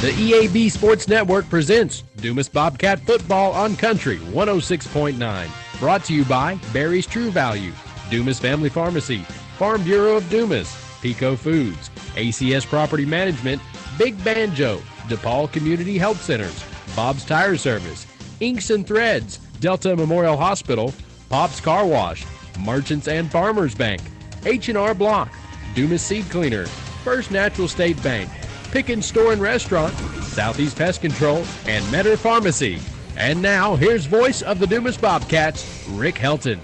The EAB Sports Network presents Dumas Bobcat Football on Country 106.9. Brought to you by Barry's True Value, Dumas Family Pharmacy, Farm Bureau of Dumas, Pico Foods, ACS Property Management, Big Banjo, DePaul Community Health Centers, Bob's Tire Service, Inks and Threads, Delta Memorial Hospital, Pop's Car Wash, Merchants and Farmers Bank, H&R Block, Dumas Seed Cleaner, First Natural State Bank, Pickens Store and Restaurant, Southeast Pest Control, and Metter Pharmacy. And now, here's voice of the Dumas Bobcats, Rick Helton.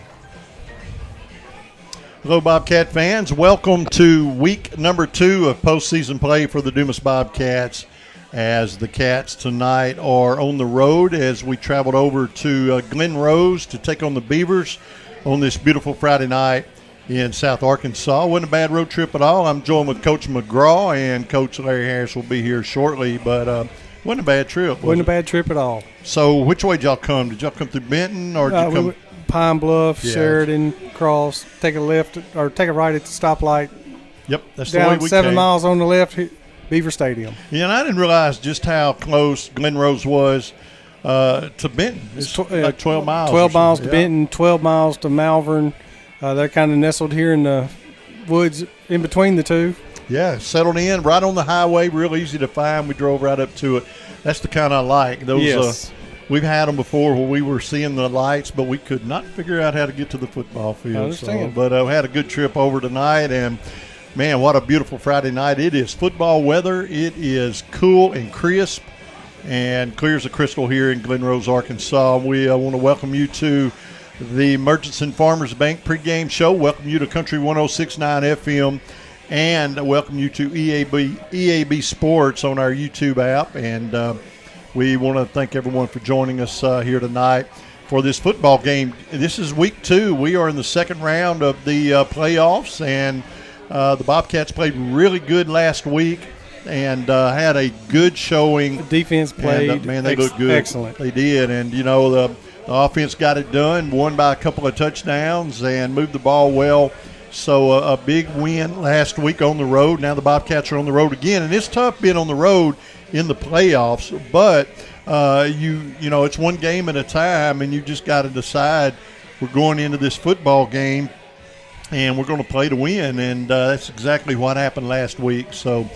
Hello, Bobcat fans. Welcome to week number 2 of postseason play for the Dumas Bobcats, as the Cats tonight are on the road as we traveled over to Glen to take on the Beavers on this beautiful Friday night in South Arkansas. Wasn't a bad road trip at all. I'm joined with Coach McGraw, and Coach Larry Harris will be here shortly, but wasn't a bad trip. Wasn't a bad trip at all. So which way did y'all come? Did y'all come through Benton, or did you come? Pine Bluff, Sheridan, cross, take a left or take a right at the stoplight. Yep, that's down the way we 7 came. miles on the left, Beaver Stadium. Yeah, and I didn't realize just how close Glen was to Benton. It's like 12 miles. 12 miles to Benton, 12 miles to Malvern. They're kind of nestled here in the woods in between the two. Yeah, settled in, right on the highway, real easy to find. We drove right up to it. That's the kind I like. Those, yes. We've had them before where we were seeing the lights, but we could not figure out how to get to the football field. I understand. So, but we had a good trip over tonight, and, man, what a beautiful Friday night. It is football weather. It is cool and crisp and clear as a crystal here in Glen Rose, Arkansas. We want to welcome you to the Merchants and Farmers Bank pregame show. Welcome you to Country 106.9 FM, and welcome you to EAB Sports on our YouTube app. And we want to thank everyone for joining us here tonight for this football game. This is week 2. We are in the second round of the playoffs, and the Bobcats played really good last week and had a good showing. The defense played. And, man, they looked good. Excellent. They did. And, you know, the offense got it done, won by a couple of touchdowns, and moved the ball well. So a big win last week on the road. Now the Bobcats are on the road again, and it's tough being on the road in the playoffs. But you know, it's one game at a time, and you just got to decide we're going into this football game, and we're going to play to win. And that's exactly what happened last week. So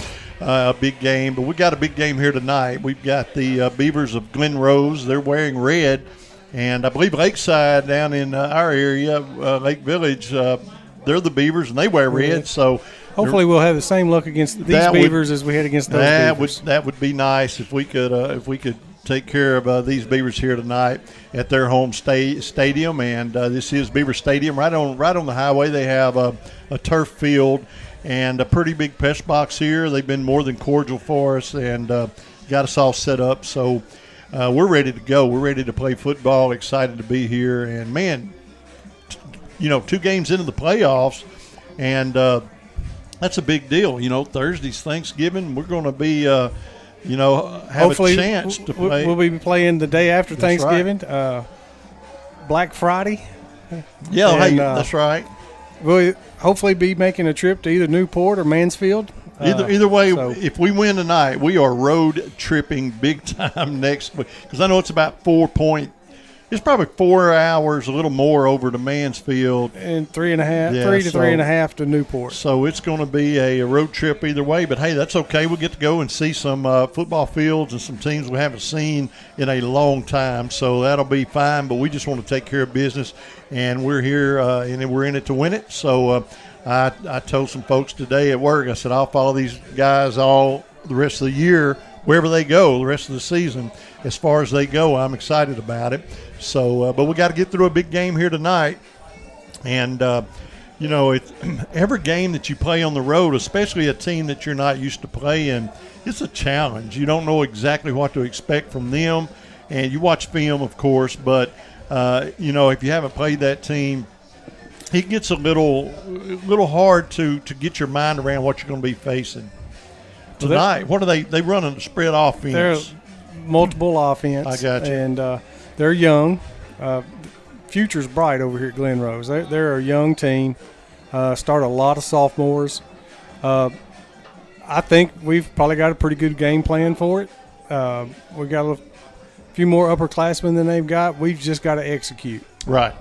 a big game, but we got a big game here tonight. We've got the Beavers of Glen Rose. They're wearing red. And I believe Lakeside down in our area, Lake Village, they're the Beavers, and they wear red. So hopefully we'll have the same luck against these Beavers as we had against those Beavers. That would be nice if we could take care of these Beavers here tonight at their home stadium. And this is Beaver Stadium, right on the highway. They have a turf field and a pretty big press box here. They've been more than cordial for us and got us all set up. So we're ready to go. We're ready to play football, excited to be here. And, man, you know, 2 games into the playoffs, and that's a big deal. You know, Thursday's Thanksgiving. We're going to be, have hopefully, a chance to play. We'll be playing the day after That's Thanksgiving, right. Black Friday. Yeah, And, that's right. We'll hopefully be making a trip to either Newport or Mansfield. Either way, so if we win tonight, we are road tripping big time next week. Because I know it's about it's probably 4 hours, a little more over to Mansfield. And 3.5 to Newport. So it's going to be a road trip either way. But, hey, that's okay. We'll get to go and see some football fields and some teams we haven't seen in a long time. So that'll be fine. But we just want to take care of business. And we're here and we're in it to win it. So I told some folks today at work, I said, I'll follow these guys all the rest of the year, wherever they go, the rest of the season. As far as they go, I'm excited about it. So, but we got to get through a big game here tonight. And, you know, every game that you play on the road, especially a team that you're not used to playing, it's a challenge. You don't know exactly what to expect from them. And you watch film, of course, but, you know, if you haven't played that team, it gets a little hard to get your mind around what you're going to be facing. Tonight, what are they running a spread offense? They're multiple offense. I got you. And they're young. Future's bright over here at Glen Rose. They're a young team. Start a lot of sophomores. I think we've probably got a pretty good game plan for it. We got a few more upperclassmen than they've got. We've just got to execute. Right.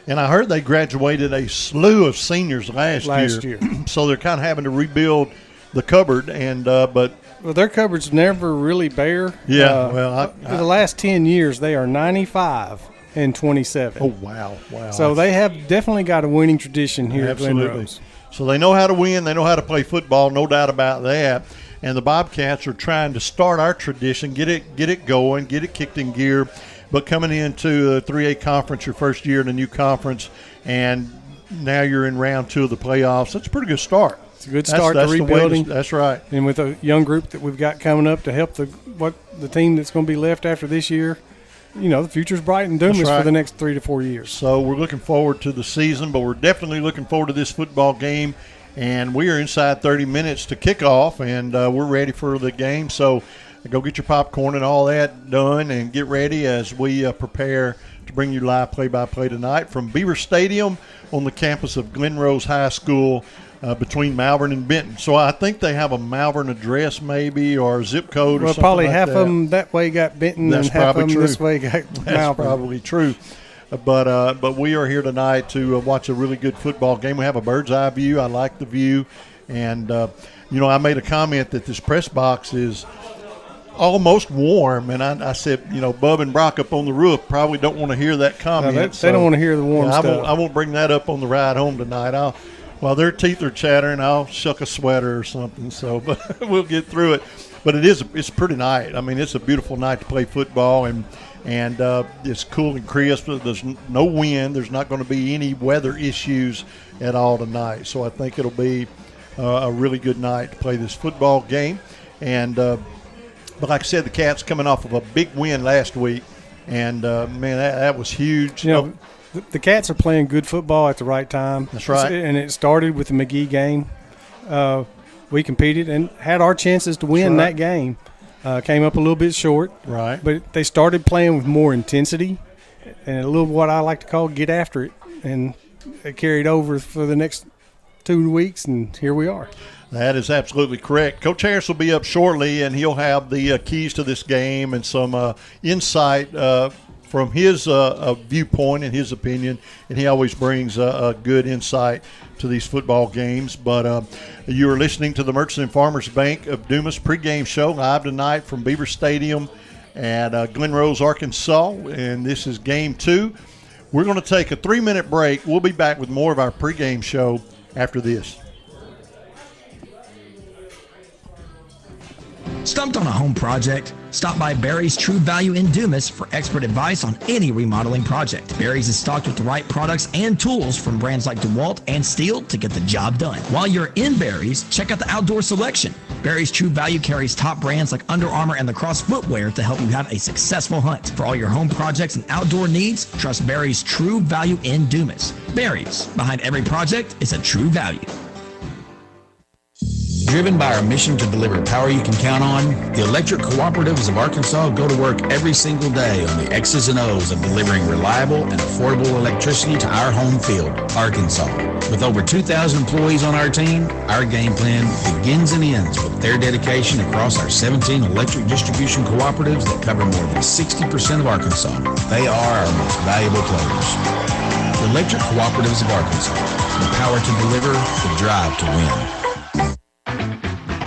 And I heard they graduated a slew of seniors last year. So they're kind of having to rebuild the cupboard. And but their cupboard's never really bare. Yeah. For the last 10 years, they are 95-27. Oh, wow. So they have definitely got a winning tradition here at Glen Rose. So they know how to win. They know how to play football, no doubt about that. And the Bobcats are trying to start our tradition, get it going, get it kicked in gear. But coming into a 3A conference, your first year in a new conference, and now you're in round 2 of the playoffs, that's a pretty good start. It's a good start to rebuilding. That's right. And with a young group that we've got coming up to help the team that's going to be left after this year, the future's bright in Dumas for the next 3 to 4 years. So we're looking forward to the season, but we're definitely looking forward to this football game. And we are inside 30 minutes to kick off, and we're ready for the game. So go get your popcorn and all that done and get ready as we prepare to bring you live play-by-play tonight from Beaver Stadium on the campus of Glen Rose High School between Malvern and Benton. So I think they have a Malvern address maybe or zip code or something probably like half that. of them that way got Benton and half of them this way got Malvern. That's probably true. But we are here tonight to watch a really good football game. We have a bird's eye view. I like the view. And, I made a comment that this press box is almost warm. And I said, Bub and Brock up on the roof probably don't want to hear that comment. No, they don't want to hear the warm stuff. I won't bring that up on the ride home tonight. While their teeth are chattering, I'll shuck a sweater or something. So, but we'll get through it. But it's pretty night. I mean, it's a beautiful night to play football, and it's cool and crisp. There's no wind. There's not going to be any weather issues at all tonight. So I think it'll be a really good night to play this football game. And but like I said, the Cats coming off of a big win last week, and man, that was huge. The Cats are playing good football at the right time. That's right. And it started with the McGee game. We competed and had our chances to win that game. Came up a little bit short. Right. But they started playing with more intensity and a little what I like to call get after it. And it carried over for the next 2 weeks, and here we are. That is absolutely correct. Coach Harris will be up shortly, and he'll have the keys to this game and some insight from his viewpoint and his opinion, and he always brings a good insight to these football games. But you are listening to the Merchants and Farmers Bank of Dumas pregame show live tonight from Beaver Stadium at Glen Rose, Arkansas, and this is Game 2. We're going to take a 3-minute break. We'll be back with more of our pregame show after this. Stumped on a home project? Stop by Barry's True Value in Dumas for expert advice on any remodeling project. Barry's is stocked with the right products and tools from brands like DeWalt and Steel to get the job done. While you're in Barry's, check out the outdoor selection. Barry's True Value carries top brands like Under Armour and Lacrosse footwear to help you have a successful hunt. For all your home projects and outdoor needs, trust Barry's True Value in Dumas. Barry's, behind every project is a true value. Driven by our mission to deliver power you can count on, the Electric Cooperatives of Arkansas go to work every single day on the X's and O's of delivering reliable and affordable electricity to our home field, Arkansas. With over 2,000 employees on our team, our game plan begins and ends with their dedication across our 17 electric distribution cooperatives that cover more than 60% of Arkansas. They are our most valuable players. The Electric Cooperatives of Arkansas, the power to deliver, the drive to win.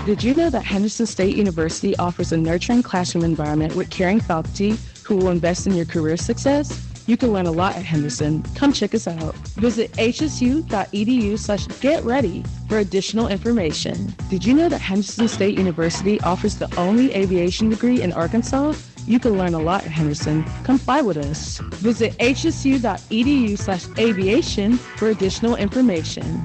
Did you know that Henderson State University offers a nurturing classroom environment with caring faculty who will invest in your career success? You can learn a lot at Henderson. Come check us out. Visit hsu.edu/getready for additional information. Did you know that Henderson State University offers the only aviation degree in Arkansas? You can learn a lot at Henderson. Come fly with us. Visit hsu.edu/aviation for additional information.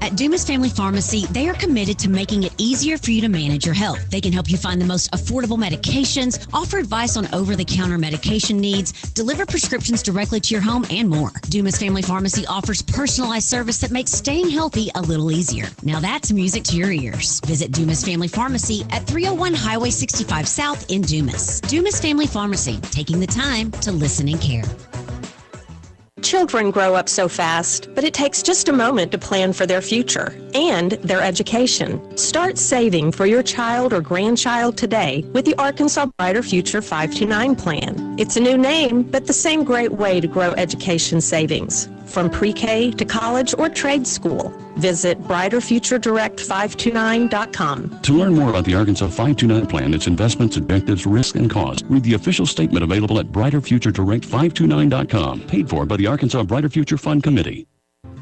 At Dumas Family Pharmacy, they are committed to making it easier for you to manage your health. They can help you find the most affordable medications, offer advice on over-the-counter medication needs, deliver prescriptions directly to your home, and more. Dumas Family Pharmacy offers personalized service that makes staying healthy a little easier. Now that's music to your ears. Visit Dumas Family Pharmacy at 301 Highway 65 South in Dumas. Dumas Family Pharmacy, taking the time to listen and care. Children grow up so fast, but it takes just a moment to plan for their future and their education. Start saving for your child or grandchild today with the Arkansas Brighter Future 529 plan. It's a new name, but the same great way to grow education savings. From pre-K to college or trade school. Visit brighterfuturedirect529.com. To learn more about the Arkansas 529 plan, its investments, objectives, risk, and cost, read the official statement available at brighterfuturedirect529.com. Paid for by the Arkansas Brighter Future Fund Committee.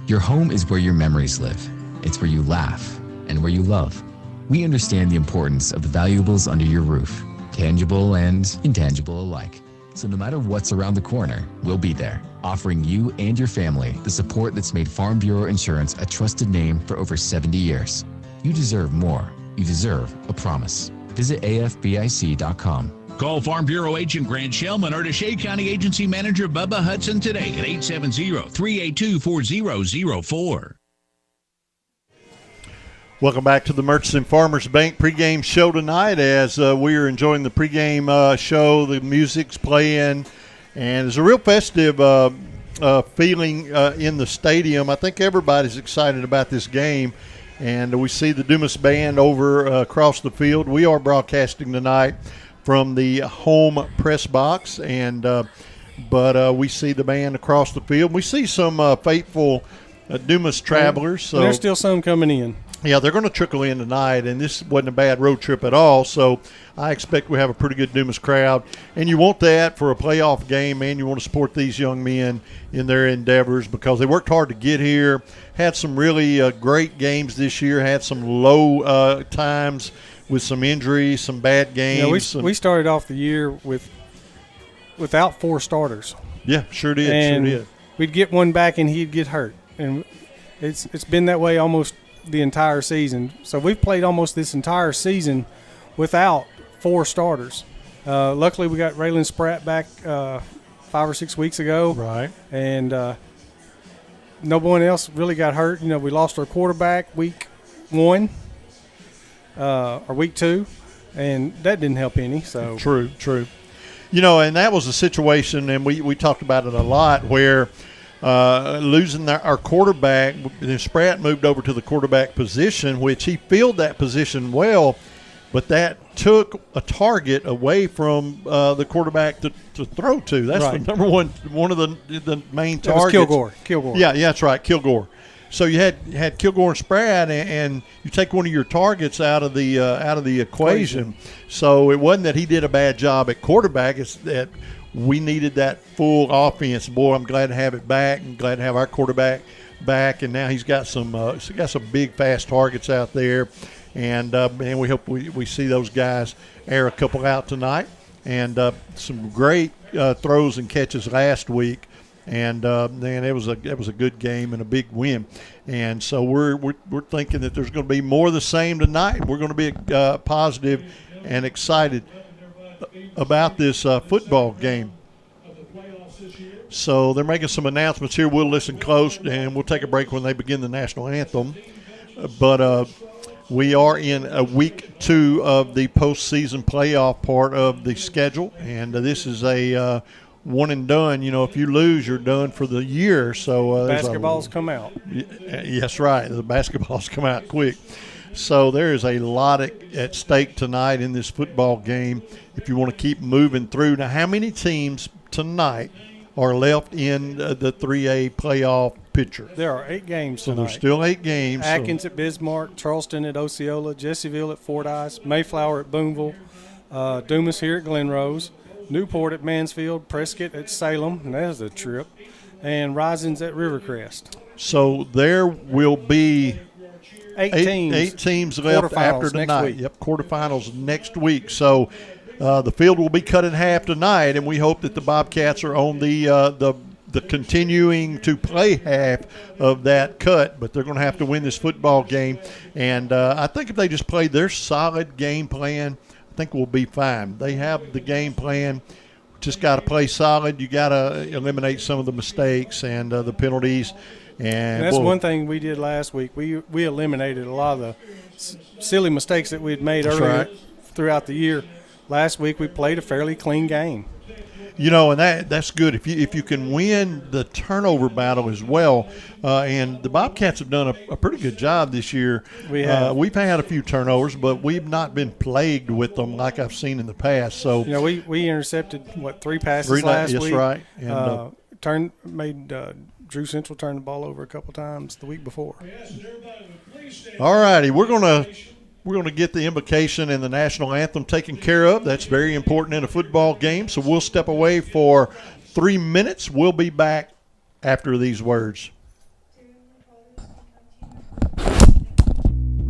Your home is where your memories live. It's where you laugh and where you love. We understand the importance of the valuables under your roof, tangible and intangible alike. So no matter what's around the corner, we'll be there, offering you and your family the support that's made Farm Bureau Insurance a trusted name for over 70 years. You deserve more. You deserve a promise. Visit afbic.com. Call Farm Bureau Agent Grant Shellman or Shea County Agency Manager Bubba Hudson today at 870-382-4004. Welcome back to the Murchison Farmers Bank pregame show tonight as we are enjoying the pregame show. The music's playing, and there's a real festive feeling in the stadium. I think everybody's excited about this game, and we see the Dumas band over across the field. We are broadcasting tonight from the home press box, and but we see the band across the field. We see some faithful Dumas travelers. So there's still some coming in. Yeah, they're going to trickle in tonight, and this wasn't a bad road trip at all, so I expect we have a pretty good Dumas crowd. And you want that for a playoff game, man. You want to support these young men in their endeavors because they worked hard to get here, had some really great games this year, had some low times with some injuries, some bad games. We started off the year without 4 starters. Yeah, sure did, and sure did. We'd get one back, and he'd get hurt. And it's been that way almost the entire season. So we've played almost this entire season without 4 starters. Luckily, we got Raylan Spratt back 5 or 6 weeks ago. Right. And no one else really got hurt. We lost our quarterback week 1 or week 2, and that didn't help any. So True. And that was a situation, and we talked about it a lot, where losing our quarterback, Spratt moved over to the quarterback position, which he filled that position well, but that took a target away from the quarterback to throw to. That's right. The number one of the main targets. It was Kilgore. Yeah, that's right, Kilgore. So you had Kilgore and Spratt, and you take one of your targets out of the equation. So it wasn't that he did a bad job at quarterback; it's that we needed that full offense. Boy, I'm glad to have it back, and glad to have our quarterback back. And now he's got some big, fast targets out there. And we hope we see those guys air a couple out tonight. And some great throws and catches last week. And man, it was a good game and a big win. And so we're thinking that there's going to be more of the same tonight. We're going to be positive and excited about this football game. So they're making some announcements here. We'll listen close, and we'll take a break when they begin the national anthem. But we are in week 2 of the postseason playoff part of the schedule, and this is a one and done. If you lose, you're done for the year. So basketballs come out. Yes, right. The basketballs come out quick. So there is a lot at stake tonight in this football game if you want to keep moving through. Now, how many teams tonight are left in the 3A playoff picture? There are 8 games tonight. So there's still 8 games. Atkins at Bismarck, Charleston at Osceola, Jessieville at Fordyce, Mayflower at Boonville, Dumas here at Glen Rose, Newport at Mansfield, Prescott at Salem, and that's a trip, and Rising's at Rivercrest. So there will be – 8 teams left after tonight. Yep, quarterfinals next week. So the field will be cut in half tonight, and we hope that the Bobcats are on the continuing to play half of that cut. But they're going to have to win this football game. And I think if they just play their solid game plan, I think we'll be fine. They have the game plan. Just got to play solid. You got to eliminate some of the mistakes and the penalties. And that's one thing we did last week. We eliminated a lot of the silly mistakes that we had made earlier throughout the year. Last week we played a fairly clean game. And that's good if you can win the turnover battle as well. And the Bobcats have done a pretty good job this year. We've had a few turnovers, but we've not been plagued with them like I've seen in the past. So we intercepted 3 passes last week. That's right. And made Drew Central turn the ball over a couple times the week before. All righty, we're gonna get the invocation and the national anthem taken care of. That's very important in a football game. So we'll step away for 3 minutes. We'll be back after these words.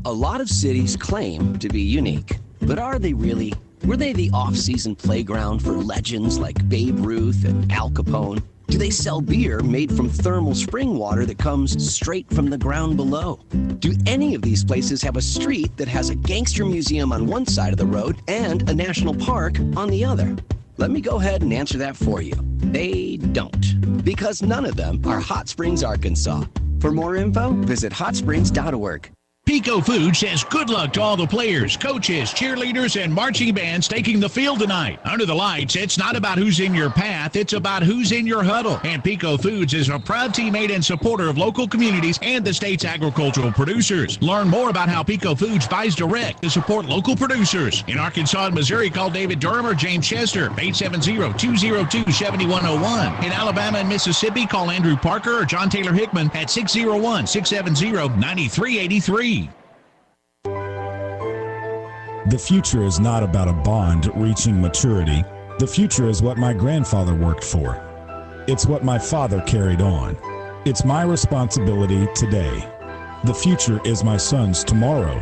A lot of cities claim to be unique, but are they really? Were they the off-season playground for legends like Babe Ruth and Al Capone? Do they sell beer made from thermal spring water that comes straight from the ground below? Do any of these places have a street that has a gangster museum on one side of the road and a national park on the other? Let me go ahead and answer that for you. They don't, because none of them are Hot Springs, Arkansas. For more info, visit hotsprings.org. Pico Foods says good luck to all the players, coaches, cheerleaders, and marching bands taking the field tonight. Under the lights, it's not about who's in your path, it's about who's in your huddle. And Pico Foods is a proud teammate and supporter of local communities and the state's agricultural producers. Learn more about how Pico Foods buys direct to support local producers. In Arkansas and Missouri, call David Durham or James Chester, 870-202-7101. In Alabama and Mississippi, call Andrew Parker or John Taylor Hickman at 601-670-9383. The future is not about a bond reaching maturity. The future is what my grandfather worked for. It's what my father carried on. It's my responsibility today. The future is my son's tomorrow.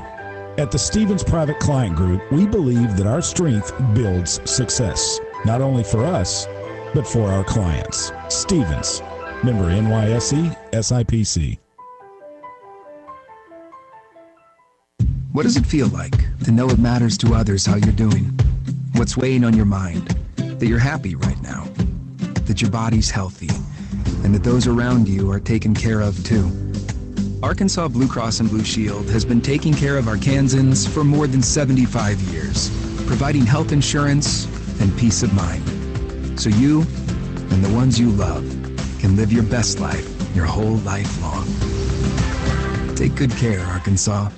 At the Stevens Private Client Group, we believe that our strength builds success, not only for us, but for our clients. Stevens, member NYSE, SIPC. What does it feel like to know it matters to others how you're doing? What's weighing on your mind? That you're happy right now, that your body's healthy, and that those around you are taken care of too. Arkansas Blue Cross and Blue Shield has been taking care of Arkansans for more than 75 years, providing health insurance and peace of mind. So you and the ones you love can live your best life your whole life long. Take good care, Arkansas.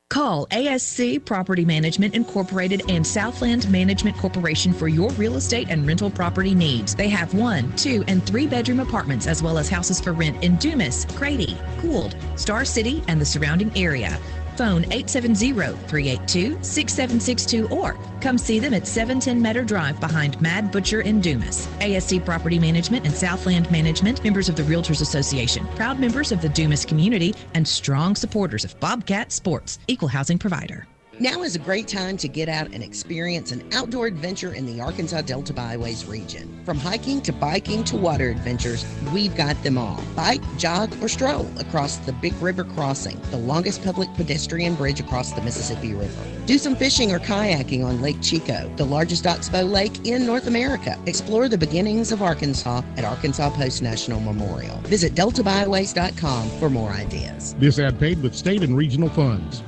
Call ASC Property Management Incorporated and Southland Management Corporation for your real estate and rental property needs. They have 1, 2, and 3 bedroom apartments as well as houses for rent in Dumas, Grady, Gould, Star City, and the surrounding area. Phone 870-382-6762 or come see them at 710 Meadow Drive behind Mad Butcher in Dumas. ASC Property Management and Southland Management, members of the Realtors Association, proud members of the Dumas community, and strong supporters of Bobcat Sports, equal housing provider. Now is a great time to get out and experience an outdoor adventure in the Arkansas Delta Byways region. From hiking to biking to water adventures, we've got them all. Bike, jog, or stroll across the Big River Crossing, the longest public pedestrian bridge across the Mississippi River. Do some fishing or kayaking on Lake Chico, the largest oxbow lake in North America. Explore the beginnings of Arkansas at Arkansas Post National Memorial. Visit deltabyways.com for more ideas. This ad paid with state and regional funds.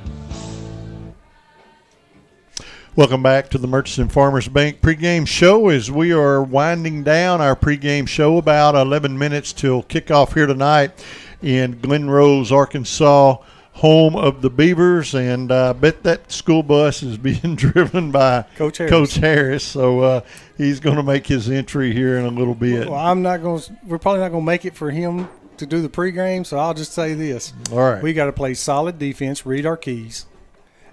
Welcome back to the Murchison Farmers Bank pregame show as we are winding down our pregame show. About 11 minutes till kickoff here tonight in Glen Rose, Arkansas, home of the Beavers. And I bet that school bus is being driven by Coach Harris. So he's going to make his entry here in a little bit. Well, we're probably not going to make it for him to do the pregame, so I'll just say this. All right. We got to play solid defense, read our keys,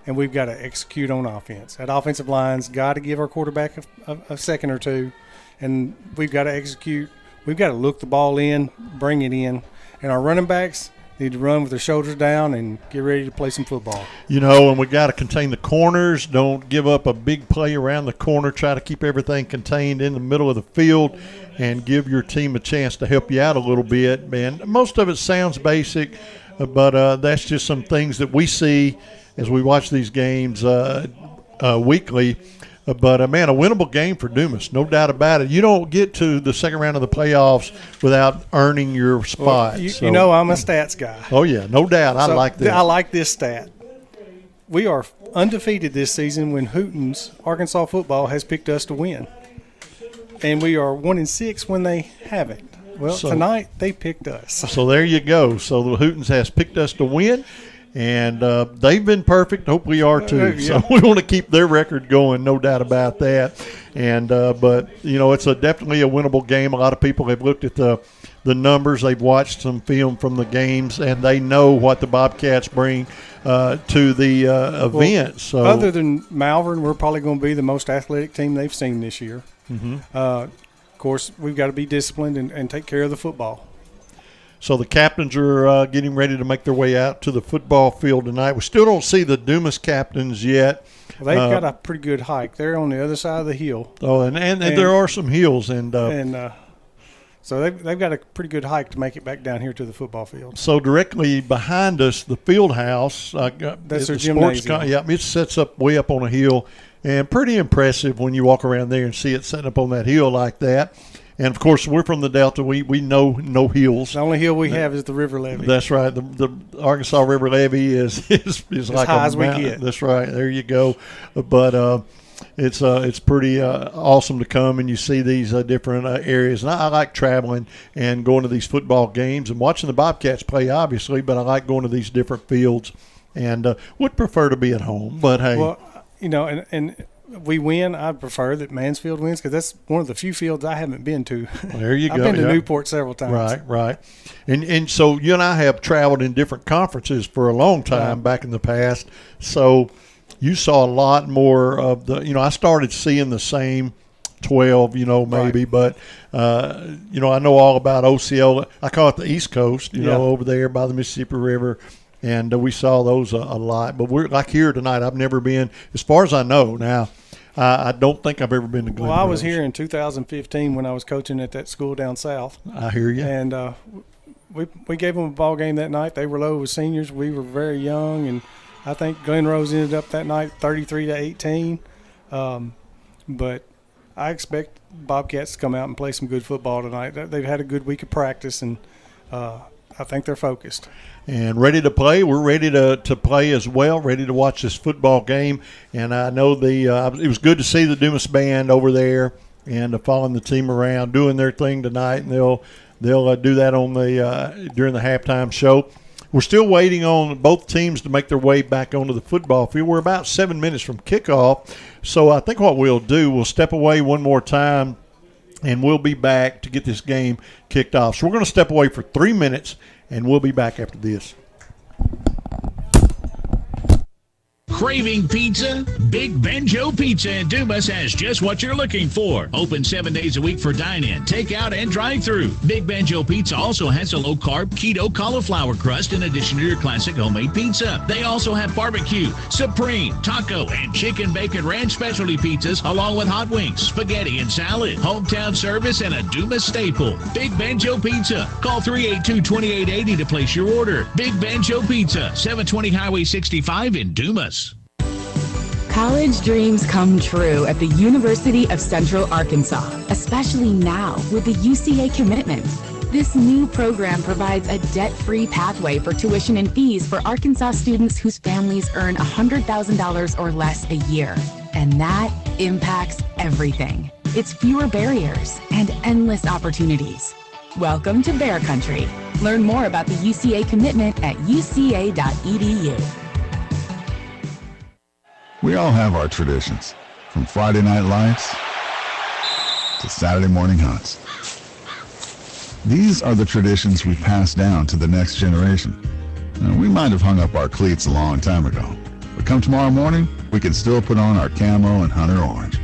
and we've got to execute on offense. That offensive line's got to give our quarterback a second or two, and we've got to execute. We've got to look the ball in, bring it in, and our running backs need to run with their shoulders down and get ready to play some football. And we got to contain the corners. Don't give up a big play around the corner. Try to keep everything contained in the middle of the field and give your team a chance to help you out a little bit. Man, most of it sounds basic, but that's just some things that we see as we watch these games weekly. But, man, a winnable game for Dumas, no doubt about it. You don't get to the second round of the playoffs without earning your spot. Well, I'm a stats guy. Oh, yeah, no doubt. I like that. I like this stat. We are undefeated this season when Hooten's Arkansas football has picked us to win. and we are 1-6 when they haven't. Well, tonight they picked us. So there you go. So the Hootens has picked us to win, and they've been perfect. Hope we are too. Yeah. So we want to keep their record going, no doubt about that. And but it's definitely a winnable game. A lot of people have looked at the numbers. They've watched some film from the games, and they know what the Bobcats bring to the event. So other than Malvern, we're probably going to be the most athletic team they've seen this year. Mm-hmm. Of course, we've got to be disciplined and take care of the football. So the captains are getting ready to make their way out to the football field tonight. We still don't see the Dumas captains yet. Well, they've got a pretty good hike. They're on the other side of the hill. Oh, and there are some hills. So they've got a pretty good hike to make it back down here to the football field. So directly behind us, the field house. That's their gymnasium. It sets up way up on a hill, and pretty impressive when you walk around there and see it setting up on that hill like that. And, of course, we're from the Delta. We know no hills. The only hill we have is the river levee. That's right. The Arkansas River levee is like high a as we mountain. get. That's right. There you go. But it's pretty awesome to come and you see these different areas. And I like traveling and going to these football games and watching the Bobcats play, obviously, but I like going to these different fields and would prefer to be at home. But, hey. Well, and we win. I'd prefer that Mansfield wins because that's one of the few fields I haven't been to. Well, there you go. I've been to Newport several times. Right. And so you and I have traveled in different conferences for a long time back in the past. So you saw a lot more of I started seeing the same 12, maybe. Right. But, I know all about OCL. I call it the East Coast, over there by the Mississippi River. And we saw those a lot. But we're like here tonight. I've never been, as far as I know now, I don't think I've ever been to Glen. Well, I was here in 2015 when I was coaching at that school down south. I hear you. And we gave them a ball game that night. They were low with seniors. We were very young. And I think Glen Rose ended up that night 33-18. But I expect Bobcats to come out and play some good football tonight. They've had a good week of practice, and I think they're focused. And ready to play. We're ready to play as well, ready to watch this football game. And I know it was good to see the Dumas band over there and following the team around, doing their thing tonight. And they'll do that on during the halftime show. We're still waiting on both teams to make their way back onto the football field. We're about 7 minutes from kickoff. So I think what we'll do, we'll step away one more time, and we'll be back to get this game kicked off. So we're going to step away for 3 minutes, and we'll be back after this. Craving pizza? Big Benjo Pizza in Dumas has just what you're looking for. Open 7 days a week for dine-in, takeout, and drive-through. Big Benjo Pizza also has a low-carb keto cauliflower crust in addition to your classic homemade pizza. They also have barbecue, supreme, taco, and chicken bacon ranch specialty pizzas along with hot wings, spaghetti, and salad. Hometown service and a Dumas staple. Big Benjo Pizza. Call 382-2880 to place your order. Big Benjo Pizza, 720 Highway 65 in Dumas. College dreams come true at the University of Central Arkansas, especially now with the UCA commitment. This new program provides a debt-free pathway for tuition and fees for Arkansas students whose families earn $100,000 or less a year. And that impacts everything. It's fewer barriers and endless opportunities. Welcome to Bear Country. Learn more about the UCA commitment at uca.edu. We all have our traditions, from Friday night lights to Saturday morning hunts. These are the traditions we pass down to the next generation. Now, we might have hung up our cleats a long time ago, but come tomorrow morning, we can still put on our camo and hunter orange,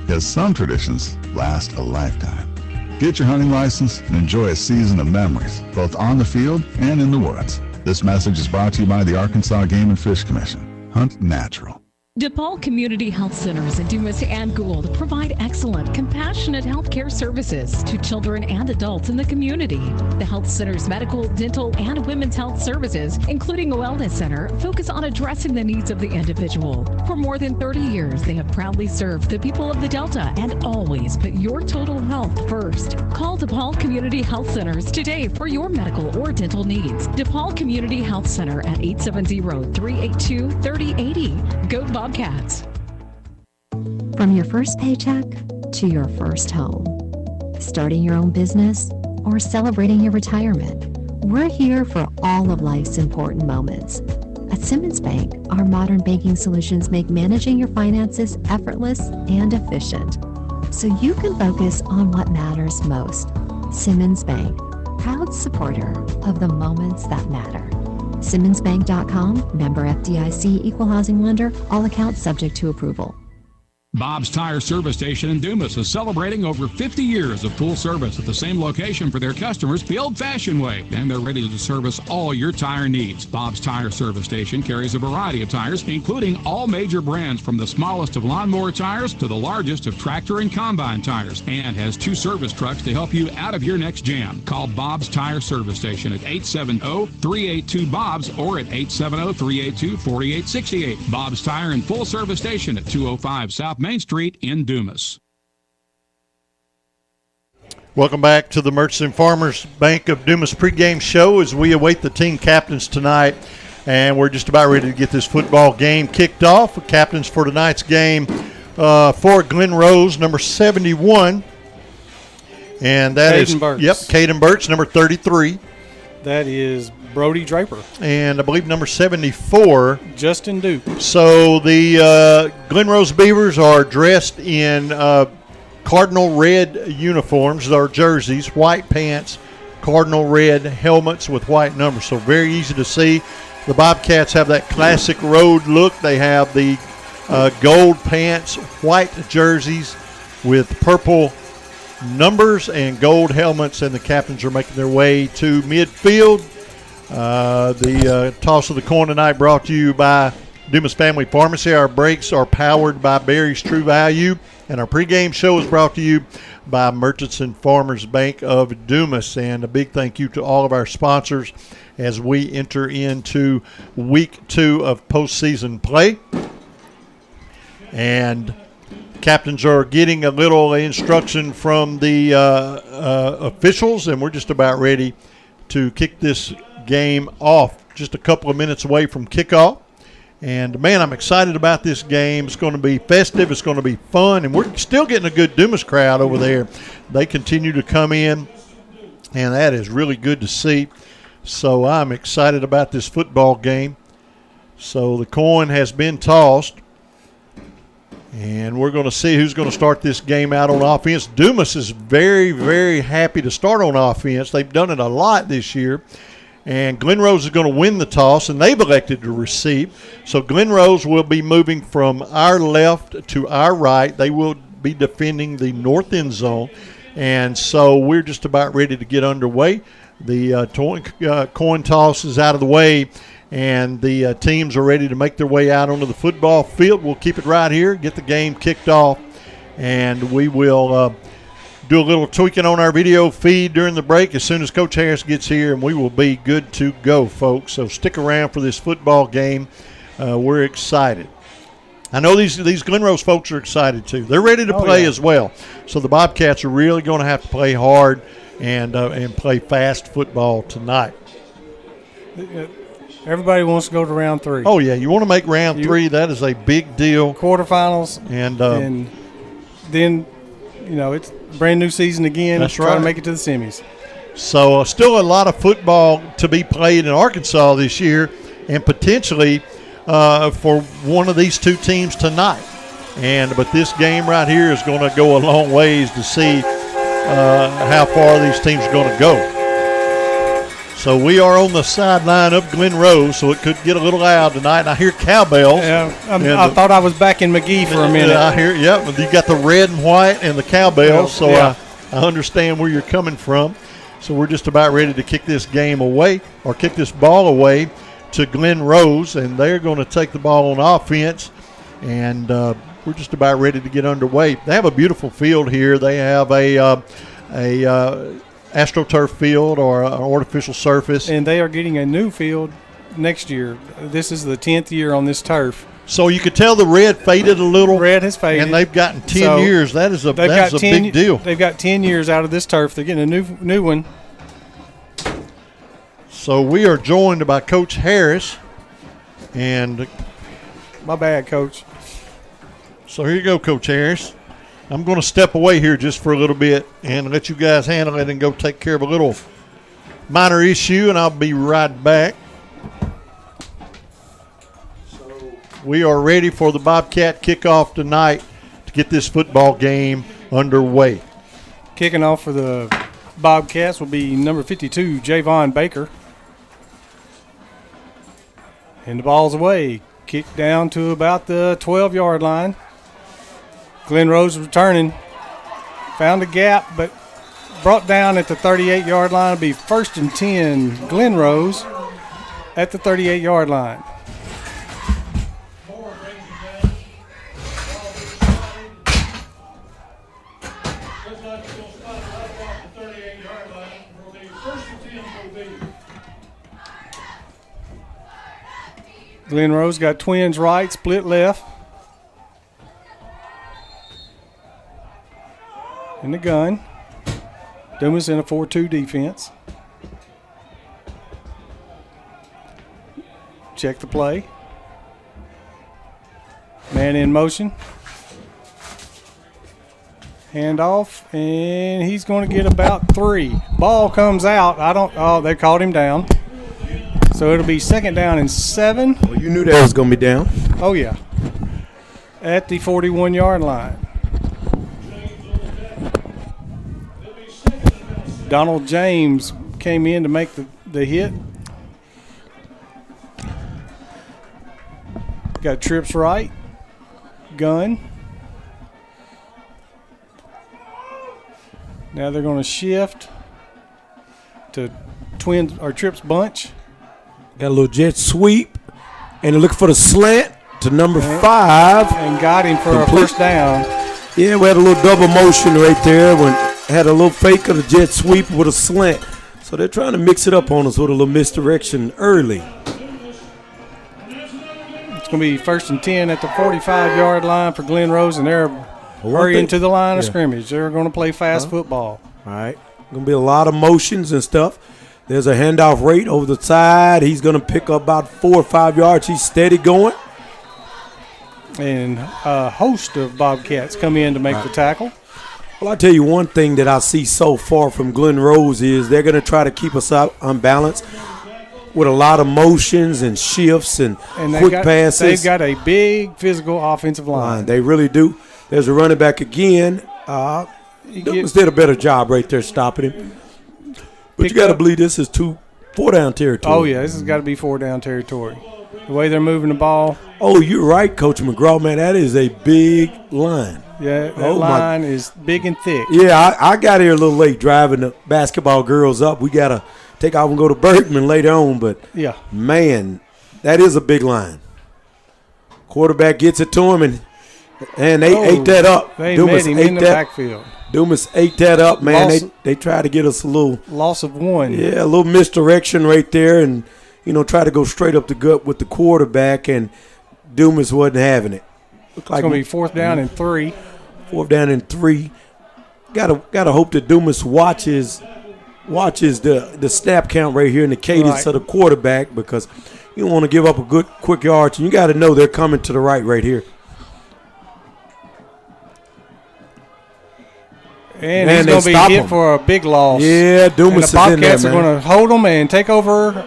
because some traditions last a lifetime. Get your hunting license and enjoy a season of memories, both on the field and in the woods. This message is brought to you by the Arkansas Game and Fish Commission. Hunt natural. DePaul Community Health Centers in Dumas and Gould provide excellent, compassionate health care services to children and adults in the community. The health center's medical, dental, and women's health services, including a wellness center, focus on addressing the needs of the individual. For more than 30 years, they have proudly served the people of the Delta and always put your total health first. Call DePaul Community Health Centers today for your medical or dental needs. DePaul Community Health Center at 870-382-3080. Go Bobcats. From your first paycheck to your first home. Starting your own business or celebrating your retirement, we're here for all of life's important moments. At Simmons Bank, our modern banking solutions make managing your finances effortless and efficient, so you can focus on what matters most. Simmons Bank, proud supporter of the moments that matter. SimmonsBank.com, member FDIC, equal housing lender, all accounts subject to approval. Bob's Tire Service Station in Dumas is celebrating over 50 years of full service at the same location for their customers the old-fashioned way, and they're ready to service all your tire needs. Bob's Tire Service Station carries a variety of tires, including all major brands from the smallest of lawnmower tires to the largest of tractor and combine tires, and has 2 service trucks to help you out of your next jam. Call Bob's Tire Service Station at 870-382-BOBS or at 870-382-4868. Bob's Tire and Full Service Station at 205 South Main Street in Dumas. Welcome back to the Murchison Farmers Bank of Dumas pregame show as we await the team captains tonight. And we're just about ready to get this football game kicked off. The captains for tonight's game for Glen Rose, number 71. And that is Caden Burks, number 33. That is Brody Draper. And I believe number 74. Justin Duke. So the Glen Rose Beavers are dressed in cardinal red uniforms, our jerseys, white pants, cardinal red helmets with white numbers. So very easy to see. The Bobcats have that classic road look. They have the gold pants, white jerseys with purple numbers and gold helmets, and the captains are making their way to midfield. The toss of the coin tonight brought to you by Dumas Family Pharmacy. Our breaks are powered by Barry's True Value, and our pregame show is brought to you by Murchison Farmers Bank of Dumas. And a big thank you to all of our sponsors as we enter into week 2 of postseason play. And captains are getting a little instruction from the officials, and we're just about ready to kick this game off. Just a couple of minutes away from kickoff. And, man, I'm excited about this game. It's going to be festive. It's going to be fun. And we're still getting a good Dumas crowd over there. They continue to come in, and that is really good to see. So I'm excited about this football game. So the coin has been tossed. And we're going to see who's going to start this game out on offense. Dumas is very, very happy to start on offense. They've done it a lot this year. And Glen Rose is going to win the toss, and they've elected to receive. So Glen Rose will be moving from our left to our right. They will be defending the north end zone. And so we're just about ready to get underway. The coin toss is out of the way, and the teams are ready to make their way out onto the football field. We'll keep it right here, get the game kicked off, and we will do a little tweaking on our video feed during the break as soon as Coach Harris gets here, and we will be good to go, folks. So stick around for this football game. We're excited. I know these Glen Rose folks are excited too. They're ready to play as well. So the Bobcats are really going to have to play hard and play fast football tonight. Everybody wants to go to round 3. Oh, yeah. You want to make round 3. That is a big deal. Quarterfinals. And then, it's a brand new season again. That's try right. to make it to the semis. So still a lot of football to be played in Arkansas this year, and potentially for one of these two teams tonight. But this game right here is going to go a long ways to see how far these teams are going to go. So we are on the sideline of Glen Rose, so it could get a little loud tonight. And I hear cowbells. Yeah, I thought I was back in McGee for a minute. I hear, you got the red and white and the cowbells, so I understand where you're coming from. So we're just about ready to kick this game away, or kick this ball away to Glen Rose, and they're going to take the ball on offense, and we're just about ready to get underway. They have a beautiful field here. They have a AstroTurf field, or an artificial surface. And they are getting a new field next year. This is the 10th year on this turf. So you could tell the red faded a little. Red has faded. And they've gotten 10 years. That is a big deal. They've got 10 years out of this turf. They're getting a new one. So we are joined by Coach Harris. And my bad, Coach. So here you go, Coach Harris. I'm going to step away here just for a little bit and let you guys handle it and go take care of a little minor issue, and I'll be right back. So we are ready for the Bobcat kickoff tonight to get this football game underway. Kicking off for the Bobcats will be number 52, Javon Baker. And the ball's away. Kicked down to about the 12-yard line. Glen Rose returning. Found a gap, but brought down at the 38-yard line. It'll be 1st and 10, Glen Rose at the 38-yard line. Glen Rose got twins right, split left. In the gun. Dumas in a 4-2 defense. Check the play. Man in motion. Hand off, and he's going to get about 3. Ball comes out. They caught him down. So it'll be 2nd down and 7. Well, you knew that was going to be down. Oh, yeah. At the 41-yard line. Donald James came in to make the hit. Got trips right. Gun. Now they're going to shift to twins or trips bunch. Got a little jet sweep, and they're looking for the slant to number 5. And got him for a first down. Yeah, we had a little double motion right there when had a little fake of the jet sweep with a slant. So they're trying to mix it up on us with a little misdirection early. It's going to be 1st and 10 at the 45-yard line for Glen Rose, and they're hurrying to the line of scrimmage. They're going to play fast football. All right. Going to be a lot of motions and stuff. There's a handoff rate over the side. He's going to pick up about 4 or 5 yards. He's steady going. And a host of Bobcats come in to make the tackle. Well, I'll tell you one thing that I see so far from Glen Rose is they're going to try to keep us out unbalanced with a lot of motions and shifts and quick passes. They've got a big physical offensive line. They really do. There's a running back again. Dumas did a better job right there stopping him. But you got to believe this is 4-down territory. Oh, yeah, this has got to be 4-down territory. The way they're moving the ball. Oh, you're right, Coach McGraw, man. That is a big line. Yeah, that line is big and thick. Yeah, I got here a little late driving the basketball girls up. We got to take off and go to Bergman later on. But, man, that is a big line. Quarterback gets it to him, and they ate that up. They met him in the backfield. Dumas ate that up, man. They tried to get us a little loss of 1. Yeah, a little misdirection right there, and try to go straight up the gut with the quarterback, and Dumas wasn't having it. It's going to be 4th down and 3. 4th down and 3. Gotta hope that Dumas watches the snap count right here and the cadence of the quarterback, because you don't want to give up a good quick yard, and you got to know they're coming to the right here. And he's going to be hit for a big loss. Yeah, Dumas is in there, man. And the Bobcats are going to hold them and take over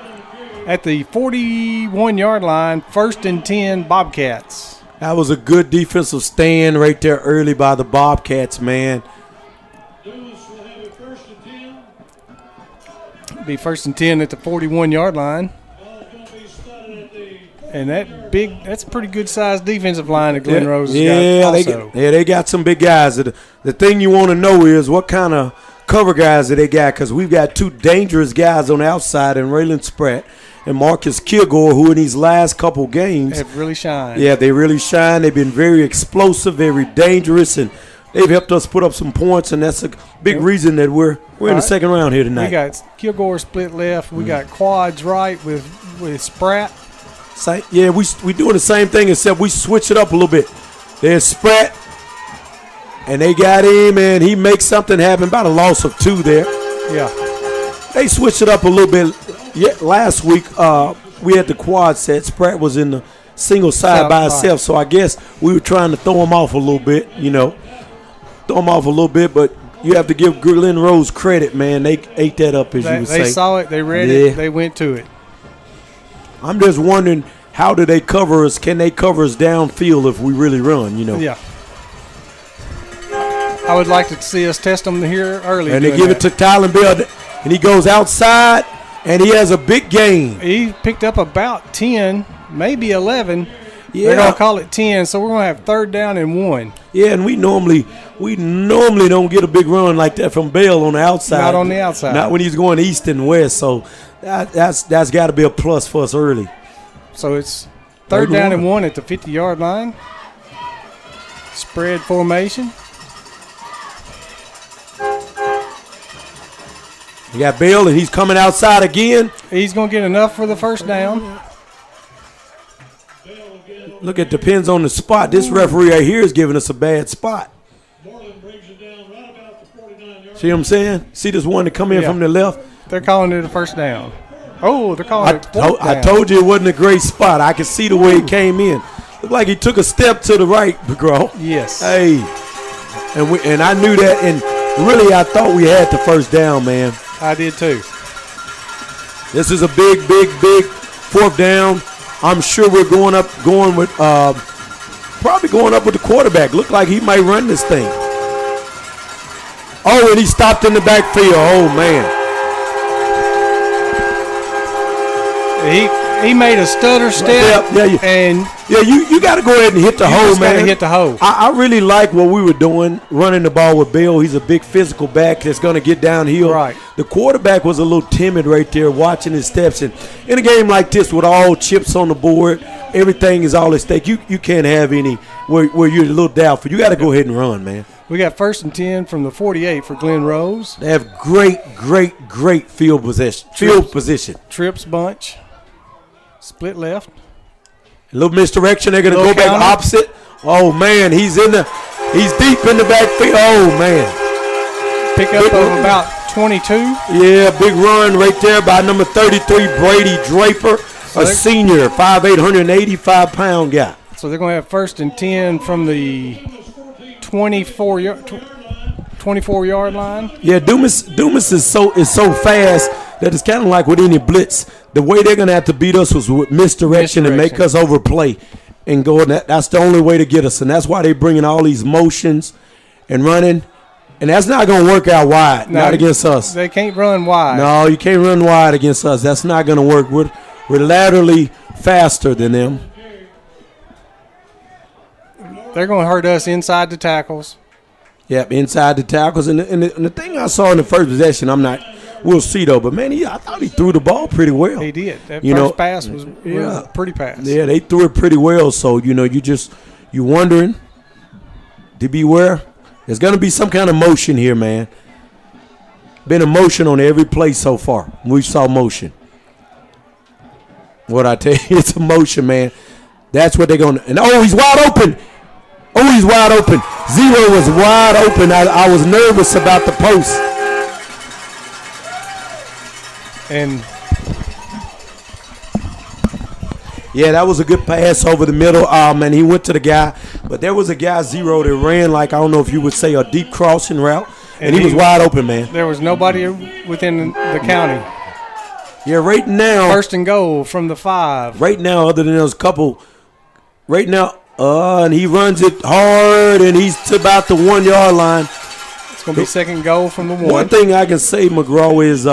at the 41-yard line, 1st and 10 Bobcats. That was a good defensive stand right there early by the Bobcats, man. Be 1st and 10 at the 41-yard line. And that's a pretty good-sized defensive line that Glen Rose has got also. They got some big guys. The thing you want to know is what kind of cover guys that they got, because we've got 2 dangerous guys on the outside, and Raylan Spratt and Marcus Kilgore, who in these last couple games have really shined. Yeah, they really shine. They've been very explosive, very dangerous, and they've helped us put up some points, and that's a big reason that we're in the second round here tonight. We got Kilgore split left. We got quads right with Spratt. Yeah, we doing the same thing, except we switch it up a little bit. There's Spratt, and they got him, and he makes something happen. About a loss of 2 there. Yeah. They switched it up a little bit. Yeah, last week we had the quad set. Spratt was in the single side by himself, so I guess we were trying to throw him off a little bit, throw them off a little bit, but you have to give Glen Rose credit, man. They ate that up, as you would say. They saw it. They read it. They went to it. I'm just wondering, how do they cover us? Can they cover us downfield if we really run, Yeah. I would like to see us test them here early. And they give it to Tylen Bell, and he goes outside, and he has a big gain. He picked up about 10, maybe 11. Yeah. They're going to call it 10, so we're going to have 3rd down and 1. Yeah, and we normally don't get a big run like that from Bell on the outside. Not on the outside. Not when he's going east and west, so that's got to be a plus for us early. So it's 3rd down and 1 at the 50-yard line. Spread formation. You got Bell, and he's coming outside again. He's going to get enough for the 1st down. Look, it depends on the spot. This referee right here is giving us a bad spot. See what I'm saying? See this one that come in from the left? They're calling it a 1st down. Oh, they're calling it 4th down. I told you it wasn't a great spot. I could see the way it came in. Looked like he took a step to the right, McGraw. Yes. Hey. And I knew that, and really I thought we had the 1st down, man. I did too. This is a big 4th down. I'm sure we're going up with the quarterback. Look like he might run this thing. Oh, and he stopped in the backfield. Oh, man. He made a stutter step. You got to go ahead and hit the hole, man. Got to hit the hole. I really like what we were doing, running the ball with Bill. He's a big physical back that's going to get downhill. Right. The quarterback was a little timid right there, watching his steps. And in a game like this, with all chips on the board, everything is all at stake. You can't have any where you're a little doubtful. You got to go ahead and run, man. We got 1st and 10 from the 48 for Glen Rose. They have great field position. Trips bunch. Split left. A little misdirection. They're going to go back opposite. Oh, man. He's deep in the backfield. Oh, man. Pick up of about 22. Yeah, big run right there by number 33, Brady Draper, a senior, 5'8", 185-pound guy. So they're going to have 1st and 10 from the 24-yard line. Yeah, Dumas is so fast that it's kind of like with any blitz. The way they're going to have to beat us was with misdirection and make us overplay and go. That's the only way to get us, and that's why they're bringing all these motions and running. And that's not going to work out wide, not against us. They can't run wide. No, you can't run wide against us. That's not going to work. We're laterally faster than them. They're going to hurt us inside the tackles. Yep, inside the tackles. And the thing I saw in the first possession, we'll see though. But man, I thought he threw the ball pretty well. He did. That first pass was pretty pass. Yeah, they threw it pretty well. So you wondering to beware. There's going to be some kind of motion here, man. Been a motion on every play so far. We saw motion. What I tell you, it's a motion, man. That's what they're going to. And he's wide open. Oh, he's wide open. Zero was wide open. I was nervous about the post. And yeah, that was a good pass over the middle. And he went to the guy. But there was a guy, Zero, that ran like, I don't know if you would say, a deep crossing route. And he was wide open, man. There was nobody within the county. Yeah, right now. 1st and goal from the 5. Right now, other than those couple. Right now, and he runs it hard, and he's to about the 1-yard line. It's going to be 2nd goal from the 1. One thing I can say, McGraw, is,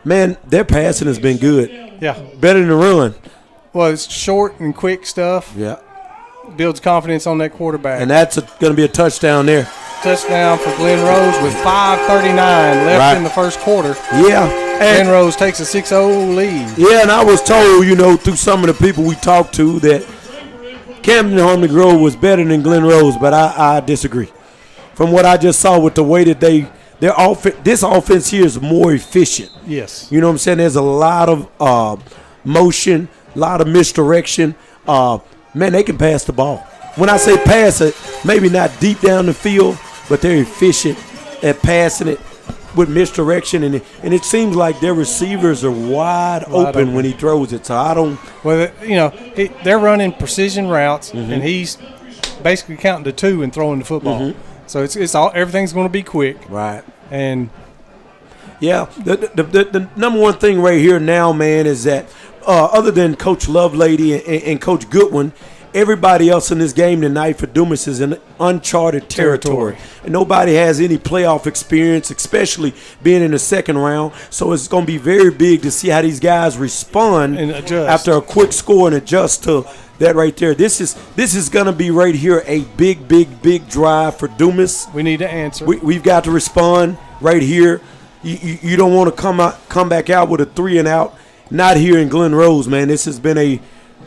man, their passing has been good. Yeah. Better than the run. Well, it's short and quick stuff. Yeah. Builds confidence on that quarterback. And that's going to be a touchdown there. Touchdown for Glen Rose with 5:39 left in the first quarter. Yeah. Glen Rose takes a 6-0 lead. Yeah, and I was told, through some of the people we talked to that Camden Harmony Grove was better than Glen Rose, but I disagree. From what I just saw with the way that this offense here is more efficient. Yes. You know what I'm saying? There's a lot of motion, a lot of misdirection. Man, they can pass the ball. When I say pass it, maybe not deep down the field, but they're efficient at passing it with misdirection. And it seems like their receivers are wide open when he throws it. So I don't. Well, they're running precision routes, and he's basically counting to 2 and throwing the football. So it's all everything's going to be quick. Right. And yeah, the number one thing right here now, man, is that other than Coach Lovelady and Coach Goodwin, everybody else in this game tonight for Dumas is in uncharted territory. And nobody has any playoff experience, especially being in the second round. So it's going to be very big to see how these guys respond and adjust after a quick score and adjust to that right there. This is going to be right here a big drive for Dumas. We need to answer. We've got to respond right here. You don't want to come back out with a 3 and out. Not here in Glen Rose, man. This has been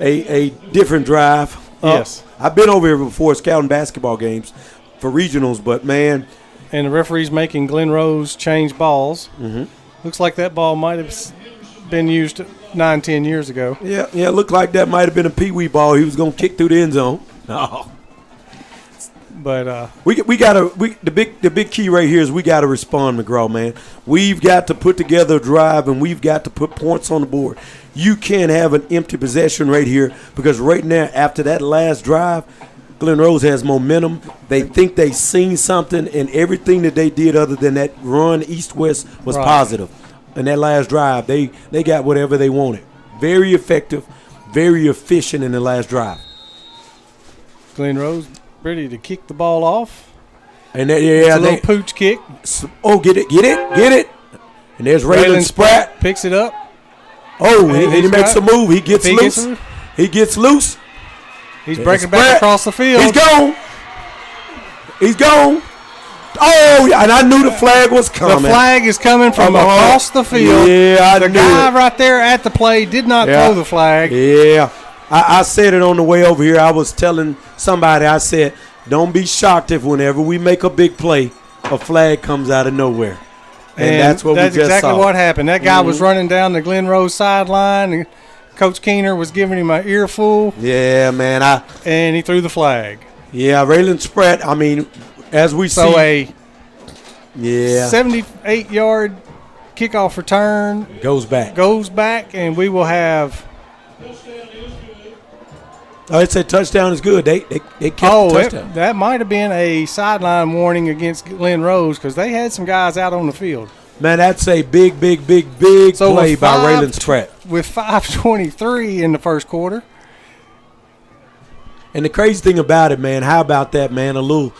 a different drive. Yes. I've been over here before scouting basketball games for regionals, but, man. And the referee's making Glen Rose change balls. Mm-hmm. Looks like that ball might have been used 9-10 years ago. Yeah, it looked like that might have been a peewee ball. He was going to kick through the end zone. No. But the big key right here is we got to respond, McGraw, man. We've got to put together a drive, and we've got to put points on the board. You can't have an empty possession right here because right now, after that last drive, Glen Rose has momentum. They think they've seen something, and everything that they did other than that run east-west was positive. And that last drive, they got whatever they wanted. Very effective, very efficient in the last drive. Glen Rose ready to kick the ball off. And a little pooch kick. Oh, get it. And there's Raylan Spratt. Picks it up. Oh, he makes a move. He gets loose. He gets loose. He's breaking back across the field. He's gone. Oh, and I knew the flag was coming. The flag is coming from across the field. Yeah, the guy right there at the play did not throw the flag. Yeah. I said it on the way over here. I was telling somebody, I said, don't be shocked if whenever we make a big play, a flag comes out of nowhere. And that's what we just exactly saw. what happened. That guy was running down the Glen Rose sideline, and Coach Keener was giving him an earful. Yeah, man. And he threw the flag. Yeah, Raylan Spratt, I mean, as we see. So a 78-yard kickoff return. Goes back, and we will have. Oh, it's a touchdown is good. They kept the touchdown. That might have been a sideline warning against Glen Rose because they had some guys out on the field. Man, that's a big play by Raylan Spratt. With 5:23 in the first quarter. And the crazy thing about it, man, how about that, man? A little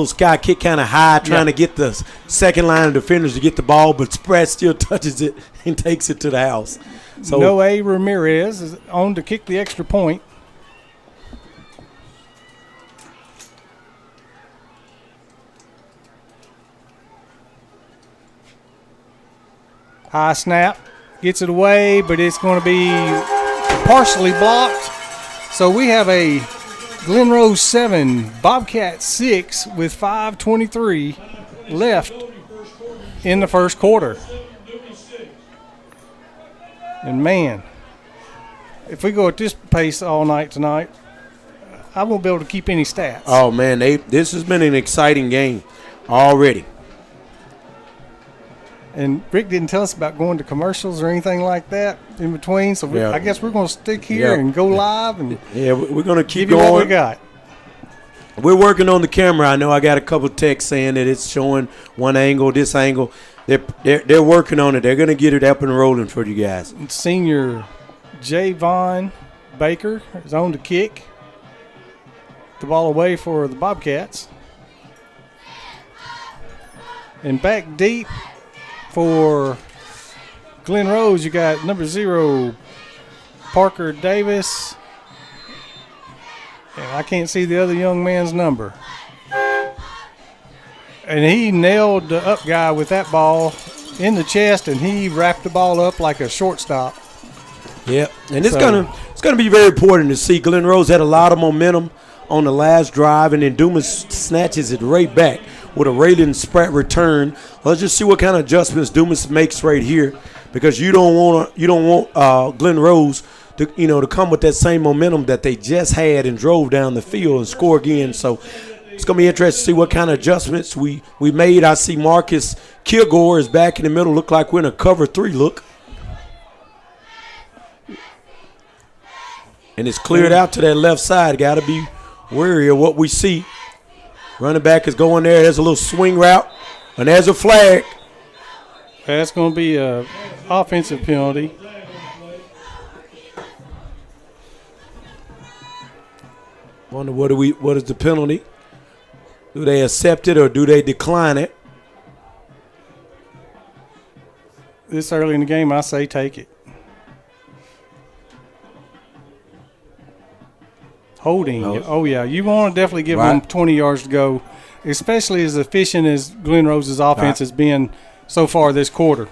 sky kick kind of high, trying to get the second line of defenders to get the ball, but Spratt still touches it and takes it to the house. So Noe Ramirez is on to kick the extra point. High snap, gets it away, but it's going to be partially blocked. So we have a Glen Rose 7, Bobcat 6 with 5:23 left in the first quarter. And, man, if we go at this pace all night tonight, I won't be able to keep any stats. Oh, man, this has been an exciting game already. And Rick didn't tell us about going to commercials or anything like that in between, so I guess we're going to stick here and go live. And we're going to keep give going. You what we got. We're working on the camera. I know I got a couple of texts saying that it's showing one angle, this angle. They're working on it. They're going to get it up and rolling for you guys. Senior Javon Baker is on to kick the ball away for the Bobcats. And back deep for Glen Rose, you got number 0, Parker Davis. And I can't see the other young man's number. And he nailed the up guy with that ball in the chest, and he wrapped the ball up like a shortstop. Yep, and it's gonna be very important to see. Glen Rose had a lot of momentum on the last drive, and then Dumas snatches it right back with a Raylan Spratt return. Let's just see what kind of adjustments Dumas makes right here, because you don't want Glen Rose to come with that same momentum that they just had and drove down the field and score again. So it's going to be interesting to see what kind of adjustments we made. I see Marcus Kilgore is back in the middle. Look like we're in a cover 3 look. And it's cleared out to that left side. Got to be wary of what we see. Running back is going there. There's a little swing route, and there's a flag. That's going to be an offensive penalty. Wonder what is the penalty? Do they accept it or do they decline it? This early in the game, I say take it. Holding. Oh, yeah. You want to definitely give them 20 yards to go, especially as efficient as Glen Rose's offense has been so far this quarter.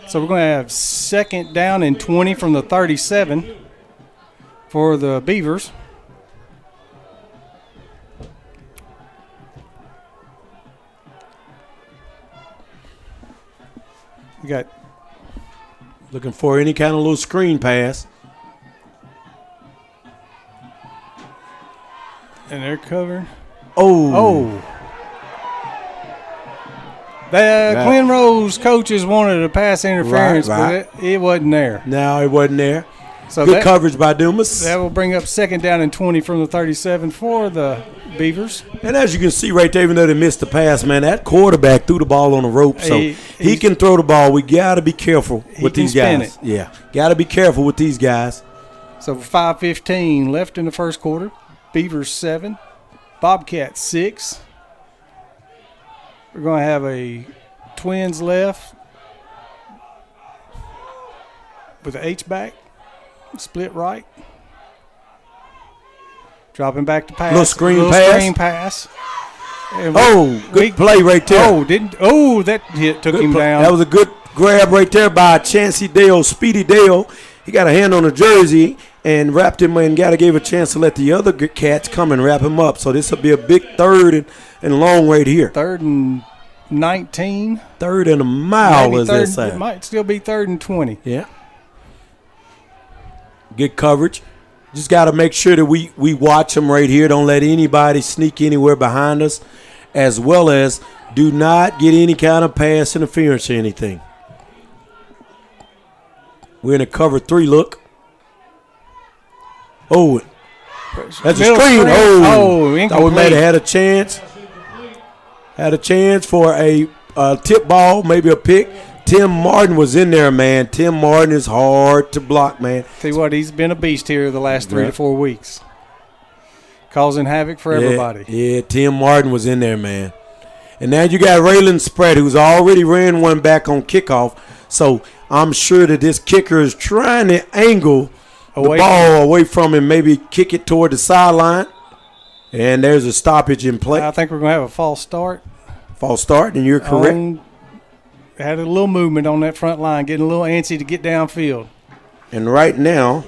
So we're going to have 2nd down and 20 from the 37 for the Beavers. We got looking for any kind of little screen pass. And they're covering. Oh. Glen Rose coaches wanted a pass interference, but it wasn't there. No, it wasn't there. So good coverage by Dumas. That will bring up 2nd down and 20 from the 37 for the Beavers. And as you can see right there, even though they missed the pass, man, that quarterback threw the ball on the rope, so he can throw the ball. We got to be careful with these guys. Yeah, got to be careful with these guys. So 5:15 left in the first quarter. Beavers 7, Bobcats 6. We're going to have a Twins left with the H-back, split right. Dropping back to pass. Little screen pass. Good play right there. That hit took him down. That was a good grab right there by Chancey Dale, Speedy Dale. He got a hand on the jersey and wrapped him and gave a chance to let the other cats come and wrap him up. So this will be a big 3rd and long right here. 3rd and 19. 3rd and a mile, as they say. It might still be 3rd and 20. Yeah. Good coverage. Just got to make sure that we watch them right here. Don't let anybody sneak anywhere behind us, as well as do not get any kind of pass interference or anything. We're in a cover 3 look. Oh, that's a screen. Incomplete. Thought we might have had a chance. Had a chance for a tip ball, maybe a pick. Tim Martin was in there, man. Tim Martin is hard to block, man. See what, he's been a beast here the last 3 to 4 weeks. Causing havoc for everybody. Yeah, Tim Martin was in there, man. And now you got Raylan Spread, who's already ran one back on kickoff. So I'm sure that this kicker is trying to angle the ball away from him, maybe kick it toward the sideline. And there's a stoppage in play. I think we're going to have a false start. False start, and you're correct. Had a little movement on that front line, getting a little antsy to get downfield. And right now,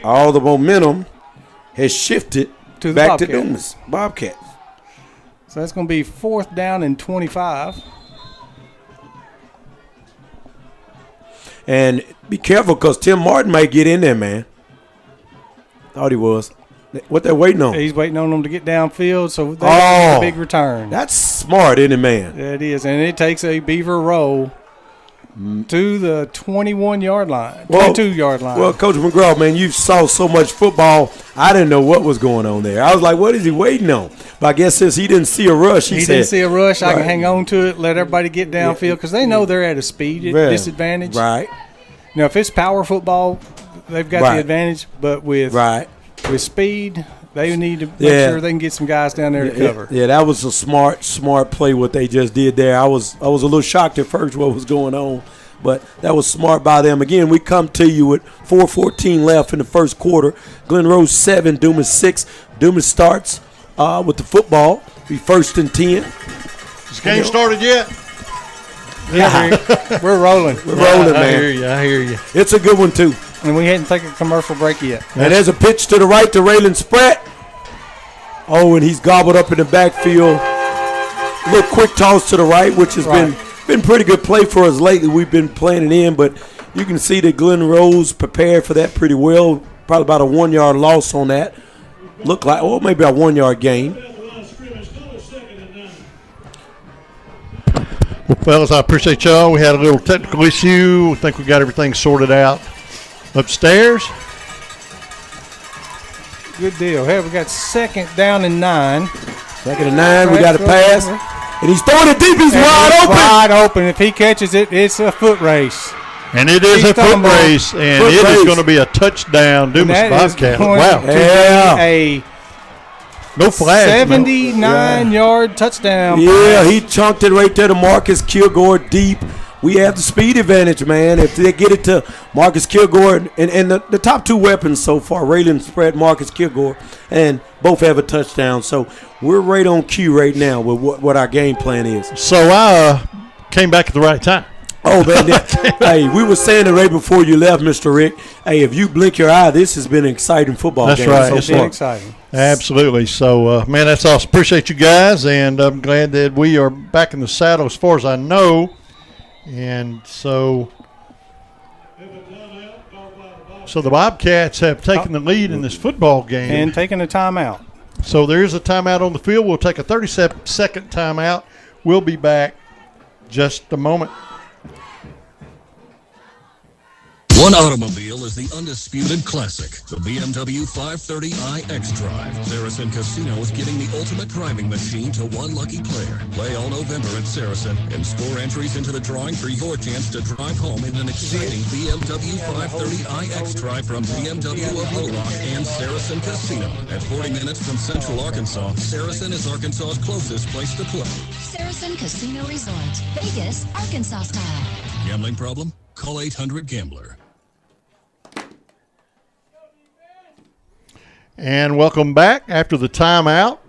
all the momentum has shifted back to Dumas. Bobcats. So that's going to be 4th down and 25. And be careful because Tim Martin might get in there, man. Thought he was. What they're waiting on? He's waiting on them to get downfield, so they get a big return. That's smart, isn't it, man? Yeah, it is, and it takes a Beaver roll to the 21-yard line, 22-yard line. Well, Coach McGraw, man, you saw so much football. I didn't know what was going on there. I was like, what is he waiting on? But I guess since he didn't see a rush, he didn't see a rush. I can hang on to it, let everybody get downfield because they know they're at a speed disadvantage. Right. Now, if it's power football, they've got the advantage, but with speed, they need to make sure they can get some guys down there to cover. Yeah, that was a smart play what they just did there. I was a little shocked at first what was going on, but that was smart by them. Again, we come to you with 4:14 left in the first quarter. Glen Rose 7, Dumas 6. Dumas starts with the football. Be 1st and 10. This game started yet? Yeah, we're rolling. We're rolling, man. I hear you. It's a good one, too. And we hadn't taken a commercial break yet. And there's a pitch to the right to Raylan Spratt. Oh, and he's gobbled up in the backfield. A little quick toss to the right, which has been pretty good play for us lately. We've been playing it in, but you can see that Glen Rose prepared for that pretty well. Probably about a 1-yard loss on that. Looked like, maybe a 1-yard gain. Well, fellas, I appreciate y'all. We had a little technical issue. I think we got everything sorted out upstairs. Good deal. Hey, we got 2nd down and 9. 2nd and 9. We got a pass. And he's throwing it deep. He's wide open. Wide open. If he catches it, it's a foot race. And it is a foot race, and it is going to be a touchdown. Dumas Bobcat. Wow. A no flag. 79-yard touchdown. Yeah, he chunked it right there to Marcus Kilgore deep. We have the speed advantage, man. If they get it to Marcus Kilgore, and the top 2 weapons so far, Raylan Spread, Marcus Kilgore, and both have a touchdown. So we're right on cue right now with what our game plan is. So I came back at the right time. Oh, man. Hey, we were saying it right before you left, Mr. Rick. Hey, if you blink your eye, this has been an exciting football game. That's right. So it's been exciting. Absolutely. So, man, that's awesome. Appreciate you guys, and I'm glad that we are back in the saddle as far as I know. And so the Bobcats have taken the lead in this football game. And taken a timeout. So there is a timeout on the field. We'll take a 30-second timeout. We'll be back just a moment. One automobile is the undisputed classic, the BMW 530i xDrive. Saracen Casino is giving the ultimate driving machine to one lucky player. Play all November at Saracen and score entries into the drawing for your chance to drive home in an exciting BMW 530i xDrive from BMW of Little Rock and Saracen Casino. At 40 minutes from Central Arkansas, Saracen is Arkansas's closest place to play. Saracen Casino Resort, Vegas, Arkansas style. Gambling problem? Call 800-GAMBLER. And welcome back after the timeout.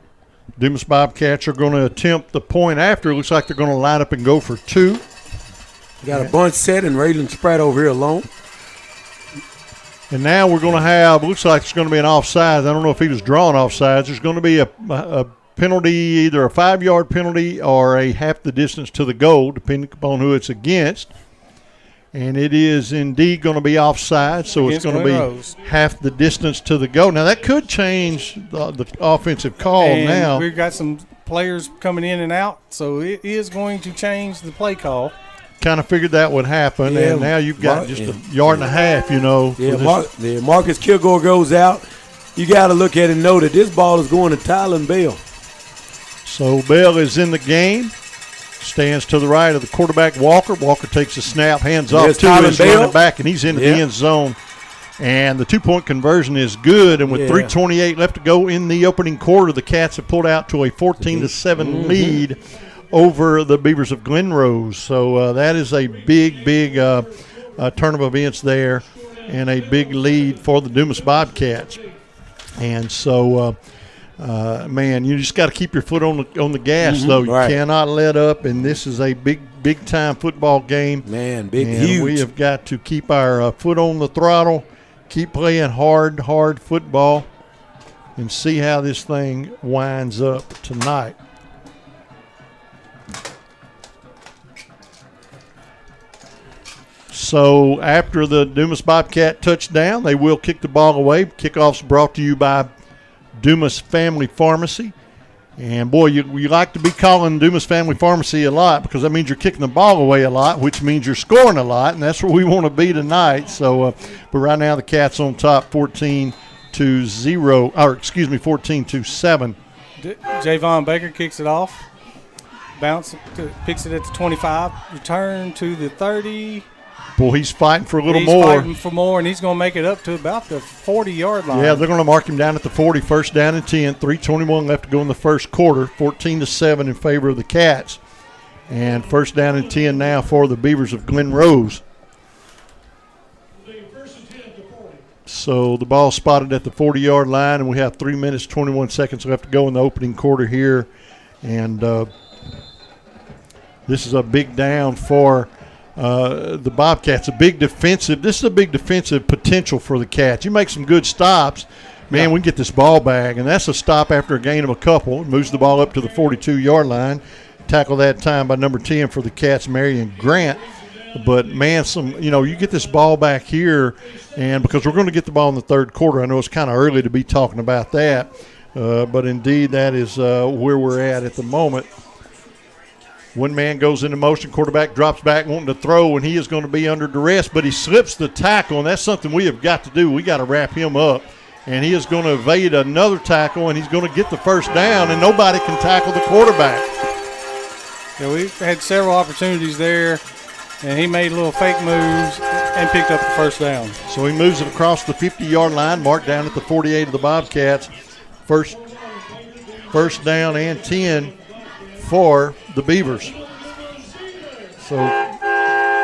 Dumas Bobcats are going to attempt the point after. It looks like they're going to line up and go for 2. We got a bunch set and Raylan Spratt over here alone. And now we're going to have, looks like it's going to be an offside. I don't know if he was drawing offsides. There's going to be a penalty, either a 5-yard penalty or a half the distance to the goal, depending upon who it's against. And it is indeed going to be offside, so it's going to be half the distance to the goal. Now, that could change the offensive call now. We've got some players coming in and out, so it is going to change the play call. Kind of figured that would happen, and now you've got just a yard and a half, you know. Yeah, Marcus Kilgore goes out. You got to look at it and know that this ball is going to Tylen Bell. So Bell is in the game. Stands to the right of the quarterback, Walker. Walker takes a snap, hands off to his running back, and he's into the end zone. And the 2-point conversion is good. And with 3:28 left to go in the opening quarter, the Cats have pulled out to a 14-7 lead over the Beavers of Glen Rose. So that is a big turn of events there, and a big lead for the Dumas Bobcats. And so. Man, you just got to keep your foot on the gas, though. You cannot let up, and this is a big time football game. Man, huge. We have got to keep our foot on the throttle, keep playing hard football, and see how this thing winds up tonight. So after the Dumas Bobcat touchdown, they will kick the ball away. Kickoff's brought to you by Dumas Family Pharmacy. And, boy, you like to be calling Dumas Family Pharmacy a lot because that means you're kicking the ball away a lot, which means you're scoring a lot, and that's where we want to be tonight. So, but right now the Cats on top 14-7. Javon Baker kicks it off. Picks it at the 25. Return to the 30. Boy, he's fighting for a little more. He's fighting for more, and he's going to make it up to about the 40-yard line. Yeah, they're going to mark him down at the 40, first down and 10. 3:21 left to go in the first quarter. 14-7 in favor of the Cats. And first down and 10 now for the Beavers of Glen Rose. So the ball spotted at the 40-yard line, and we have 3 minutes, 21 seconds left to go in the opening quarter here. And this is a big down for the Bobcats. This is a big defensive potential for the Cats. You make some good stops, man, we can get this ball back, and that's a stop after a gain of a couple. It moves the ball up to the 42-yard line. Tackle that time by number 10 for the Cats, Marion Grant. But, man, you get this ball back here, and because we're going to get the ball in the third quarter. I know it's kind of early to be talking about that, but indeed that is where we're at the moment. One man goes into motion, quarterback drops back wanting to throw, and he is going to be under duress, but he slips the tackle, and that's something we have got to do. We got to wrap him up and he is going to evade another tackle, and he's going to get the first down, and nobody can tackle the quarterback. Yeah, we had several opportunities there, and he made little fake moves and picked up the first down. So he moves it across the 50-yard line, marked down at the 48 of the Bobcats. First down and 10 for the Beavers. So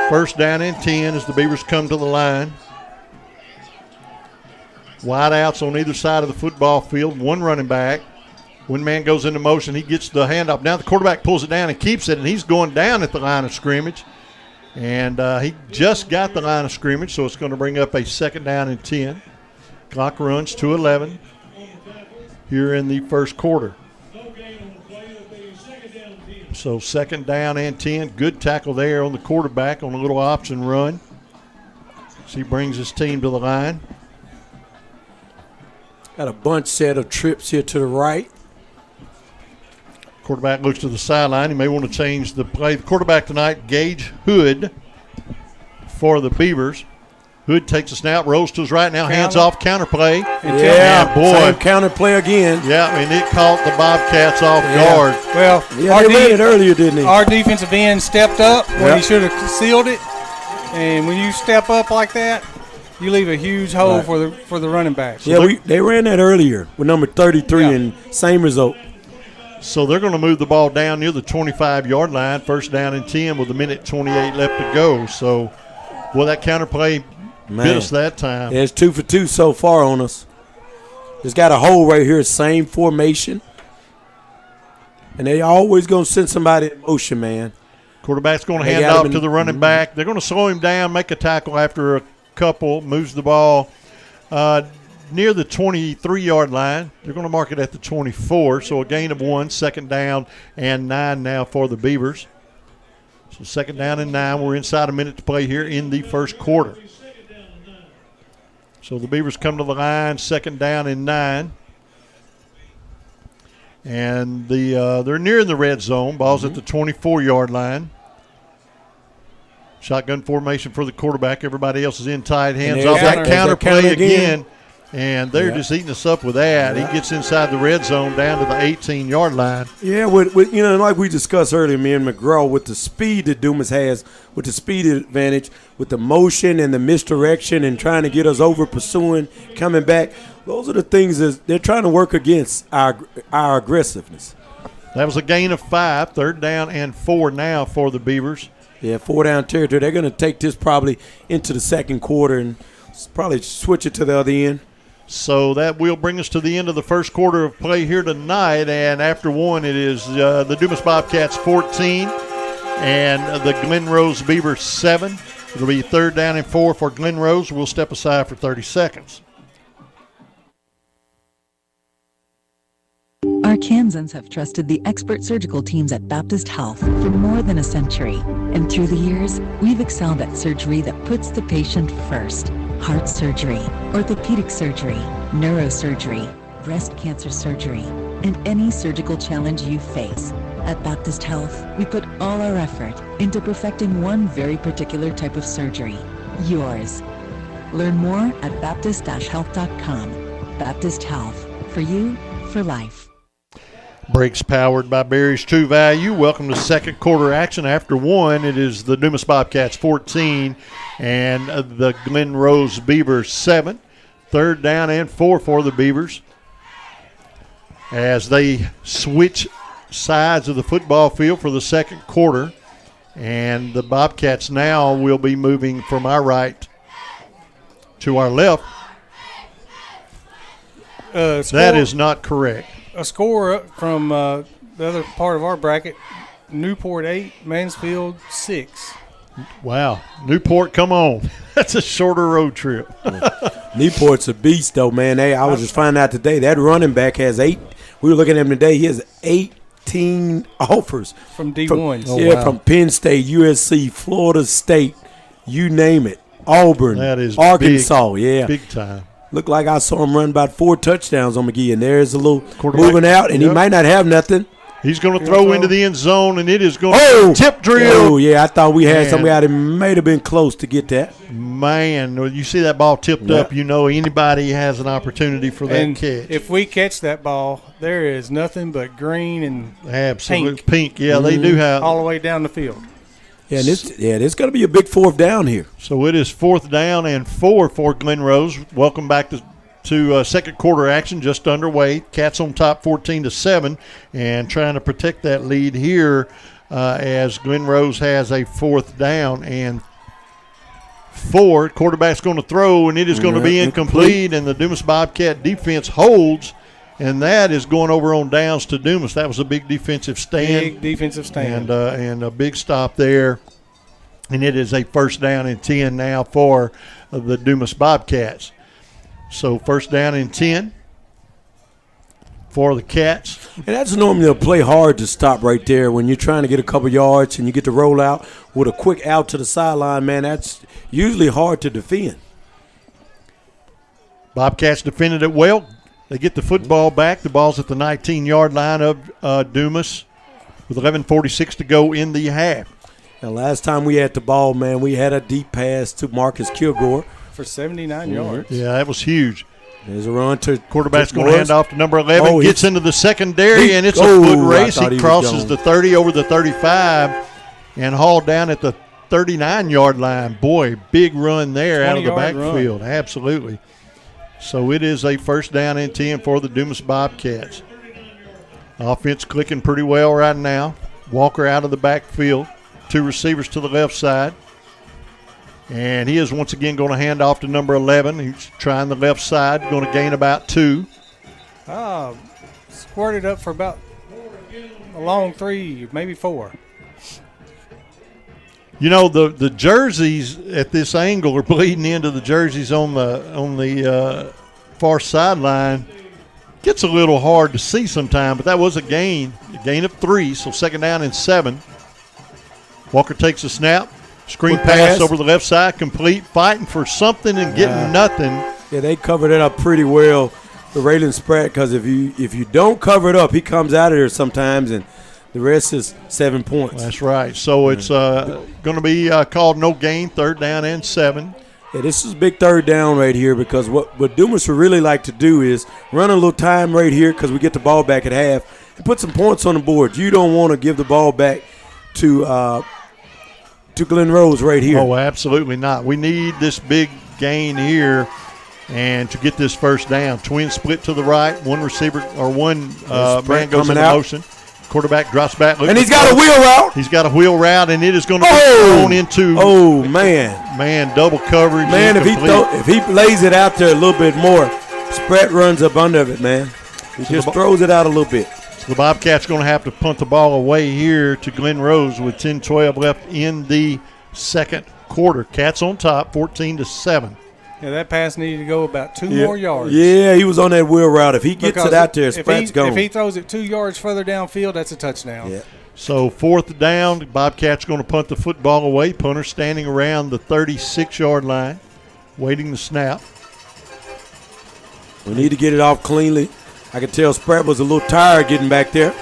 first down and 10 as the Beavers come to the line. Wide outs on either side of the football field. One running back. One man goes into motion. He gets the handoff. Now the quarterback pulls it down and keeps it, and he's going down at the line of scrimmage. And he just got the line of scrimmage, so it's going to bring up a second down and 10. Clock runs to 11 here in the first quarter. So second down and 10. Good tackle there on the quarterback on a little option run. So he brings his team to the line. Got a bunch set of trips here to the right. Quarterback looks to the sideline. He may want to change the play. The quarterback tonight, Gage Hood for the Beavers. Hood takes a snap, rolls to his right now, hands off, counter play. Yeah, boy. Same counter play again. Yeah, and it caught the Bobcats off guard. Well, they ran it earlier, didn't he? Our defensive end stepped up when he should have sealed it. And when you step up like that, you leave a huge hole for the running back. So they ran that earlier with number 33 and same result. So they're going to move the ball down near the 25-yard line, first down and 10 with 1:28 left to go. So, that counter play bit us that time. Yeah, it's 2 for 2 so far on us. Just got a hole right here, same formation. And they always going to send somebody in motion, man. Quarterback's going to hand off to the running back. They're going to slow him down, make a tackle after a couple, moves the ball near the 23-yard line. They're going to mark it at the 24, so a gain of 1, second down and 9 now for the Beavers. So second down and 9. We're inside a minute to play here in the first quarter. So the Beavers come to the line, second down and 9. And they're near the red zone. Ball's at the 24-yard line. Shotgun formation for the quarterback. Everybody else is in tight hands off that counter play again. And they're just eating us up with that. He gets inside the red zone down to the 18-yard line. Yeah, with like we discussed earlier, me and McGraw, with the speed that Dumas has, with the speed advantage, with the motion and the misdirection and trying to get us over pursuing, coming back, those are the things that they're trying to work against our aggressiveness. That was a gain of 5, third down and 4 now for the Beavers. Yeah, 4 down territory. They're going to take this probably into the second quarter and probably switch it to the other end. So that will bring us to the end of the first quarter of play here tonight. And after 1, it is the Dumas Bobcats 14 and the Glen Rose Beavers 7. It'll be third down and 4 for Glen Rose. We'll step aside for 30 seconds. Arkansans have trusted the expert surgical teams at Baptist Health for more than a century. And through the years, we've excelled at surgery that puts the patient first. Heart surgery, orthopedic surgery, neurosurgery, breast cancer surgery, and any surgical challenge you face. At Baptist Health, we put all our effort into perfecting one very particular type of surgery, yours. Learn more at baptist-health.com. Baptist Health, for you, for life. Brakes powered by Barry's True Value. Welcome to second quarter action. After 1, it is the Dumas Bobcats 14 and the Glen Rose Beavers 7. Third down and 4 for the Beavers as they switch sides of the football field for the second quarter. And the Bobcats now will be moving from our right to our left. That is not correct. A score up from the other part of our bracket, Newport 8, Mansfield 6. Wow. Newport, come on. That's a shorter road trip. Newport's a beast, though, man. I was just finding out today that running back has 8. We were looking at him today. He has 18 offers. From D1s. From Penn State, USC, Florida State, you name it. Auburn, that is Arkansas, big time. Looked like I saw him run about 4 touchdowns on McGee, and there's a little moving out, and he might not have nothing. He's going to throw into the end zone, and it is going to tip drill. Oh, yeah, I thought we had somebody out. It might have been close to get that. Man, you see that ball tipped up, you know anybody has an opportunity for that catch. If we catch that ball, there is nothing but green and pink. Yeah, they do have. All the way down the field. Yeah, there's going to be a big fourth down here. So it is 4th down and 4 for Glen Rose. Welcome back to second quarter action, just underway. Cats on top 14-7, and trying to protect that lead here as Glen Rose has a 4th down and 4. Quarterback's going to throw, and it is going to be incomplete, and the Dumas Bobcat defense holds, and that is going over on downs to Dumas. That was a big defensive stand. And a big stop there. And it is a 1st down and 10 now for the Dumas Bobcats. So 1st down and 10 for the Cats. And that's normally a play hard to stop right there when you're trying to get a couple yards and you get to roll out with a quick out to the sideline, man. That's usually hard to defend. Bobcats defended it well. They get the football back. The ball's at the 19-yard line of Dumas with 11:46 to go in the half. And last time we had the ball, man, we had a deep pass to Marcus Kilgore. For 79 yards. Yeah, that was huge. There's a run to quarterback's going to hand off to number 11. Gets into the secondary, and it's a foot race. He crosses the 30 over the 35 and hauled down at the 39-yard line. Boy, big run there out of the backfield. Absolutely. So it is a 1st down and 10 for the Dumas Bobcats. Offense clicking pretty well right now. Walker out of the backfield. 2 receivers to the left side. And he is once again going to hand off to number 11. He's trying the left side, going to gain about 2. Squirted up for about a long 3, maybe 4. You know, the jerseys at this angle are bleeding into the jerseys on the far sideline. Gets a little hard to see sometimes, but that was a gain of 3, so 2nd down and 7. Walker takes a snap. Screen pass over the left side, complete, fighting for something and getting nothing. Yeah, they covered it up pretty well, the Raylan Spratt, because if you don't cover it up, he comes out of there sometimes, and the rest is 7 points. That's right. So it's going to be called no gain, 3rd down and 7. Yeah, this is a big 3rd down right here because what Dumas would really like to do is run a little time right here because we get the ball back at half and put some points on the board. You don't want to give the ball back to Glen Rose right here. Oh, absolutely not. We need this big gain here and to get this 1st down. Twin split to the right, one receiver or one man goes into motion. Quarterback drops back. And he's got a wheel route. He's got a wheel route, and it is going to be thrown into. Oh, man. Double coverage. Man, if he lays it out there a little bit more, Spratt runs up under it, man. He just throws it out a little bit. The Bobcats going to have to punt the ball away here to Glen Rose with 10-12 left in the second quarter. Cats on top, 14-7. Yeah, that pass needed to go about 2 more yards. Yeah, he was on that wheel route. If he gets it out there, Spratt's gone. If he throws it 2 yards further downfield, that's a touchdown. Yeah. So 4th down, Bobcats going to punt the football away. Punter standing around the 36-yard line, waiting the snap. We need to get it off cleanly. I could tell Spratt was a little tired getting back there.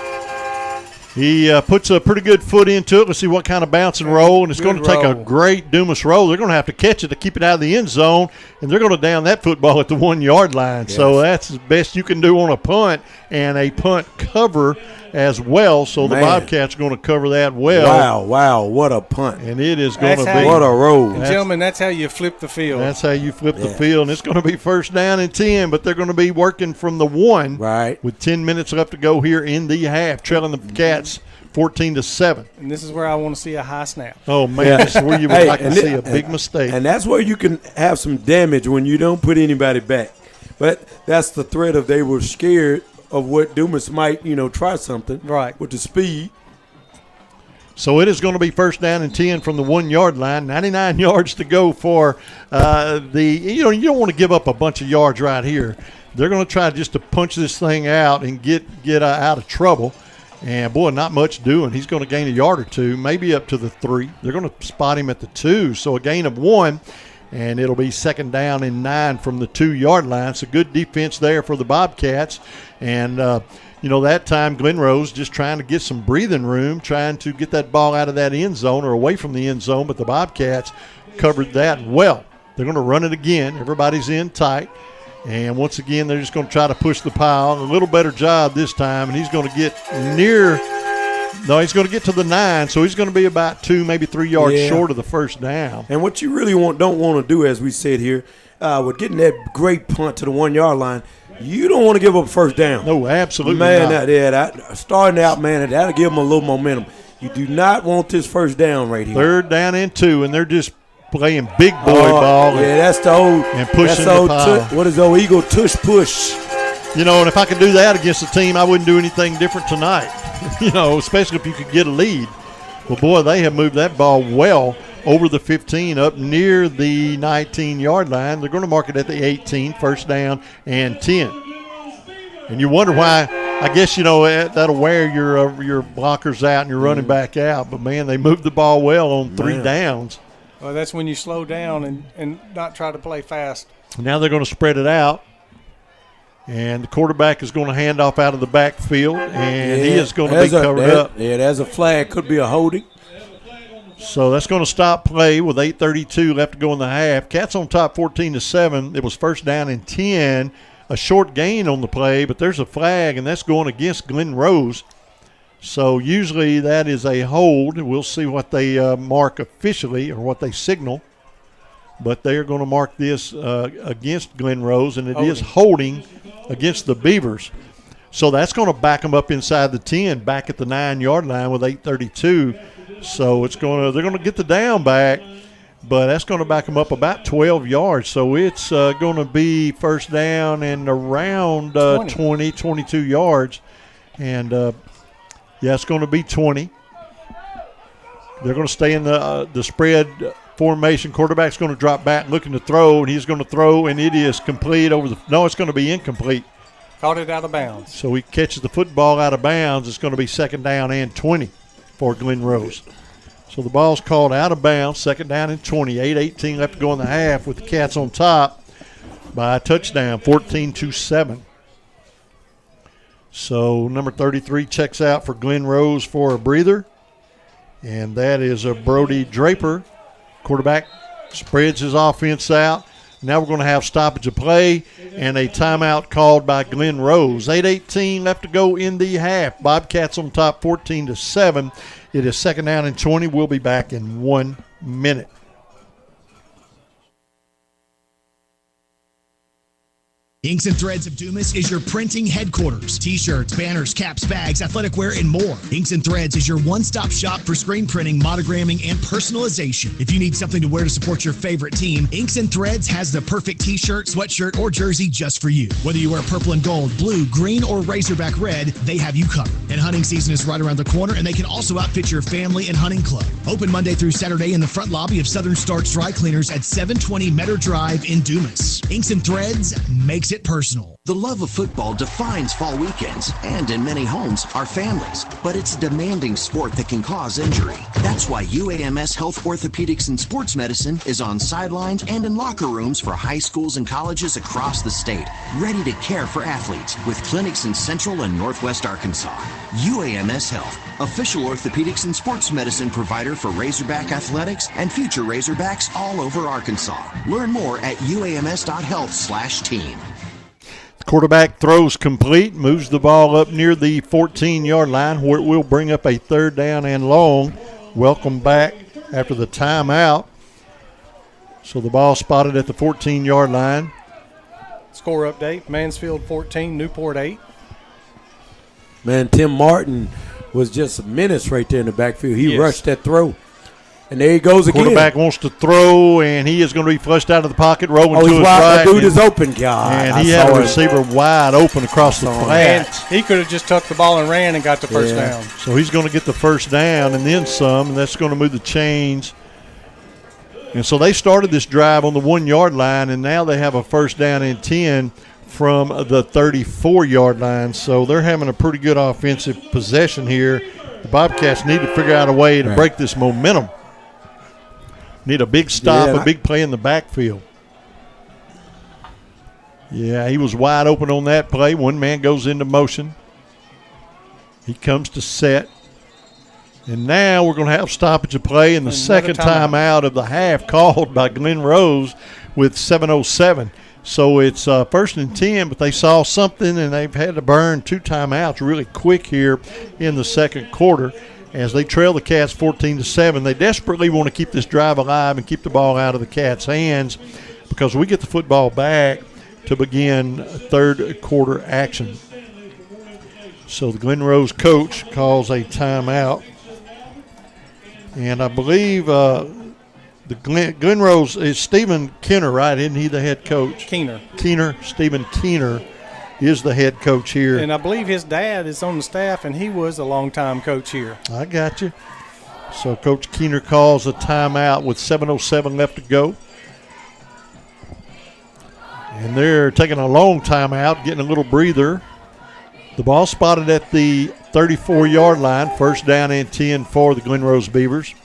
He puts a pretty good foot into it. Let's see what kind of bounce and roll, and it's going to take a great Dumas roll. They're going to have to catch it to keep it out of the end zone, and they're going to down that football at the 1-yard line. Yes. So that's the best you can do on a punt, and a punt cover as well. So the Bobcats are going to cover that well. Wow, what a punt. And it is going to be. What a roll. Gentlemen, that's how you flip the field. That's how you flip the field, and it's going to be 1st down and 10, but they're going to be working from the 1 with 10 minutes left to go here in the half, trailing the Cats 14-7. And this is where I want to see a high snap. Oh, man, this is where you would like to see a big mistake. And that's where you can have some damage when you don't put anybody back. But that's the threat of they were scared of what Dumas might, try something with the speed. So it is going to be 1st down and 10 from the 1-yard line. 99 yards to go for you don't want to give up a bunch of yards right here. They're going to try just to punch this thing out and get out of trouble. And, boy, not much doing. He's going to gain a yard or 2, maybe up to the 3. They're going to spot him at the 2, so a gain of 1. And it'll be 2nd down and 9 from the 2-yard line. So good defense there for the Bobcats. And, that time Glen Rose just trying to get some breathing room, trying to get that ball out of that end zone or away from the end zone, but the Bobcats covered that well. They're going to run it again. Everybody's in tight. And once again, they're just going to try to push the pile. A little better job this time, and he's going to get he's going to get to the 9, so he's going to be about 2, maybe 3 yards short of the first down. And what you really don't want to do, as we said here, with getting that great punt to the 1 yard line, you don't want to give up a first down. No, absolutely not. That starting out, man, that'll give them a little momentum. You do not want this first down right here. 3rd down and 2, and they're just playing big boy ball. That's the old. And pushing the pile. What is the old Eagle tush push? And if I could do that against a team, I wouldn't do anything different tonight. Especially if you could get a lead. Well, boy, they have moved that ball well over the 15 up near the 19-yard line. They're going to mark it at the 18, first down and 10. And you wonder why. I guess, that'll wear your blockers out and your running back out. But, man, they moved the ball well on 3 downs. Well, that's when you slow down and not try to play fast. Now they're going to spread it out. And the quarterback is going to hand off out of the backfield, and he is going to be covered up. Yeah, there's a flag. Could be a holding. So that's going to stop play with 8:32 left to go in the half. Cats on top 14-7. It was first down and 10. A short gain on the play, but there's a flag, and that's going against Glen Rose. So usually that is a hold. We'll see what they mark officially or what they signal. But they are going to mark this against Glen Rose, and it is holding against the Beavers. So that's going to back them up inside the 10, back at the 9-yard line with 8:32. So they're going to get the down back, but that's going to back them up about 12 yards. So it's going to be first down and around 20, 22 yards. And, it's going to be 20. They're going to stay in the spread formation. Quarterback's going to drop back looking to throw, and he's going to throw, and it is complete it's going to be incomplete. Caught it out of bounds. So he catches the football out of bounds. It's going to be second down and 20 for Glen Rose. So the ball's called out of bounds, second down and 20. 8:18 left to go in the half with the Cats on top by a touchdown, 14-7. So number 33 checks out for Glen Rose for a breather, and that is a Brody Draper. Quarterback spreads his offense out. Now we're going to have stoppage of play and a timeout called by Glen Rose. 8:18 left to go in the half. Bobcats on top 14-7. It is second down and 20. We'll be back in 1 minute. Inks and Threads of Dumas is your printing headquarters. T-shirts, banners, caps, bags, athletic wear, and more. Inks and Threads is your one-stop shop for screen printing, monogramming, and personalization. If you need something to wear to support your favorite team, Inks and Threads has the perfect T-shirt, sweatshirt, or jersey just for you. Whether you wear purple and gold, blue, green, or Razorback red, they have you covered. And hunting season is right around the corner, and they can also outfit your family and hunting club. Open Monday through Saturday in the front lobby of Southern Starch Dry Cleaners at 720 Meadow Drive in Dumas. Inks and Threads makes it personal. The love of football defines fall weekends, and in many homes, our families. But it's a demanding sport that can cause injury. That's why UAMS Health Orthopedics and Sports Medicine is on sidelines and in locker rooms for high schools and colleges across the state, ready to care for athletes with clinics in Central and Northwest Arkansas. UAMS Health, official orthopedics and sports medicine provider for Razorback Athletics and future Razorbacks all over Arkansas. Learn more at uams.health/team. Quarterback throws complete, moves the ball up near the 14-yard line where it will bring up a third down and long. Welcome back after the timeout. So the ball spotted at the 14-yard line. Score update, Mansfield 14, Newport 8. Man, Tim Martin was just a menace right there in the backfield. He rushed that throw. And there he goes again. Quarterback wants to throw, and he is going to be flushed out of the pocket, rolling to his right. The dude is open, God. And he had a receiver wide open across the flat. He could have just tucked the ball and ran and got the first down. So he's going to get the first down and then some, and that's going to move the chains. And so they started this drive on the 1-yard line, and now they have a first down and 10 from the 34-yard line. So they're having a pretty good offensive possession here. The Bobcats need to figure out a way to break this momentum. Need a big stop, a big play in the backfield. Yeah, he was wide open on that play. One man goes into motion. He comes to set. And now we're going to have stoppage of play, and the second timeout of the half called by Glen Rose with 7:07. So it's 1st and 10, but they saw something, and they've had to burn 2 timeouts really quick here in the second quarter as they trail the Cats 14-7. They desperately want to keep this drive alive and keep the ball out of the Cats' hands because we get the football back to begin third quarter action. So the Glen Rose coach calls a timeout. And I believe the Glen Rose is Stephen Keener, right? Isn't he the head coach? Keener. Stephen Keener is the head coach here. And I believe his dad is on the staff, and he was a longtime coach here. I got you. So Coach Keener calls a timeout with 7:07 left to go. And they're taking a long timeout, getting a little breather. The ball spotted at the 34-yard line, 1st down and 10 for the Glen Rose Beavers.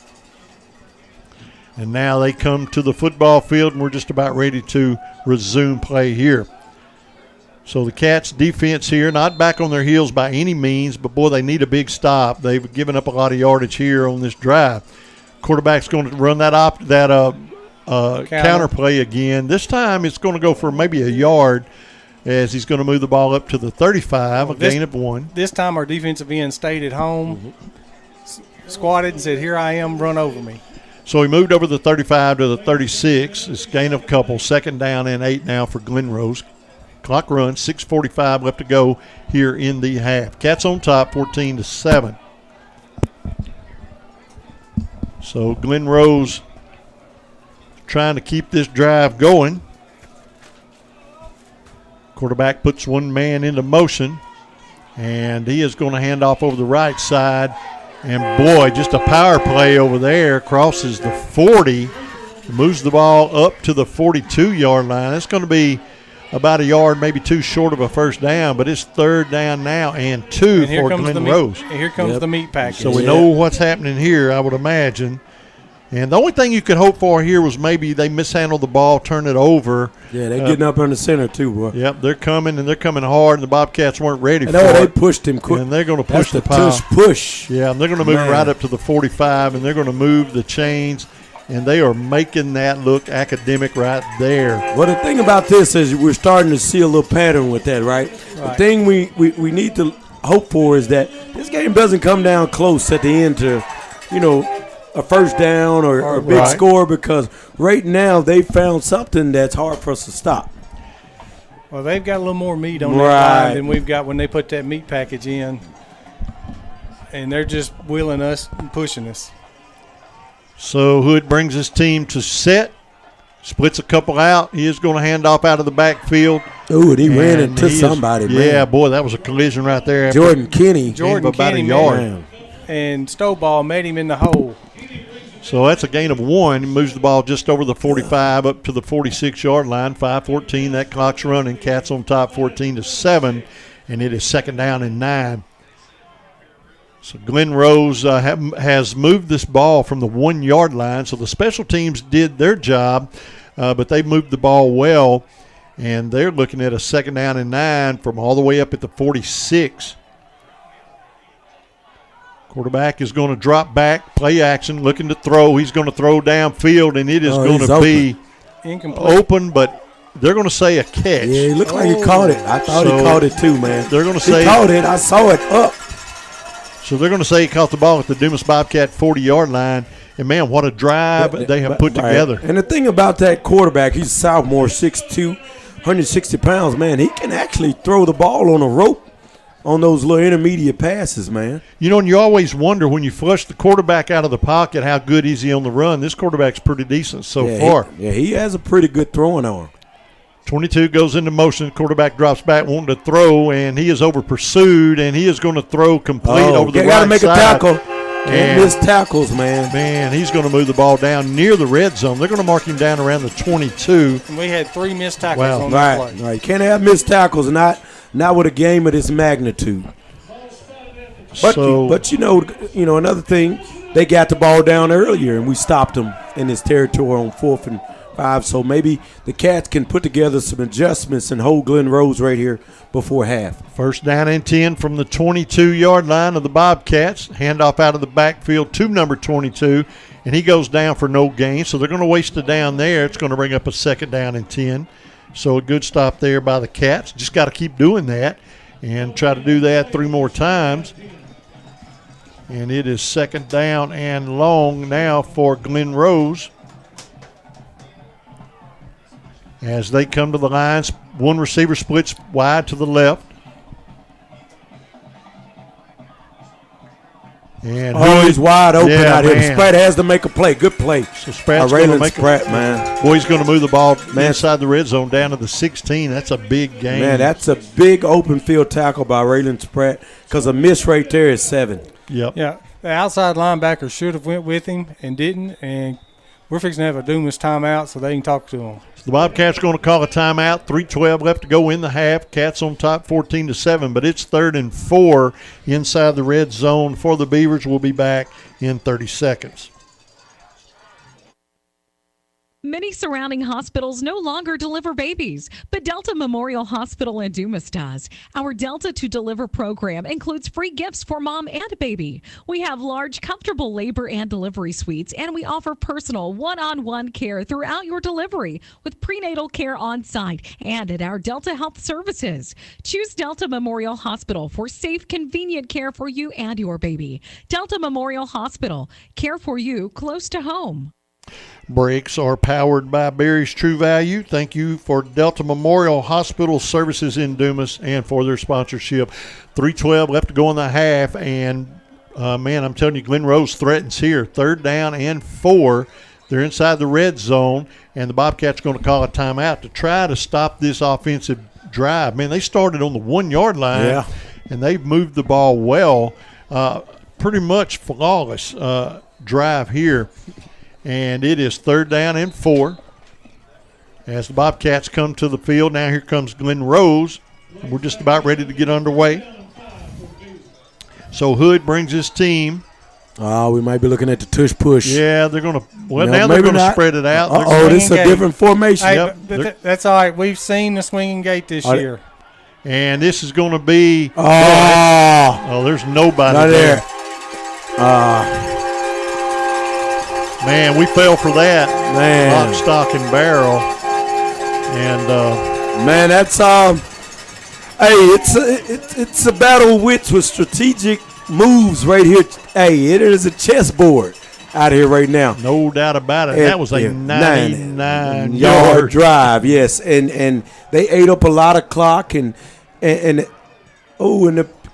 And now they come to the football field, and we're just about ready to resume play here. So the Cats defense here, not back on their heels by any means, but boy, they need a big stop. They've given up a lot of yardage here on this drive. Quarterback's going to run that counter play again. This time it's going to go for maybe a yard, as he's going to move the ball up to the 35, gain of 1. This time our defensive end stayed at home, squatted and said, here I am, run over me. So he moved over the 35 to the 36. It's gain of a couple. 2nd down and 8 now for Glen Rose. Clock runs, 6:45 left to go here in the half. Cats on top, 14-7. So Glen Rose trying to keep this drive going. Quarterback puts one man into motion, and he is going to hand off over the right side. And, boy, just a power play over there, crosses the 40, moves the ball up to the 42-yard line. It's going to be about a yard, maybe 2 short of a 1st down, but it's 3rd down now and 2 for Glen Rose. And here comes the meat package. So we know what's happening here, I would imagine. And the only thing you could hope for here was maybe they mishandled the ball, turn it over. Yeah, they're getting up in the center too, boy. Yep, they're coming, and they're coming hard, and the Bobcats weren't ready for it. They pushed him quick. And they're going to push the pile. Push. Yeah, and they're going to move right up to the 45, and they're going to move the chains, and they are making that look academic right there. Well, the thing about this is we're starting to see a little pattern with that, right? The thing we need to hope for is that this game doesn't come down close at the end to, a 1st down or a big score, because right now they found something that's hard for us to stop. Well, they've got a little more meat on that line than we've got when they put that meat package in, and they're just wheeling us and pushing us. So Hood brings his team to set, splits a couple out. He is going to hand off out of the backfield. Ooh, and he ran into somebody, man. Yeah, boy, that was a collision right there. Jordan Kenny. About a yard. And Stowball made him in the hole. So that's a gain of 1. He moves the ball just over the 45 up to the 46-yard line. 5:14. That clock's running. Cats on top, 14-7, and it is 2nd down and 9. So Glen Rose has moved this ball from the 1-yard line. So the special teams did their job, but they moved the ball well, and they're looking at a 2nd down and 9 from all the way up at the 46. Quarterback is going to drop back, play action, looking to throw. He's going to throw downfield, and it is going to be open, but they're going to say a catch. Yeah, it looked like he caught it. I thought he caught it too, man. They're going to say he caught it. I saw it up. So they're going to say he caught the ball at the Dumas Bobcat 40-yard line. And, man, what a drive they have put together. And the thing about that quarterback, he's a sophomore, 6'2", 160 pounds, man. He can actually throw the ball on a rope on those little intermediate passes, man. And you always wonder when you flush the quarterback out of the pocket, how good is he on the run? This quarterback's pretty decent so far. He has a pretty good throwing arm. 22 goes into motion. Quarterback drops back, wanting to throw, and he is over pursued, and he is going to throw complete over the right side. Got to make a tackle. And miss tackles, man. Man, he's going to move the ball down near the red zone. They're going to mark him down around the 22. And we had 3 missed tackles on that play. Right. You can't have missed tackles, not with a game of this magnitude. But another thing, they got the ball down earlier, and we stopped them in this territory on 4th and 5. So maybe the Cats can put together some adjustments and hold Glen Rose right here before half. First down and 10 from the 22-yard line of the Bobcats. Handoff out of the backfield to number 22, and he goes down for no gain. So they're going to waste a down there. It's going to bring up a second down and 10. So a good stop there by the Cats. Just got to keep doing that and try to do that 3 more times. And it is second down and long now for Glen Rose. As they come to the lines, one receiver splits wide to the left. And he's wide open out here. Man. Spratt has to make a play. Good play. So Spratt's going to make Spratt, man. Boy, he's going to move the ball inside the red zone down to the 16. That's a big game. Man, that's a big open field tackle by Raylan Spratt because a miss right there is 7. Yep. Yeah, the outside linebacker should have went with him and didn't, and we're fixing to have a Dumas timeout so they can talk to him. So the Bobcats are going to call a timeout. 3:12 left to go in the half. Cats on top 14-7, but it's 3rd and 4 inside the red zone for the Beavers. We'll be back in 30 seconds. Many surrounding hospitals no longer deliver babies, but Delta Memorial Hospital in Dumas does. Our Delta to Deliver program includes free gifts for mom and baby. We have large, comfortable labor and delivery suites, and we offer personal one-on-one care throughout your delivery with prenatal care on site and at our Delta Health Services. Choose Delta Memorial Hospital for safe, convenient care for you and your baby. Delta Memorial Hospital, care for you close to home. Breaks are powered by Barry's True Value. Thank you for Delta Memorial Hospital Services in Dumas and for their sponsorship. 3:12 left to go in the half, and man, I'm telling you, Glen Rose threatens here. 3rd down and 4. They're inside the red zone, and the Bobcats are going to call a timeout to try to stop this offensive drive. Man, they started on the 1-yard line, and they've moved the ball well. Pretty much flawless drive here. And it is 3rd down and 4. As the Bobcats come to the field, now here comes Glen Rose. We're just about ready to get underway. So Hood brings his team. We might be looking at the tush push. Yeah, they're going to. Well, now they're going to spread it out. This is a different formation. Hey, that's all right. We've seen the swinging gate this year. And this is going to be. There's nobody not there. Man, we fell for that. Man. Lock, stock, and barrel. And man, that's it's a battle of wits with strategic moves right here. Hey, it is a chessboard out here right now. No doubt about it. That was a 99-yard drive. Yes, and they ate up a lot of clock and the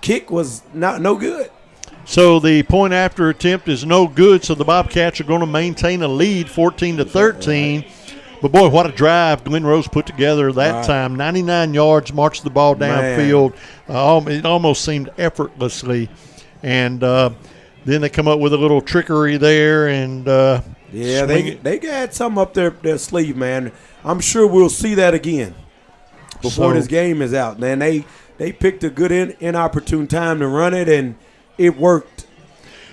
kick was no good. So the point after attempt is no good, so the Bobcats are going to maintain a lead 14-13. But, boy, what a drive Glen Rose put together that time. 99 yards, marched the ball downfield. It almost seemed effortlessly. And then they come up with a little trickery there. And they got something up their sleeve, man. I'm sure we'll see that again before this game is out. Man, they picked a good inopportune time to run it, and it worked.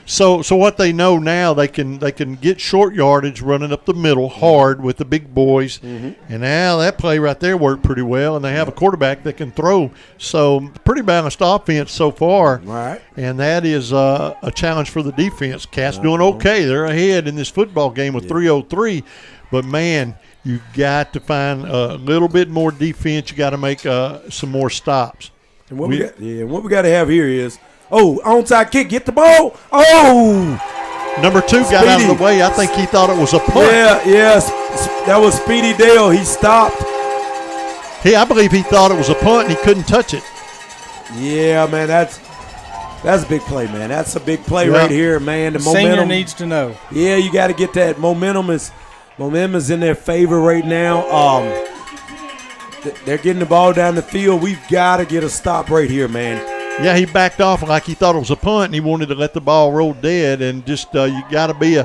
So what they know now, they can get short yardage running up the middle hard with the big boys. Mm-hmm. And now that play right there worked pretty well, and they have a quarterback that can throw. So pretty balanced offense so far. Right. And that is a challenge for the defense. Cats doing okay. They're ahead in this football game with 3:03. But, man, you've got to find a little bit more defense. You got to make some more stops. And what we got to have here is – onside kick, get the ball. Number 2 got out of the way. I think he thought it was a punt. Yes, that was Speedy Dale. He stopped. I believe he thought it was a punt and he couldn't touch it. Yeah, man, that's a big play, man. That's a big play right here, man. The momentum senior needs to know. Yeah, you got to get that momentum is in their favor right now. They're getting the ball down the field. We've got to get a stop right here, man. Yeah, he backed off like he thought it was a punt, and he wanted to let the ball roll dead. And just you got to be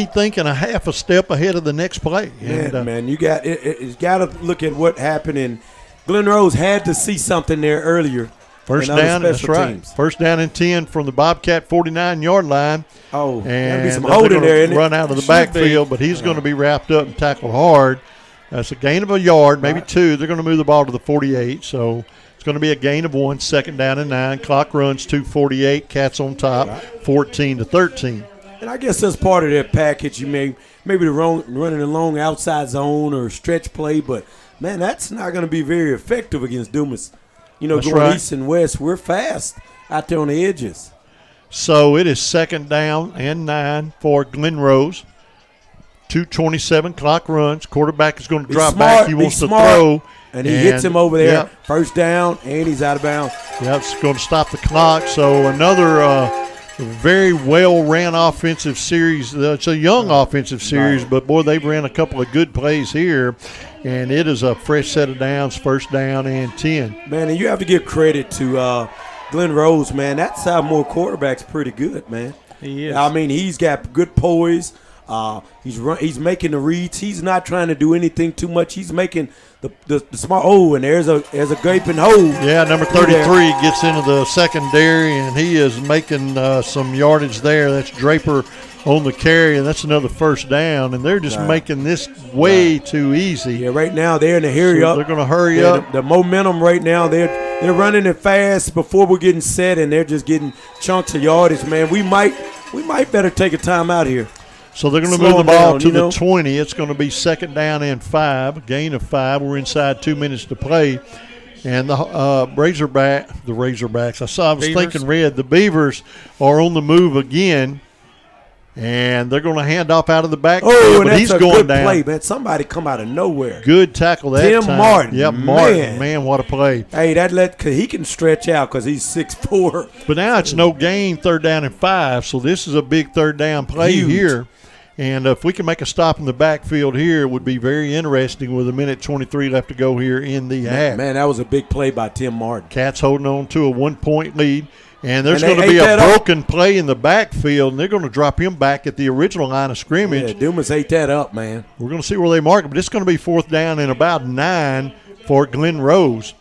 thinking a half a step ahead of the next play. Man, you got to look at what happened. And Glen Rose had to see something there earlier First down, that's right. First down and 10 from the Bobcat 49-yard line. Oh, and be some holding there. Run out of the backfield, but he's going to be wrapped up and tackled hard. That's a gain of a yard, maybe two. They're going to move the ball to the 48, so it's going to be a gain of 1, second down and 9. Clock runs 2:48. Cats on top, 14-13. And I guess that's part of their package. You maybe the running a long outside zone or stretch play, but man, that's not going to be very effective against Dumas. That's going right. east and west, we're fast out there on the edges. So it is second down and 9 for Glen Rose. 2:27 clock runs. Quarterback is going to drop back. He wants to throw. And he hits him over there. Yep. First down, and he's out of bounds. Yep, it's going to stop the clock. So another very well-ran offensive series. It's a young offensive series, but, boy, they've ran a couple of good plays here. And it is a fresh set of downs, first down and 10. Man, and you have to give credit to Glen Rose, man. That sophomore quarterback's pretty good, man. He is. I mean, he's got good poise. He's making the reads. He's not trying to do anything too much. He's making the smart. Oh, and there's a gaping hole. Yeah, number 33 gets into the secondary, and he is making some yardage there. That's Draper on the carry, and that's another first down. And they're just making this way too easy. Yeah, right now they're in the hurry up. They're going to hurry up. The momentum right now, they're running it fast before we're getting set, and they're just getting chunks of yardage, man. We might better take a timeout here. So they're going to move the ball to the 20. It's going to be second down and 5, gain of 5. We're inside 2 minutes to play. And the Razorbacks, I was thinking red. The Beavers are on the move again. And they're going to hand off out of the backfield. Oh, and but he's going good down. play, man. Somebody come out of nowhere. Good tackle that Tim time. Martin. Yep, Martin. Man, what a play. Hey, cause he can stretch out because he's 6'4". But now it's no gain, third down and 5. So this is a big third down play here. And if we can make a stop in the backfield here, it would be very interesting with 1:23 left to go here in the half. Man, that was a big play by Tim Martin. Cats holding on to a 1-point lead. And there's going to be a broken play in the backfield, and they're going to drop him back at the original line of scrimmage. Yeah, Dumas ate that up, man. We're going to see where they mark it, but it's going to be fourth down and about 9 for Glen Rose.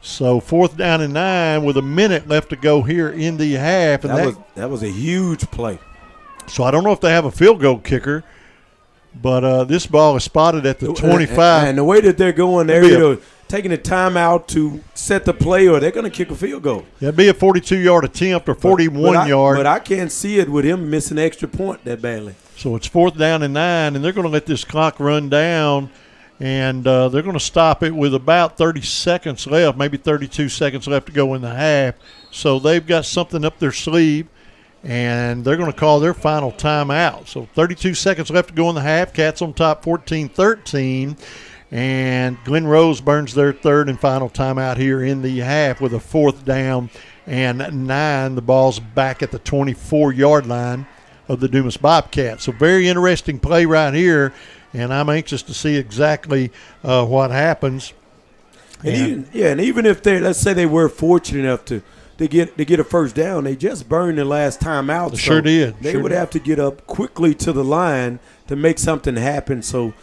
So fourth down and 9 with a minute left to go here in the half. And that was a huge play. So I don't know if they have a field goal kicker, but this ball is spotted at the 25. And the way that they're going, they're either taking a timeout to set the play or they're going to kick a field goal. That'd be a 42-yard attempt or 41-yard. But I can't see it with him missing an extra point that badly. So it's fourth down and 9, and they're going to let this clock run down, and they're going to stop it with about 30 seconds left, maybe 32 seconds left to go in the half. So they've got something up their sleeve. And they're going to call their final timeout. So 32 seconds left to go in the half. Cats on top 14-13. And Glen Rose burns their third and final timeout here in the half with a fourth down and 9. The ball's back at the 24-yard line of the Dumas Bobcats. So very interesting play right here. And I'm anxious to see exactly what happens. And even if let's say they were fortunate enough to get a first down, they just burned the last time out. Sure did. They would have to get up quickly to the line to make something happen. So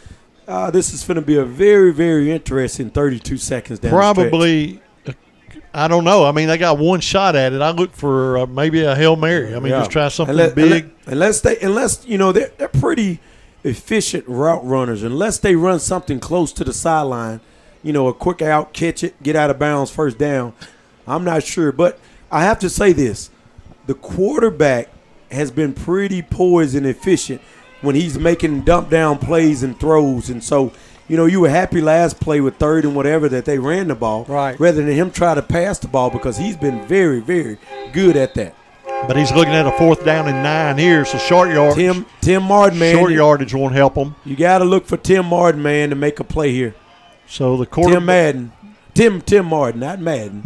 this is going to be a very, very interesting 32 seconds down Probably, the stretch. I don't know. I mean, they got one shot at it. I look for maybe a Hail Mary. I mean, just try something big. Unless they're pretty efficient route runners. Unless they run something close to the sideline, a quick out, catch it, get out of bounds, first down. I'm not sure, but I have to say this. The quarterback has been pretty poised and efficient when he's making dump down plays and throws. And so, you were happy last play with third and whatever that they ran the ball rather than him try to pass the ball because he's been very, very good at that. But he's looking at a fourth down and 9 here, so short yardage. Tim Martin, man. Short yardage won't help him. You got to look for Tim Martin, man, to make a play here. So the quarterback. Tim Martin, not Madden.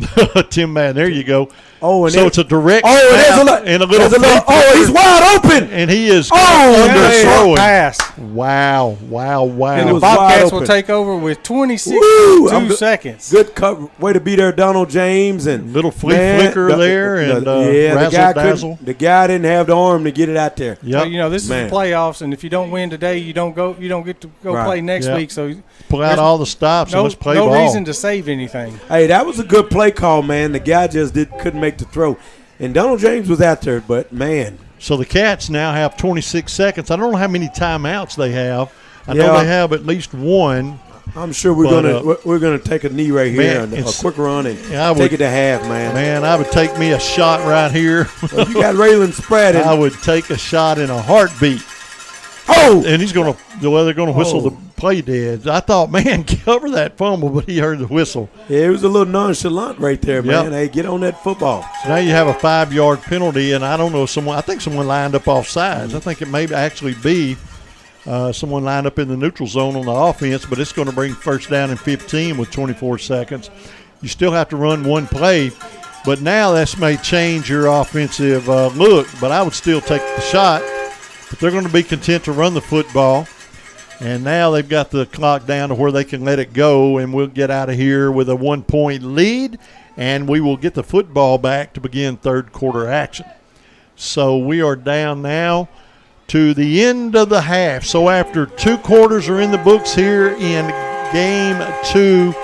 Tim Madden, there you go. Oh, and so it's a direct and a little he's wide open. And he is underthrowing. Pass. Wow. And the Bobcats will take over with 26 seconds. Good way to be there, Donald James. And little flicker there. The guy didn't have the arm to get it out there. Yep. This is the playoffs, and if you don't win today, you don't get to go play next week. So pull out all the stops and let's play ball. No reason to save anything. anything. Hey, that was a good play call, man. The guy just couldn't make the throw. And Donald James was out there, but, man. So the Cats now have 26 seconds. I don't know how many timeouts they have. I know they have at least one. I'm sure we're gonna take a knee right here and a quick run and take it to half, man. Man, I would take me a shot right here. Well, you got Raylan spreading. I would take a shot in a heartbeat. Oh! And they're going to whistle the play dead. I thought, man, cover that fumble, but he heard the whistle. Yeah, it was a little nonchalant right there, man. Yep. Hey, get on that football. So now you have a 5-yard penalty, and I don't know I think someone lined up off sides. I think it may actually be someone lined up in the neutral zone on the offense, but it's going to bring first down and 15 with 24 seconds. You still have to run one play, but now this may change your offensive look, but I would still take the shot. But they're going to be content to run the football, and now they've got the clock down to where they can let it go, and we'll get out of here with a 1-point lead, and we will get the football back to begin third quarter action. So we are down now to the end of the half. So after 2 quarters are in the books here in game 2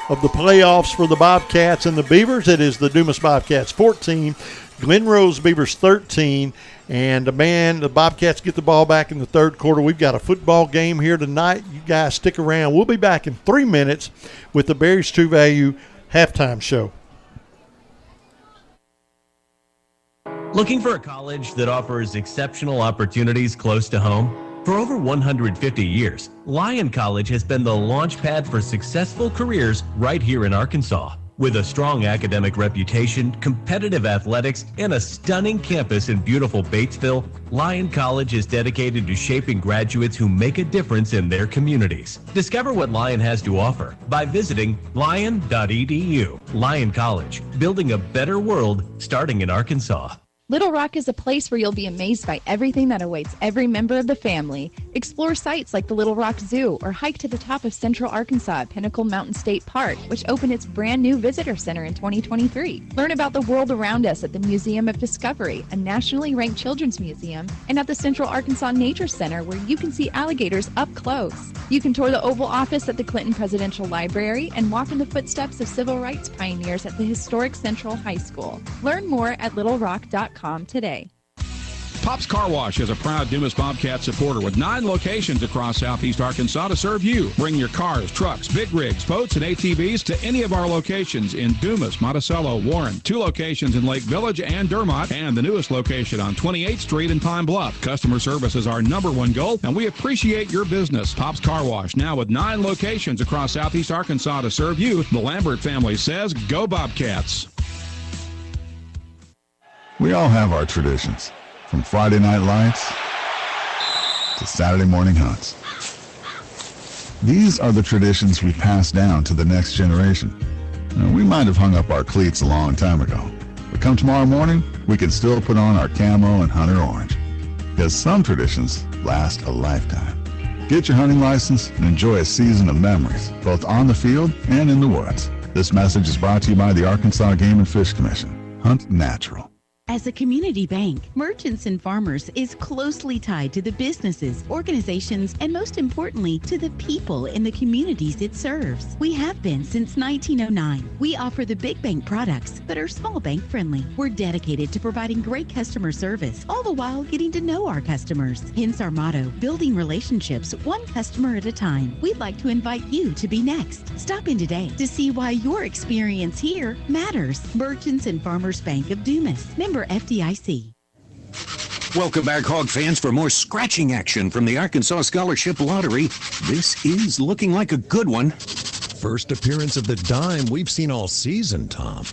of the playoffs for the Bobcats and the Beavers, it is the Dumas Bobcats 14, Glen Rose Beavers 13. And, man, the Bobcats get the ball back in the third quarter. We've got a football game here tonight. You guys stick around. We'll be back in 3 minutes with the Berry's True Value halftime show. Looking for a college that offers exceptional opportunities close to home? For over 150 years, Lyon College has been the launch pad for successful careers right here in Arkansas. With a strong academic reputation, competitive athletics, and a stunning campus in beautiful Batesville, Lyon College is dedicated to shaping graduates who make a difference in their communities. Discover what Lyon has to offer by visiting lyon.edu. Lyon College, building a better world starting in Arkansas. Little Rock is a place where you'll be amazed by everything that awaits every member of the family. Explore sites like the Little Rock Zoo or hike to the top of Central Arkansas at Pinnacle Mountain State Park, which opened its brand new visitor center in 2023. Learn about the world around us at the Museum of Discovery, a nationally ranked children's museum, and at the Central Arkansas Nature Center, where you can see alligators up close. You can tour the Oval Office at the Clinton Presidential Library and walk in the footsteps of civil rights pioneers at the historic Central High School. Learn more at littlerock.com today. Pop's Car Wash is a proud Dumas Bobcat supporter with 9 locations across southeast Arkansas to serve you. Bring your cars, trucks, big rigs, boats, and ATVs to any of our locations in Dumas, Monticello, Warren, 2 locations in Lake Village and Dermott, and the newest location on 28th Street in Pine Bluff. Customer service is our #1 goal, and we appreciate your business. Pop's Car Wash, now with 9 locations across southeast Arkansas to serve you. The Lambert family says, go Bobcats. We all have our traditions, from Friday night lights to Saturday morning hunts. These are the traditions we pass down to the next generation. Now, we might have hung up our cleats a long time ago, but come tomorrow morning, we can still put on our camo and hunter orange, because some traditions last a lifetime. Get your hunting license and enjoy a season of memories, both on the field and in the woods. This message is brought to you by the Arkansas Game and Fish Commission. Hunt natural. As a community bank, Merchants and Farmers is closely tied to the businesses, organizations, and most importantly, to the people in the communities it serves. We have been since 1909. We offer the big bank products that are small bank friendly. We're dedicated to providing great customer service, all the while getting to know our customers. Hence our motto, building relationships one customer at a time. We'd like to invite you to be next. Stop in today to see why your experience here matters. Merchants and Farmers Bank of Dumas. Member FDIC. Welcome back, Hog fans, for more scratching action from the Arkansas Scholarship Lottery. This is looking like a good one. First appearance of the dime we've seen all season, Tom.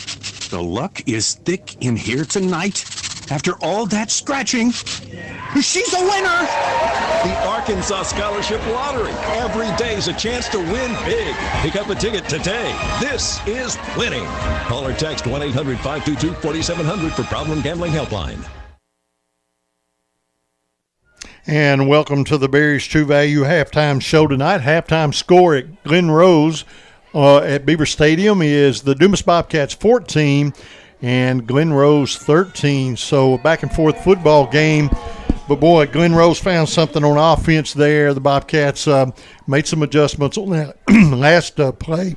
The luck is thick in here tonight. After all that scratching, she's a winner! The Arkansas Scholarship Lottery. Every day's a chance to win big. Pick up a ticket today. This is winning. Call or text 1-800-522-4700 for Problem Gambling Helpline. And welcome to the Berry's True Value halftime show tonight. Halftime score at Glen Rose at Beaver Stadium is the Dumas Bobcats 14 and Glen Rose 13. So a back and forth football game. But, boy, Glen Rose found something on offense there. The Bobcats made some adjustments on that last play.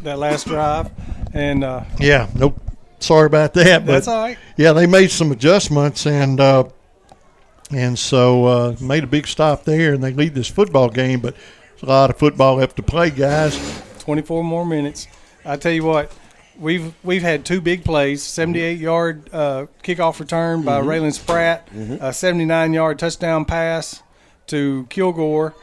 that last drive. And yeah, nope. Sorry about that. But that's all right. Yeah, they made some adjustments and so made a big stop there, and they lead this football game. But there's a lot of football left to play, guys. 24 more minutes. I tell you what, we've had two big plays: 78-yard kickoff return by Raylan Spratt, a 79-yard touchdown pass to Kilgore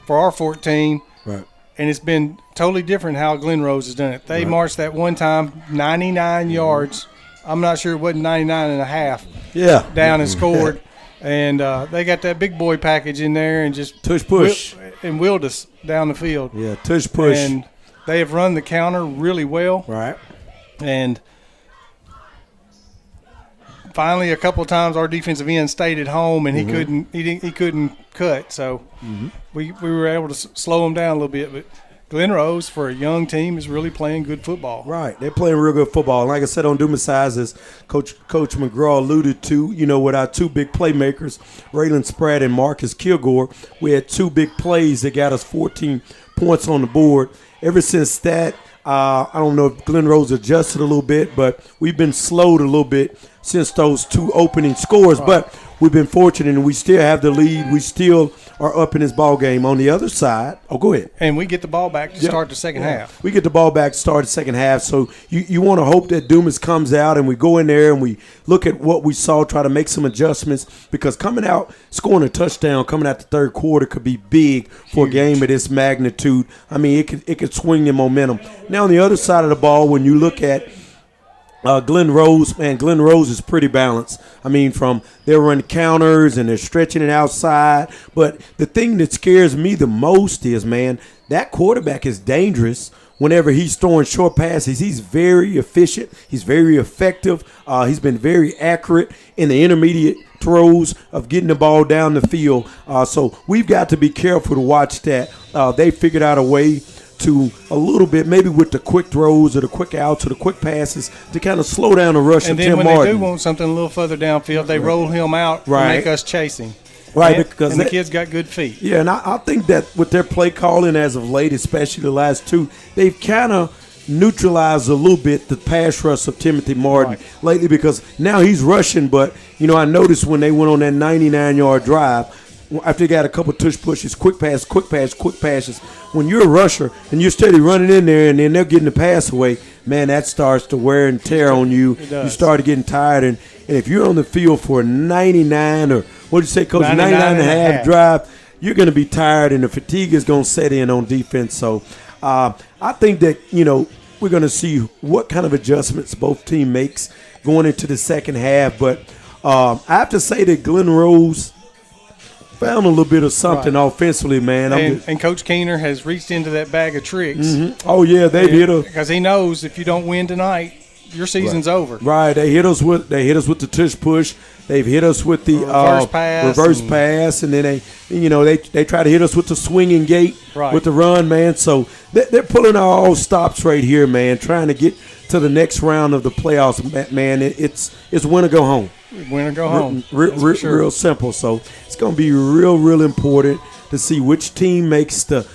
for our 14. Right. And it's been totally different how Glen Rose has done it. They marched that one time 99 yards. I'm not sure it wasn't 99 and a half. Yeah. Down and scored. And they got that big boy package in there and just tush push and wheeled us down the field. Yeah, tush push. And they have run the counter really well. Right. And finally, a couple of times, our defensive end stayed at home, and he couldn't cut. So we were able to slow him down a little bit. But Glen Rose, for a young team, is really playing good football. Right, they're playing real good football. And like I said, on Dumas side, as Coach McGraw alluded to, with our two big playmakers, Raylan Spratt and Marcus Kilgore, we had two big plays that got us 14 points on the board. Ever since that, I don't know if Glen Rose adjusted a little bit, but we've been slowed a little bit since those two opening scores. Right. But we've been fortunate, and we still have the lead. We still are up in this ball game. On the other side, go ahead. And we get the ball back to start the second half. We get the ball back to start the second half. So you want to hope that Dumas comes out and we go in there and we look at what we saw, try to make some adjustments, because coming out, scoring a touchdown coming out the third quarter could be big for a game of this magnitude. I mean, it could swing the momentum. Now, on the other side of the ball, when you look at Glen Rose is pretty balanced. I mean, from they're running counters and they're stretching it outside. But the thing that scares me the most is, man, that quarterback is dangerous whenever he's throwing short passes. He's very efficient. He's very effective. He's been very accurate in the intermediate throws of getting the ball down the field. So we've got to be careful to watch that. They figured out a way to a little bit, maybe with the quick throws or the quick outs or the quick passes, to kind of slow down the rush of Tim Martin. And then when they do want something a little further downfield, they roll him out and make us chasing. Right, and the kid's got good feet. Yeah, and I think that with their play calling as of late, especially the last two, they've kind of neutralized a little bit the pass rush of Timothy Martin lately, because now he's rushing. But, I noticed when they went on that 99-yard drive, after they got a couple tush pushes, quick passes, when you're a rusher and you're steady running in there and then they're getting the pass away, man, that starts to wear and tear on you. You start getting tired. And if you're on the field for 99 or what did you say, Coach, 99 and a half drive, you're going to be tired and the fatigue is going to set in on defense. So I think that, we're going to see what kind of adjustments both team makes going into the second half. But I have to say that Glen Rose found a little bit of something offensively, man. And Coach Keener has reached into that bag of tricks. Oh, yeah, they've hit us. Because he knows if you don't win tonight, your season's over. Right. They hit us with the tush push. They've hit us with the reverse pass, and then they try to hit us with the swinging gate with the run, man. So they're pulling out all stops right here, man, trying to get to the next round of the playoffs, man. It's win or go home. Win or go home. Real simple. So it's going to be real important to see which team makes the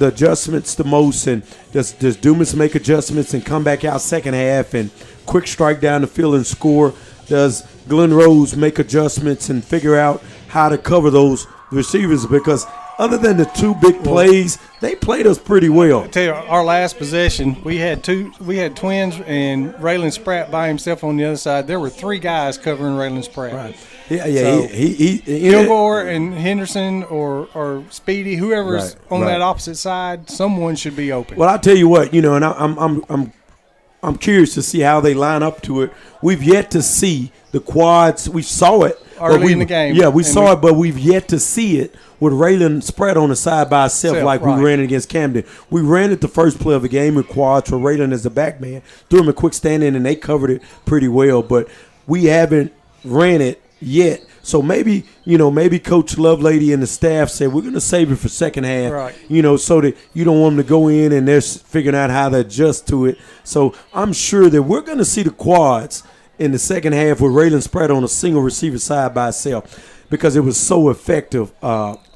adjustments the most. And does Dumas make adjustments and come back out second half and quick strike down the field and score? Does Glen Rose make adjustments and figure out how to cover those receivers? Because other than the two big plays, they played us pretty well. I tell you, our last possession, we had twins and Raylan Spratt by himself on the other side. There were three guys covering Raylan Spratt. Right. Yeah. So Kilgore and Henderson or Speedy, whoever's on that opposite side, someone should be open. Well, I'll tell you what, and I'm curious to see how they line up to it. We've yet to see the quads. We saw it early in the game. Yeah, we saw it, but we've yet to see it with Raylan Spratt on the side by himself like we ran it against Camden. We ran it the first play of the game with quads for Raylan as the back man, threw him a quick stand in, and they covered it pretty well. But we haven't ran it yet. So maybe Coach Lovelady and the staff said we're going to save it for second half, so that you don't want them to go in and they're figuring out how to adjust to it. So I'm sure that we're going to see the quads in the second half with Raylan Spratt on a single receiver side by itself, because it was so effective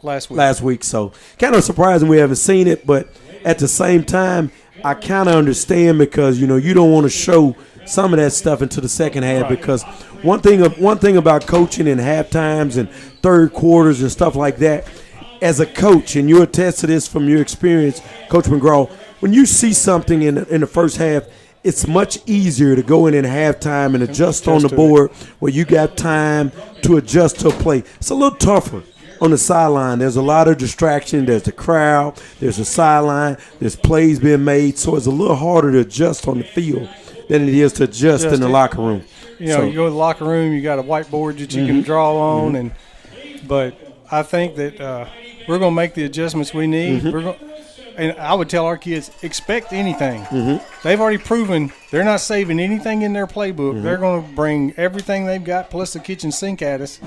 last week. So kind of surprising we haven't seen it, but at the same time, I kind of understand because, you know, you don't want to show some of that stuff into the second half because one thing about coaching in half times and third quarters and stuff like that, as a coach, and you attest to this from your experience, Coach McGraw, when you see something in the first half, it's much easier to go in halftime and adjust on the board where you got time to adjust to a play. It's a little tougher on the sideline. There's a lot of distraction. There's the crowd. There's the sideline. There's plays being made. So it's a little harder to adjust on the field than it is to adjust in the locker room. You know, you go to the locker room, you got a whiteboard that you can draw on, but I think that we're going to make the adjustments we need. And I would tell our kids, expect anything. They've already proven they're not saving anything in their playbook. They're going to bring everything they've got plus the kitchen sink at us,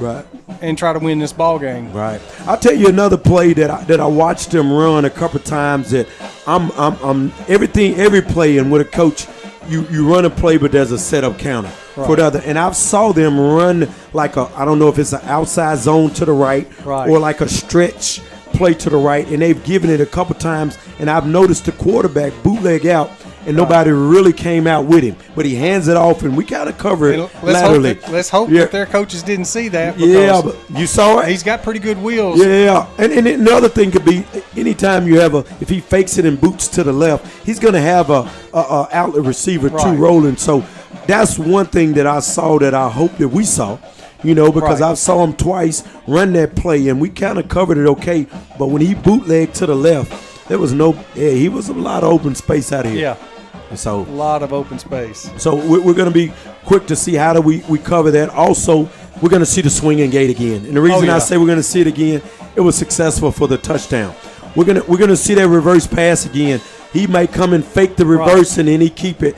and try to win this ball game. Right. I'll tell you another play that I watched them run a couple of times. That I'm every play, and with a coach, you run a play, but there's a setup counter for the other. And I saw them run like I don't know if it's an outside zone to the right. Or like a stretch play to the right, and they've given it a couple times, and I've noticed the quarterback bootleg out, and nobody really came out with him. But he hands it off, and we got to cover it laterally. Let's hope that their coaches didn't see that. Yeah, but you saw it? He's got pretty good wheels. Yeah, and another thing could be anytime you have if he fakes it and boots to the left, he's going to have a outlet receiver too rolling. So that's one thing that I saw that I hope that we saw. You know, because I saw him twice run that play, and we kind of covered it okay. But when he bootlegged to the left, there was he was a lot of open space out here. Yeah. So a lot of open space. So we're going to be quick to see how do we cover that. Also, we're going to see the swinging gate again. And the reason I say we're going to see it again, it was successful for the touchdown. We're going to see that reverse pass again. He might come and fake the reverse, and then he keep it.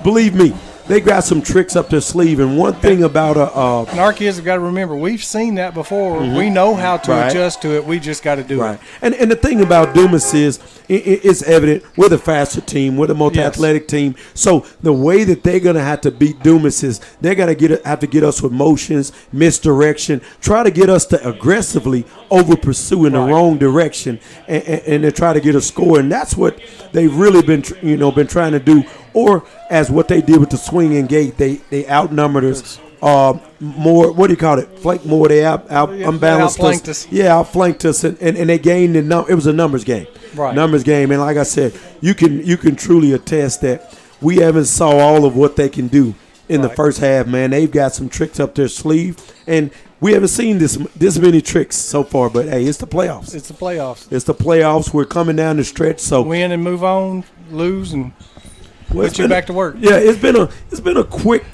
Believe me, they got some tricks up their sleeve. And one thing about and our kids have got to remember, we've seen that before. We know how to adjust to it. We just got to do it. And the thing about Dumas is it's evident we're the faster team. We're the most athletic team. So the way that they're going to have to beat Dumas is they're going to have to get us with motions, misdirection, try to get us to aggressively over pursue in the wrong direction and to try to get a score. And that's what they've really been trying to do. Or as what they did with the swinging gate, they outnumbered us more. What do you call it? Flank more. They unbalanced us. Yeah, outflanked us, and they gained the It was a numbers game. Numbers game, and like I said, you can truly attest that we haven't saw all of what they can do in the first half. Man, they've got some tricks up their sleeve, and we haven't seen this many tricks so far. But hey, it's the playoffs. It's the playoffs. It's the playoffs. We're coming down the stretch. So win and move on, lose and. Put you back to work. Yeah, it's been a quick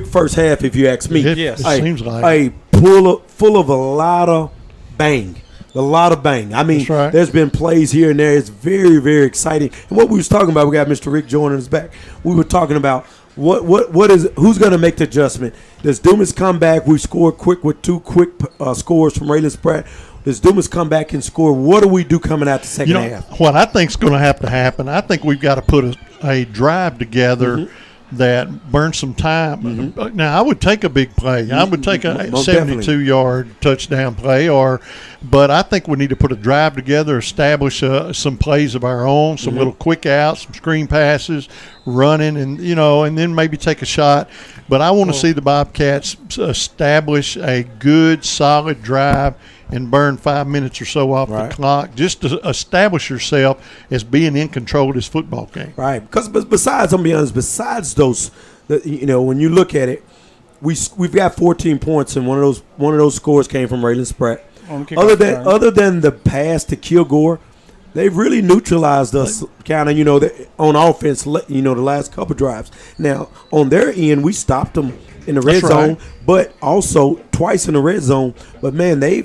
first half, if you ask me. It seems like full of a lot of bang. I mean, there's been plays here and there. It's very, very exciting. And what we was talking about, we got Mr. Rick joining us back. We were talking about who's going to make the adjustment. Does Dumas come back? We scored quick with two quick scores from Raylan Spratt. Does Dumas come back and score? What do we do coming out the second half? What I think is going to have to happen, I think we've got to put a drive together that burns some time. Now, I would take a big play. I would take a 72-yard touchdown play, but I think we need to put a drive together, establish some plays of our own, some little quick outs, some screen passes, running, and then maybe take a shot. But I want to see the Bobcats establish a good, solid drive and burn 5 minutes or so off the clock just to establish yourself as being in control of this football game. Right. Because besides, I'm going to be honest, besides those, when you look at it, we've got 14 points, and one of those scores came from Raylan Spratt. Other than the pass to Kilgore, they've really neutralized us kind of, on offense, the last couple drives. Now, on their end, we stopped them in the red zone, but also twice in the red zone. But, man, they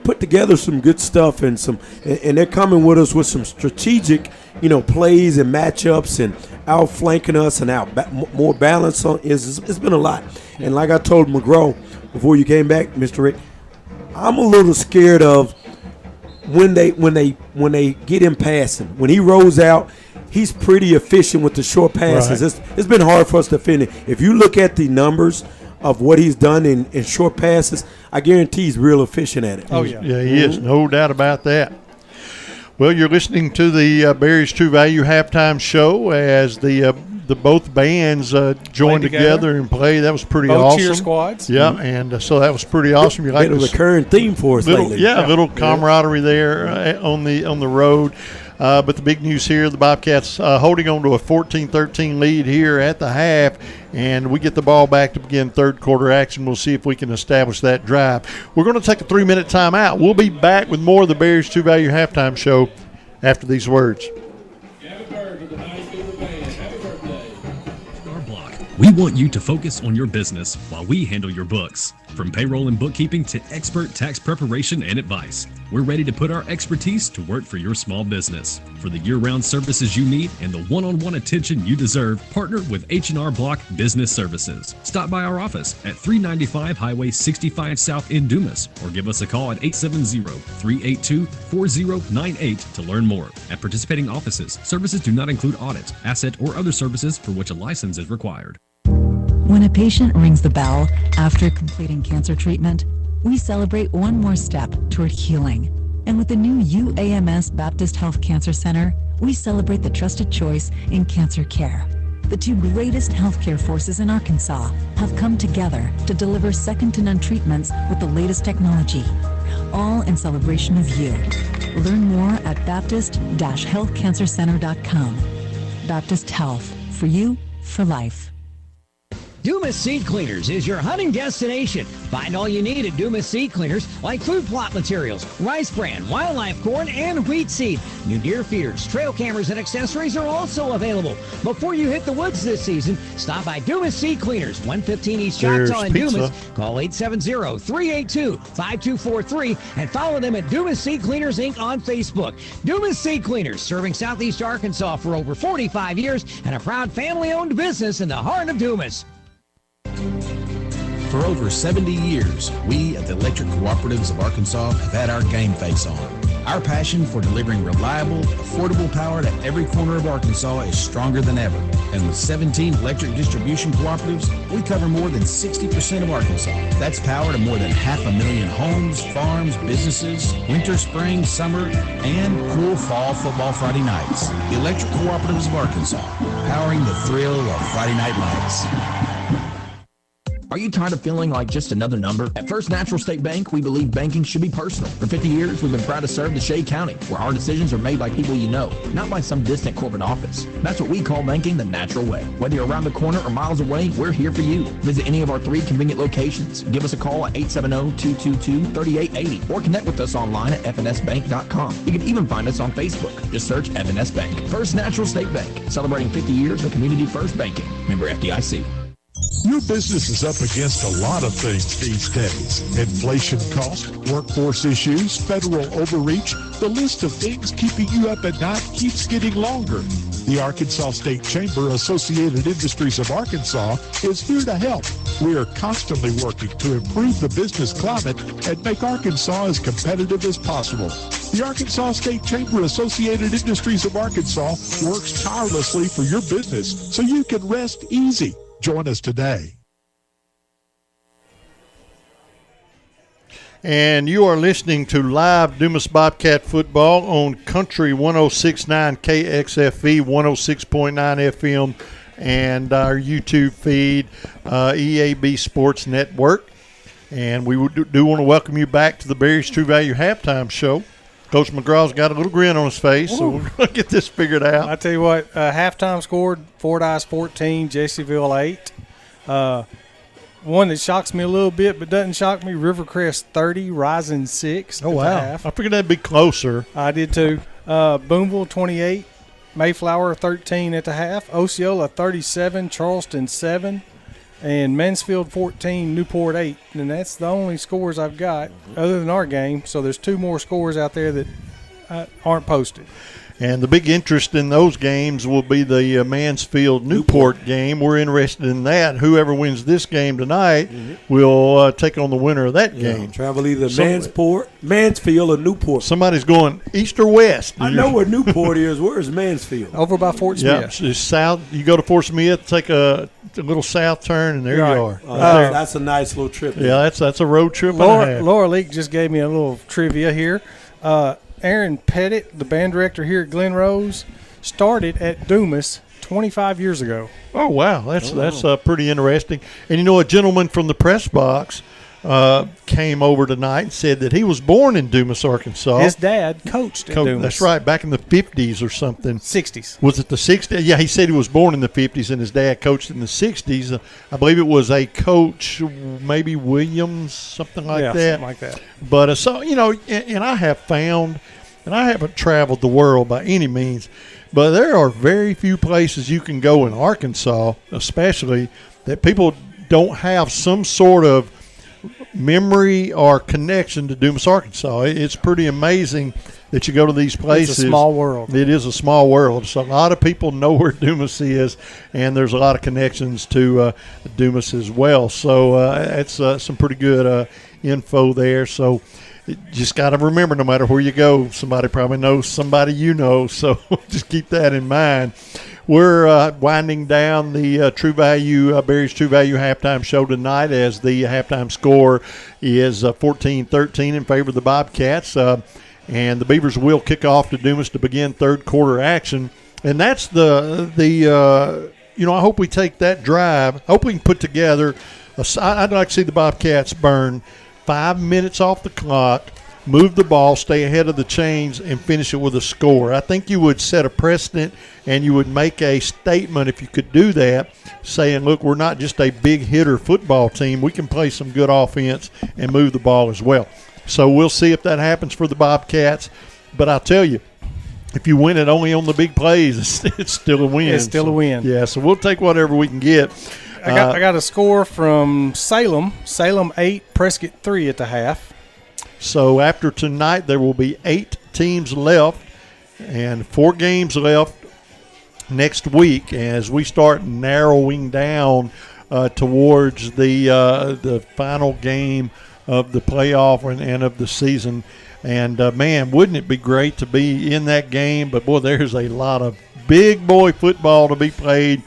put together some good stuff and they're coming with us with some strategic, plays and matchups and outflanking us and more balance on. It's been a lot. And like I told McGraw before you came back, Mr. Rick, I'm a little scared of when they get him passing. When he rolls out, he's pretty efficient with the short passes. It's been hard for us to defend it. If you look at the numbers of what he's done in short passes, I guarantee he's real efficient at it. Oh, yeah. Yeah, he is. No doubt about that. Well, you're listening to the Barry's True Value halftime show as the both bands joined together and play. That was pretty awesome. Cheer squads. Yeah, and so that was pretty awesome. You like a recurring theme for us lately. Yeah, a little camaraderie there on the road. But the big news here, the Bobcats holding on to a 14-13 lead here at the half, and we get the ball back to begin third quarter action. We'll see if we can establish that drive. We're going to take a 3-minute timeout. We'll be back with more of the Barry's True Value halftime show after these words. We want you to focus on your business while we handle your books. From payroll and bookkeeping to expert tax preparation and advice, we're ready to put our expertise to work for your small business. For the year-round services you need and the one-on-one attention you deserve, partner with H&R Block Business Services. Stop by our office at 395 Highway 65 South in Dumas or give us a call at 870-382-4098 to learn more. At participating offices, services do not include audit, asset, or other services for which a license is required. When a patient rings the bell after completing cancer treatment, we celebrate one more step toward healing. And with the new UAMS Baptist Health Cancer Center, we celebrate the trusted choice in cancer care. The two greatest healthcare forces in Arkansas have come together to deliver second-to-none treatments with the latest technology, all in celebration of you. Learn more at baptist-healthcancercenter.com. Baptist Health, for you, for life. Dumas Seed Cleaners is your hunting destination. Find all you need at Dumas Seed Cleaners, like food plot materials, rice bran, wildlife corn, and wheat seed. New deer feeders, trail cameras, and accessories are also available. Before you hit the woods this season, stop by Dumas Seed Cleaners, 115 East Choctaw in Dumas. Call 870-382-5243 and follow them at Dumas Seed Cleaners Inc. on Facebook. Dumas Seed Cleaners, serving Southeast Arkansas for over 45 years and a proud family-owned business in the heart of Dumas. For over 70 years, we at the Electric Cooperatives of Arkansas have had our game face on. Our passion for delivering reliable, affordable power to every corner of Arkansas is stronger than ever. And with 17 electric distribution cooperatives, we cover more than 60% of Arkansas. That's power to more than 500,000 homes, farms, businesses, winter, spring, summer, and cool fall football Friday nights. The Electric Cooperatives of Arkansas, powering the thrill of Friday night lights. Are you tired of feeling like just another number? At First Natural State Bank, we believe banking should be personal. For 50 years, we've been proud to serve the Shea County, where our decisions are made by people you know, not by some distant corporate office. That's what we call banking the natural way. Whether you're around the corner or miles away, we're here for you. Visit any of our 3 convenient locations. Give us a call at 870-222-3880 or connect with us online at fnsbank.com. You can even find us on Facebook. Just search FNS Bank. First Natural State Bank, celebrating 50 years of community first banking. Member FDIC. Your business is up against a lot of things these days. Inflation cost, workforce issues, federal overreach. The list of things keeping you up at night keeps getting longer. The Arkansas State Chamber Associated Industries of Arkansas is here to help. We are constantly working to improve the business climate and make Arkansas as competitive as possible. The Arkansas State Chamber Associated Industries of Arkansas works tirelessly for your business so you can rest easy. Join us today. And you are listening to live Dumas Bobcat football on Country 106.9 KXFV, 106.9 FM, and our YouTube feed, EAB Sports Network. And we do want to welcome you back to the Barry's True Value halftime show. Coach McGraw's got a little grin on his face, so we're going to get this figured out. I tell you what, halftime scored, Fordyce 14, Jessyville 8. One that shocks me a little bit but doesn't shock me, Rivercrest 30, Rising 6. Oh, wow. Half. I figured that'd be closer. I did too. Boonville 28, Mayflower 13 at the half, Osceola 37, Charleston 7. And Mansfield 14, Newport 8. And that's the only scores I've got other than our game. So there's 2 more scores out there that aren't posted. And the big interest in those games will be the Mansfield-Newport game. We're interested in that. Whoever wins this game tonight will take on the winner of that game. Travel either Mansfield or Newport. Somebody's going east or west. I know where Newport is. Where's Mansfield? Over by Fort Smith. Yeah, it's south. You go to Fort Smith, take a little south turn, and there you are. That's a nice little trip. Yeah, that's a road trip. Laura Leak just gave me a little trivia here. Aaron Pettit, the band director here at Glen Rose, started at Dumas 25 years ago. Oh, wow. That's pretty interesting. And, you know, a gentleman from the press box came over tonight and said that he was born in Dumas, Arkansas. His dad coached at Dumas. That's right, back in the 50s or something. 60s. Was it the 60s? Yeah, he said he was born in the 50s and his dad coached in the 60s. I believe it was a coach, maybe Williams, something like that. Something like that. But, so, you know, and I have found, and I haven't traveled the world by any means, but there are very few places you can go in Arkansas, especially, that people don't have some sort of memory or connection to Dumas, Arkansas. It's pretty amazing that you go to these places. It's a small world. It is a small world. So a lot of people know where Dumas is, and there's a lot of connections to Dumas as well. So it's some pretty good info there. So you just got to remember, no matter where you go, somebody probably knows somebody you know. So just keep that in mind. We're winding down the True Value, Barry's True Value halftime show tonight, as the halftime score is 14-13 in favor of the Bobcats. And the Beavers will kick off to Dumas to begin third quarter action. And that's the you know, I hope we take that drive. I hope we can put together, I'd like to see the Bobcats burn 5 minutes off the clock, move the ball, stay ahead of the chains, and finish it with a score. I think you would set a precedent and you would make a statement if you could do that, saying, look, we're not just a big hitter football team. We can play some good offense and move the ball as well. So we'll see if that happens for the Bobcats. But I'll tell you, if you win it only on the big plays, it's still a win. It's still a win. Yeah, so we'll take whatever we can get. I got a score from Salem. Salem 8, Prescott 3 at the half. So after tonight, there will be 8 teams left and 4 games left next week as we start narrowing down towards the final game of the playoff and of the season. And, man, wouldn't it be great to be in that game? But, boy, there's a lot of big boy football to be played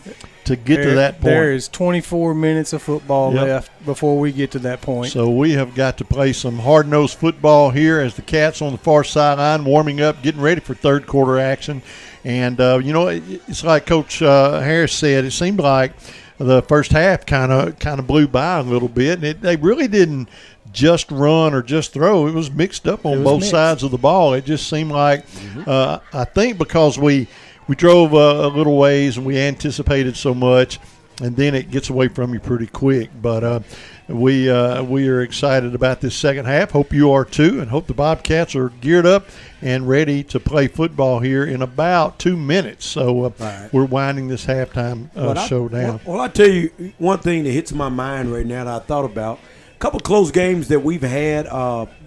to get to that point. There is 24 minutes of football left before we get to that point. So we have got to play some hard-nosed football here as the Cats on the far sideline warming up, getting ready for third quarter action. And, you know, it's like Coach Harris said, it seemed like the first half kind of blew by a little bit. And they really didn't just run or just throw. It was mixed up on both sides of the ball. It just seemed like, I think because we drove a little ways and we anticipated so much, and then it gets away from you pretty quick. But we are excited about this second half. Hope you are too, and hope the Bobcats are geared up and ready to play football here in about 2 minutes. So we're winding this halftime show down. Well, I'll tell you one thing that hits my mind right now that I thought about. A couple close games that we've had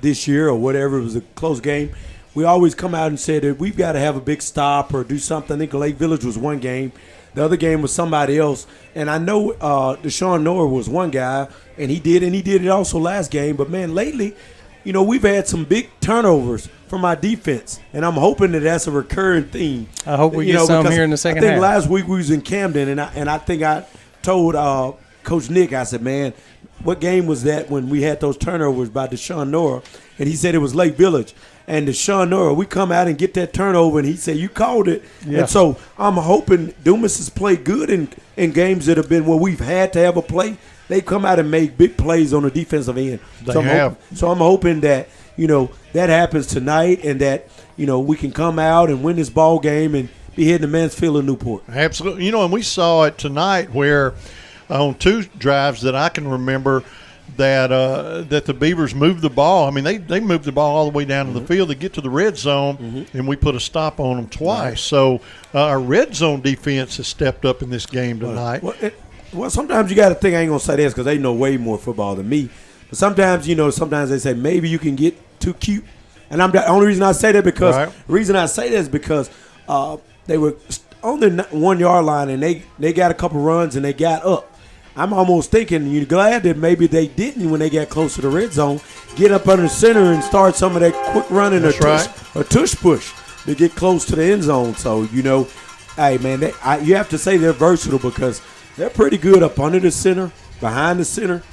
this year or whatever, it was a close game. We always come out and say that we've got to have a big stop or do something. I think Lake Village was one game. The other game was somebody else. And I know Deshaun Noah was one guy, and he did it also last game. But, man, lately, you know, we've had some big turnovers from our defense, and I'm hoping that that's a recurring theme. I hope we get some here in the second half. I think last week we was in Camden, and I think I told Coach Nick, I said, man, what game was that when we had those turnovers by Deshaun Noah? And he said it was Lake Village. And Deshaun Noah, we come out and get that turnover, and he said, you called it. Yeah. And so I'm hoping Dumas has played good in games that have been where we've had to have a play. They come out and make big plays on the defensive end. So I'm hoping that, you know, that happens tonight and that, you know, we can come out and win this ball game and be hitting the Mansfield and Newport. Absolutely. You know, and we saw it tonight where on 2 drives that I can remember that the Beavers moved the ball. I mean, they moved the ball all the way down to the field to get to the red zone, and we put a stop on them twice. Right. So our red zone defense has stepped up in this game tonight. Well, sometimes you got to think, I ain't going to say this because they know way more football than me, but sometimes they say maybe you can get too cute. And the only reason I say that is because they were on the 1 yard line and they got a couple runs and they got up. I'm almost thinking you're glad that maybe they didn't, when they got close to the red zone, get up under the center and start some of that quick running or tush push to get close to the end zone. So, you know, hey, man, you have to say they're versatile because they're pretty good up under the center, behind the center.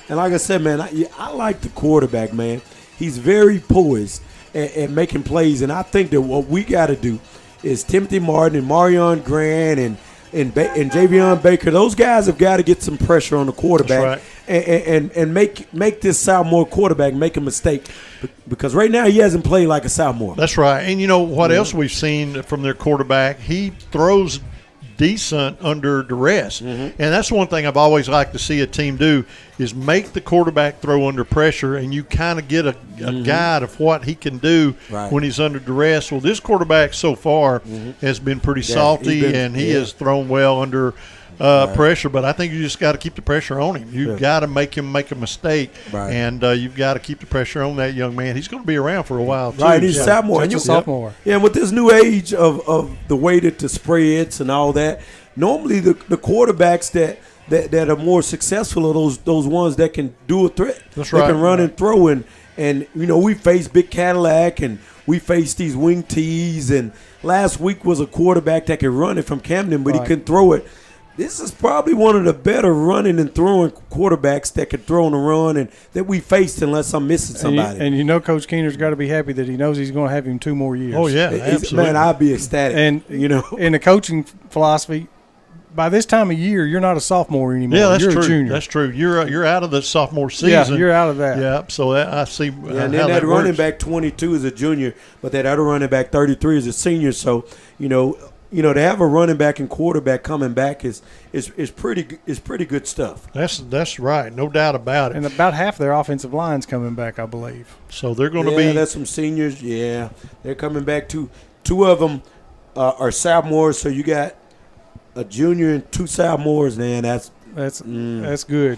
And like I said, man, I like the quarterback, man. He's very poised. at making plays. And I think that what we got to do is Timothy Martin and Marion Grant and Javion Baker, those guys have got to get some pressure on the quarterback and make this sophomore quarterback make a mistake, because right now he hasn't played like a sophomore. That's right. And you know what else we've seen from their quarterback? He throws decent under duress. And that's one thing I've always liked to see a team do, is make the quarterback throw under pressure, and you kind of get a guide of what he can do when he's under duress. Well, this quarterback so far has been pretty salty, and he has thrown well under pressure, but I think you just got to keep the pressure on him. You've got to make him make a mistake, and you've got to keep the pressure on that young man. He's going to be around for a while, too. Right, he's a sophomore. Just a sophomore. Yeah, and with this new age of the way that the spreads and all that, normally the quarterbacks that are more successful are those ones that can do a threat. That's right. They can run and throw, and you know, we faced Big Cadillac and we faced these wing tees, and last week was a quarterback that could run it from Camden, but he couldn't throw it. This is probably one of the better running and throwing quarterbacks that could throw and run and that we faced, unless I'm missing somebody. And you know Coach Keener's got to be happy that he knows he's going to have him 2 more years. Oh, yeah, absolutely. Man, I'd be ecstatic. And, you know, in the coaching philosophy, by this time of year, you're not a sophomore anymore. Yeah, that's you're true. a junior. That's true. You're out of the sophomore season. Yeah, you're out of that. Yeah, so I see and how then that running works. back 22 is a junior, but that other running back 33 is a senior. So, you know, to have a running back and quarterback coming back is pretty good stuff. That's right, no doubt about it. And about half their offensive line's coming back, I believe. So they're going to be. That's some seniors. Yeah, they're coming back. Two of them are sophomores. So you got a junior and 2 sophomores. Man, that's good.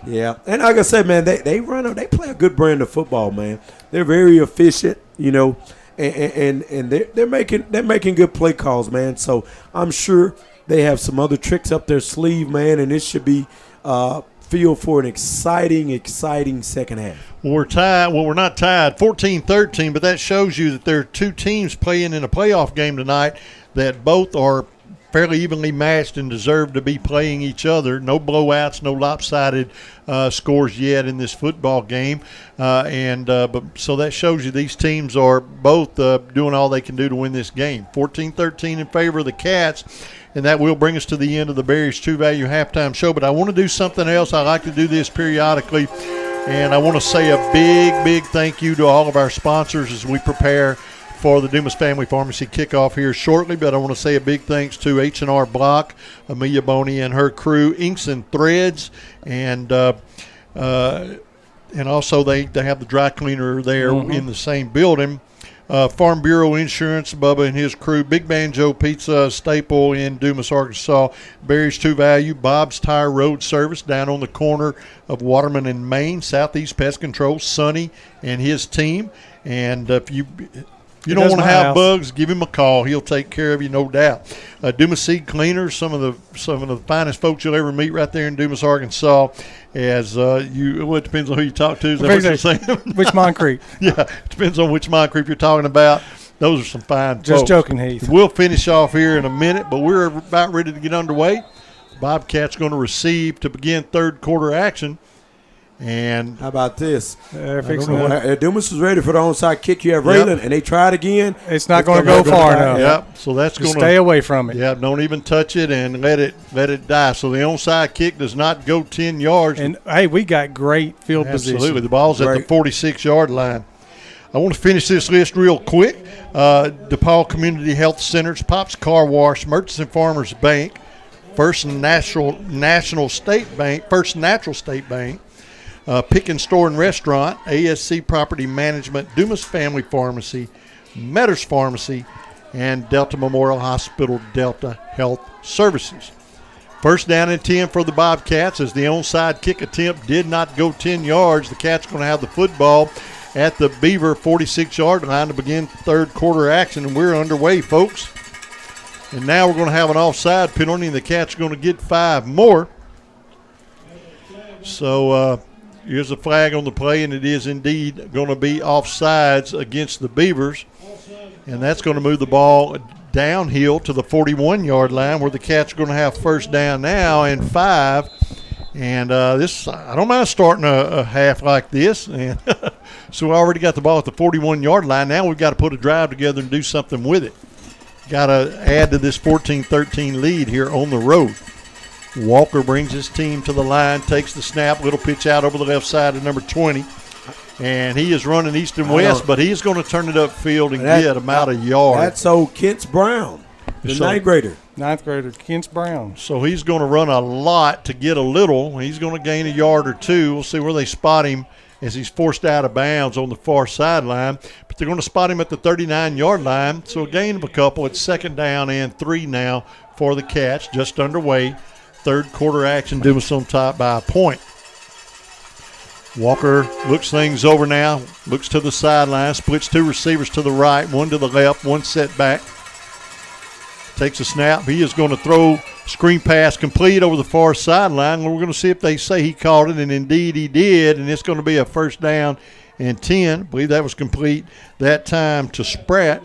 Yeah, and like I said, man, they play a good brand of football, man. They're very efficient, you know. And they're making good play calls, man. So I'm sure they have some other tricks up their sleeve, man. And this should be feel for an exciting second half. Well, we're tied. Well, we're not tied, 14-13, but that shows you that there are 2 teams playing in a playoff game tonight that both are fairly evenly matched and deserve to be playing each other. No blowouts, no lopsided scores yet in this football game. But so that shows you these teams are both doing all they can do to win this game. 14-13 in favor of the Cats, and that will bring us to the end of the Berries True Value halftime show. But I want to do something else. I like to do this periodically, and I want to say a big thank you to all of our sponsors as we prepare for the Dumas Family Pharmacy kickoff here shortly. But I want to say a big thanks to H&R Block, Amelia Boney and her crew, Inks and Threads, and also they have the dry cleaner there in the same building. Farm Bureau Insurance, Bubba and his crew, Big Banjo Pizza, staple in Dumas, Arkansas, Berries True Value, Bob's Tire Road Service down on the corner of Waterman and Main, Southeast Pest Control, Sonny and his team. And if you don't want to have bugs, give him a call. He'll take care of you, no doubt. Dumas Seed Cleaners, some of the finest folks you'll ever meet right there in Dumas, Arkansas. As it depends on who you talk to. Is that what you're saying? Which Mine Creek? Yeah, it depends on which Mine Creek you're talking about. Those are some fine folks. Just joking, Heath. We'll finish off here in a minute, but we're about ready to get underway. Bobcats going to receive to begin third quarter action. And how about this? Dumas is ready for the onside kick. You have Raylan, and they try it again. It's not going to go far enough. Yep. So that's going to stay away from it. Yeah. Don't even touch it and let it die. So the onside kick does not go 10 yards. And hey, we got great field position. Absolutely. The ball's at the 46-yard line. I want to finish this list real quick. DePaul Community Health Centers, Pop's Car Wash, Merchants and Farmers Bank, First Natural State Bank, Pickens Store and Restaurant, ASC Property Management, Dumas Family Pharmacy, Metters Pharmacy, and Delta Memorial Hospital Delta Health Services. First down and 10 for the Bobcats as the onside kick attempt did not go 10 yards. The Cats going to have the football at the Beaver 46-yard line to begin third quarter action, and we're underway, folks. And now we're going to have an offside penalty, and the Cats are going to get 5 more. So here's a flag on the play, and it is indeed going to be offsides against the Beavers. And that's going to move the ball downhill to the 41-yard line where the Cats are going to have first down now and 5. And I don't mind starting a half like this. And So we already got the ball at the 41-yard line. Now we've got to put a drive together and do something with it. Got to add to this 14-13 lead here on the road. Walker brings his team to the line, takes the snap, little pitch out over the left side of number 20. And he is running east and west, but he's going to turn it upfield and get about a yard. That's old Kent's Brown, the ninth grader. Ninth grader, Kent's Brown. So he's going to run a lot to get a little. He's going to gain a yard or two. We'll see where they spot him as he's forced out of bounds on the far sideline. But they're going to spot him at the 39-yard line. So a gain of a couple. It's 2nd down and 3 now for the Cats, just underway. Third quarter action, Dumas on top by a point. Walker looks things over now, looks to the sideline, splits 2 receivers to the right, 1 to the left, 1 set back. Takes a snap. He is going to throw screen pass complete over the far sideline. We're going to see if they say he caught it, and indeed he did, and it's going to be a 1st down and 10. I believe that was complete that time to Spratt.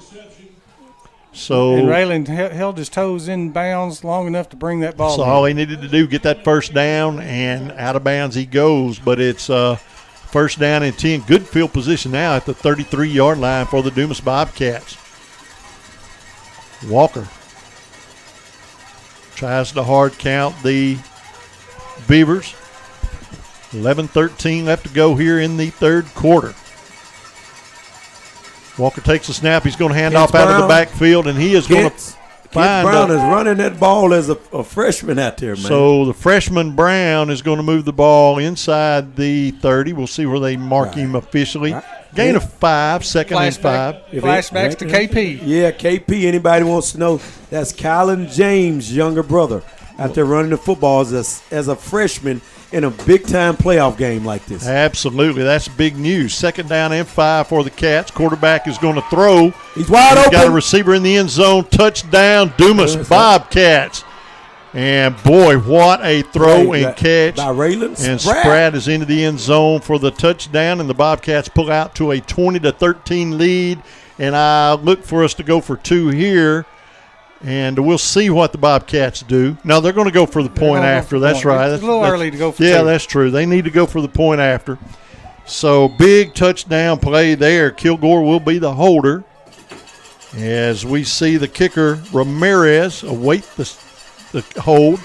So, and Rayland held his toes in bounds long enough to bring that ball in. All he needed to do, get that 1st down, and out of bounds he goes. But it's 1st down and 10. Good field position now at the 33-yard line for the Dumas Bobcats. Walker tries to hard count the Beavers. 11-13 left to go here in the third quarter. Walker takes a snap. He's going to hand off out of the backfield, and he is going to find. Brown is running that ball as a freshman out there, man. So the freshman Brown is going to move the ball inside the 30. We'll see where they mark him officially. Gain of 5, 2nd and 5. Flashbacks to KP. Yeah, KP. Anybody wants to know, that's Kylan James' younger brother out there running the football as a freshman in a big-time playoff game like this. Absolutely. That's big news. 2nd down and 5 for the Cats. Quarterback is going to throw. He's wide open. Got a receiver in the end zone. Touchdown, Dumas Bobcats. And, boy, what a throw and catch. By Rayland and Spratt is into the end zone for the touchdown, and the Bobcats pull out to a 20-13 lead. And I look for us to go for 2 here. And we'll see what the Bobcats do. Now, they're going to go for the point after. That's right. It's a little early to go for 2. Yeah, that's true. They need to go for the point after. So, big touchdown play there. Kilgore will be the holder. As we see the kicker, Ramirez, await the hold.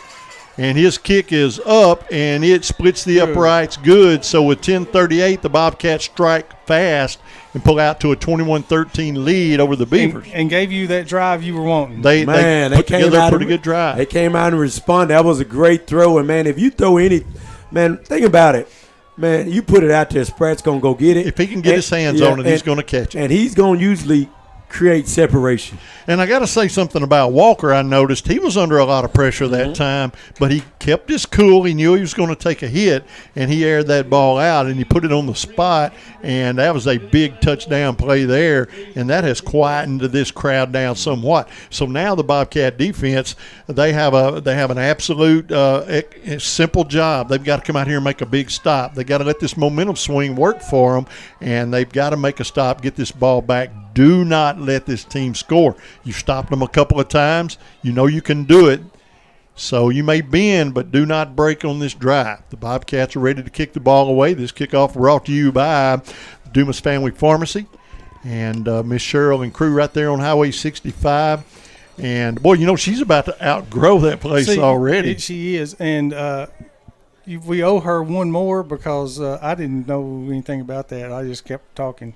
And his kick is up, and it splits the uprights good. So, with 10:38, the Bobcats strike fast and pull out to a 21-13 lead over the Beavers. And gave you that drive you were wanting. They put together a pretty good drive. They came out and responded. That was a great throw. And, man, if you throw think about it. Man, you put it out there, Spratt's going to go get it. If he can get his hands on it, he's going to catch it. And he's going to usually create separation. And I got to say something about Walker. I noticed he was under a lot of pressure that time, but he kept his cool. He knew he was going to take a hit, and he aired that ball out, and he put it on the spot, and that was a big touchdown play there, and that has quietened this crowd down somewhat. So now the Bobcat defense, they have an absolute simple job. They've got to come out here and make a big stop. They've got to let this momentum swing work for them, and they've got to make a stop, get this ball back. Do not let this team score. You've stopped them a couple of times. You know you can do it. So you may bend, but do not break on this drive. The Bobcats are ready to kick the ball away. This kickoff brought to you by Dumas Family Pharmacy and Miss Cheryl and crew right there on Highway 65. And, boy, she's about to outgrow that place already. She is. And we owe her one more because I didn't know anything about that. I just kept talking.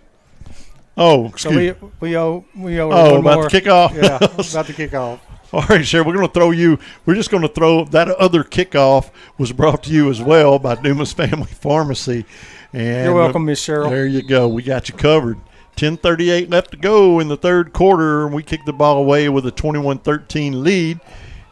Oh, excuse So we owe her one about more. the kickoff? Yeah, about the kickoff. All right, Cheryl, we're just going to throw that other kickoff was brought to you as well by Dumas Family Pharmacy. And you're welcome, Miss Cheryl. There you go. We got you covered. 10:38 left to go in the third quarter, and we kick the ball away with a 21-13 lead.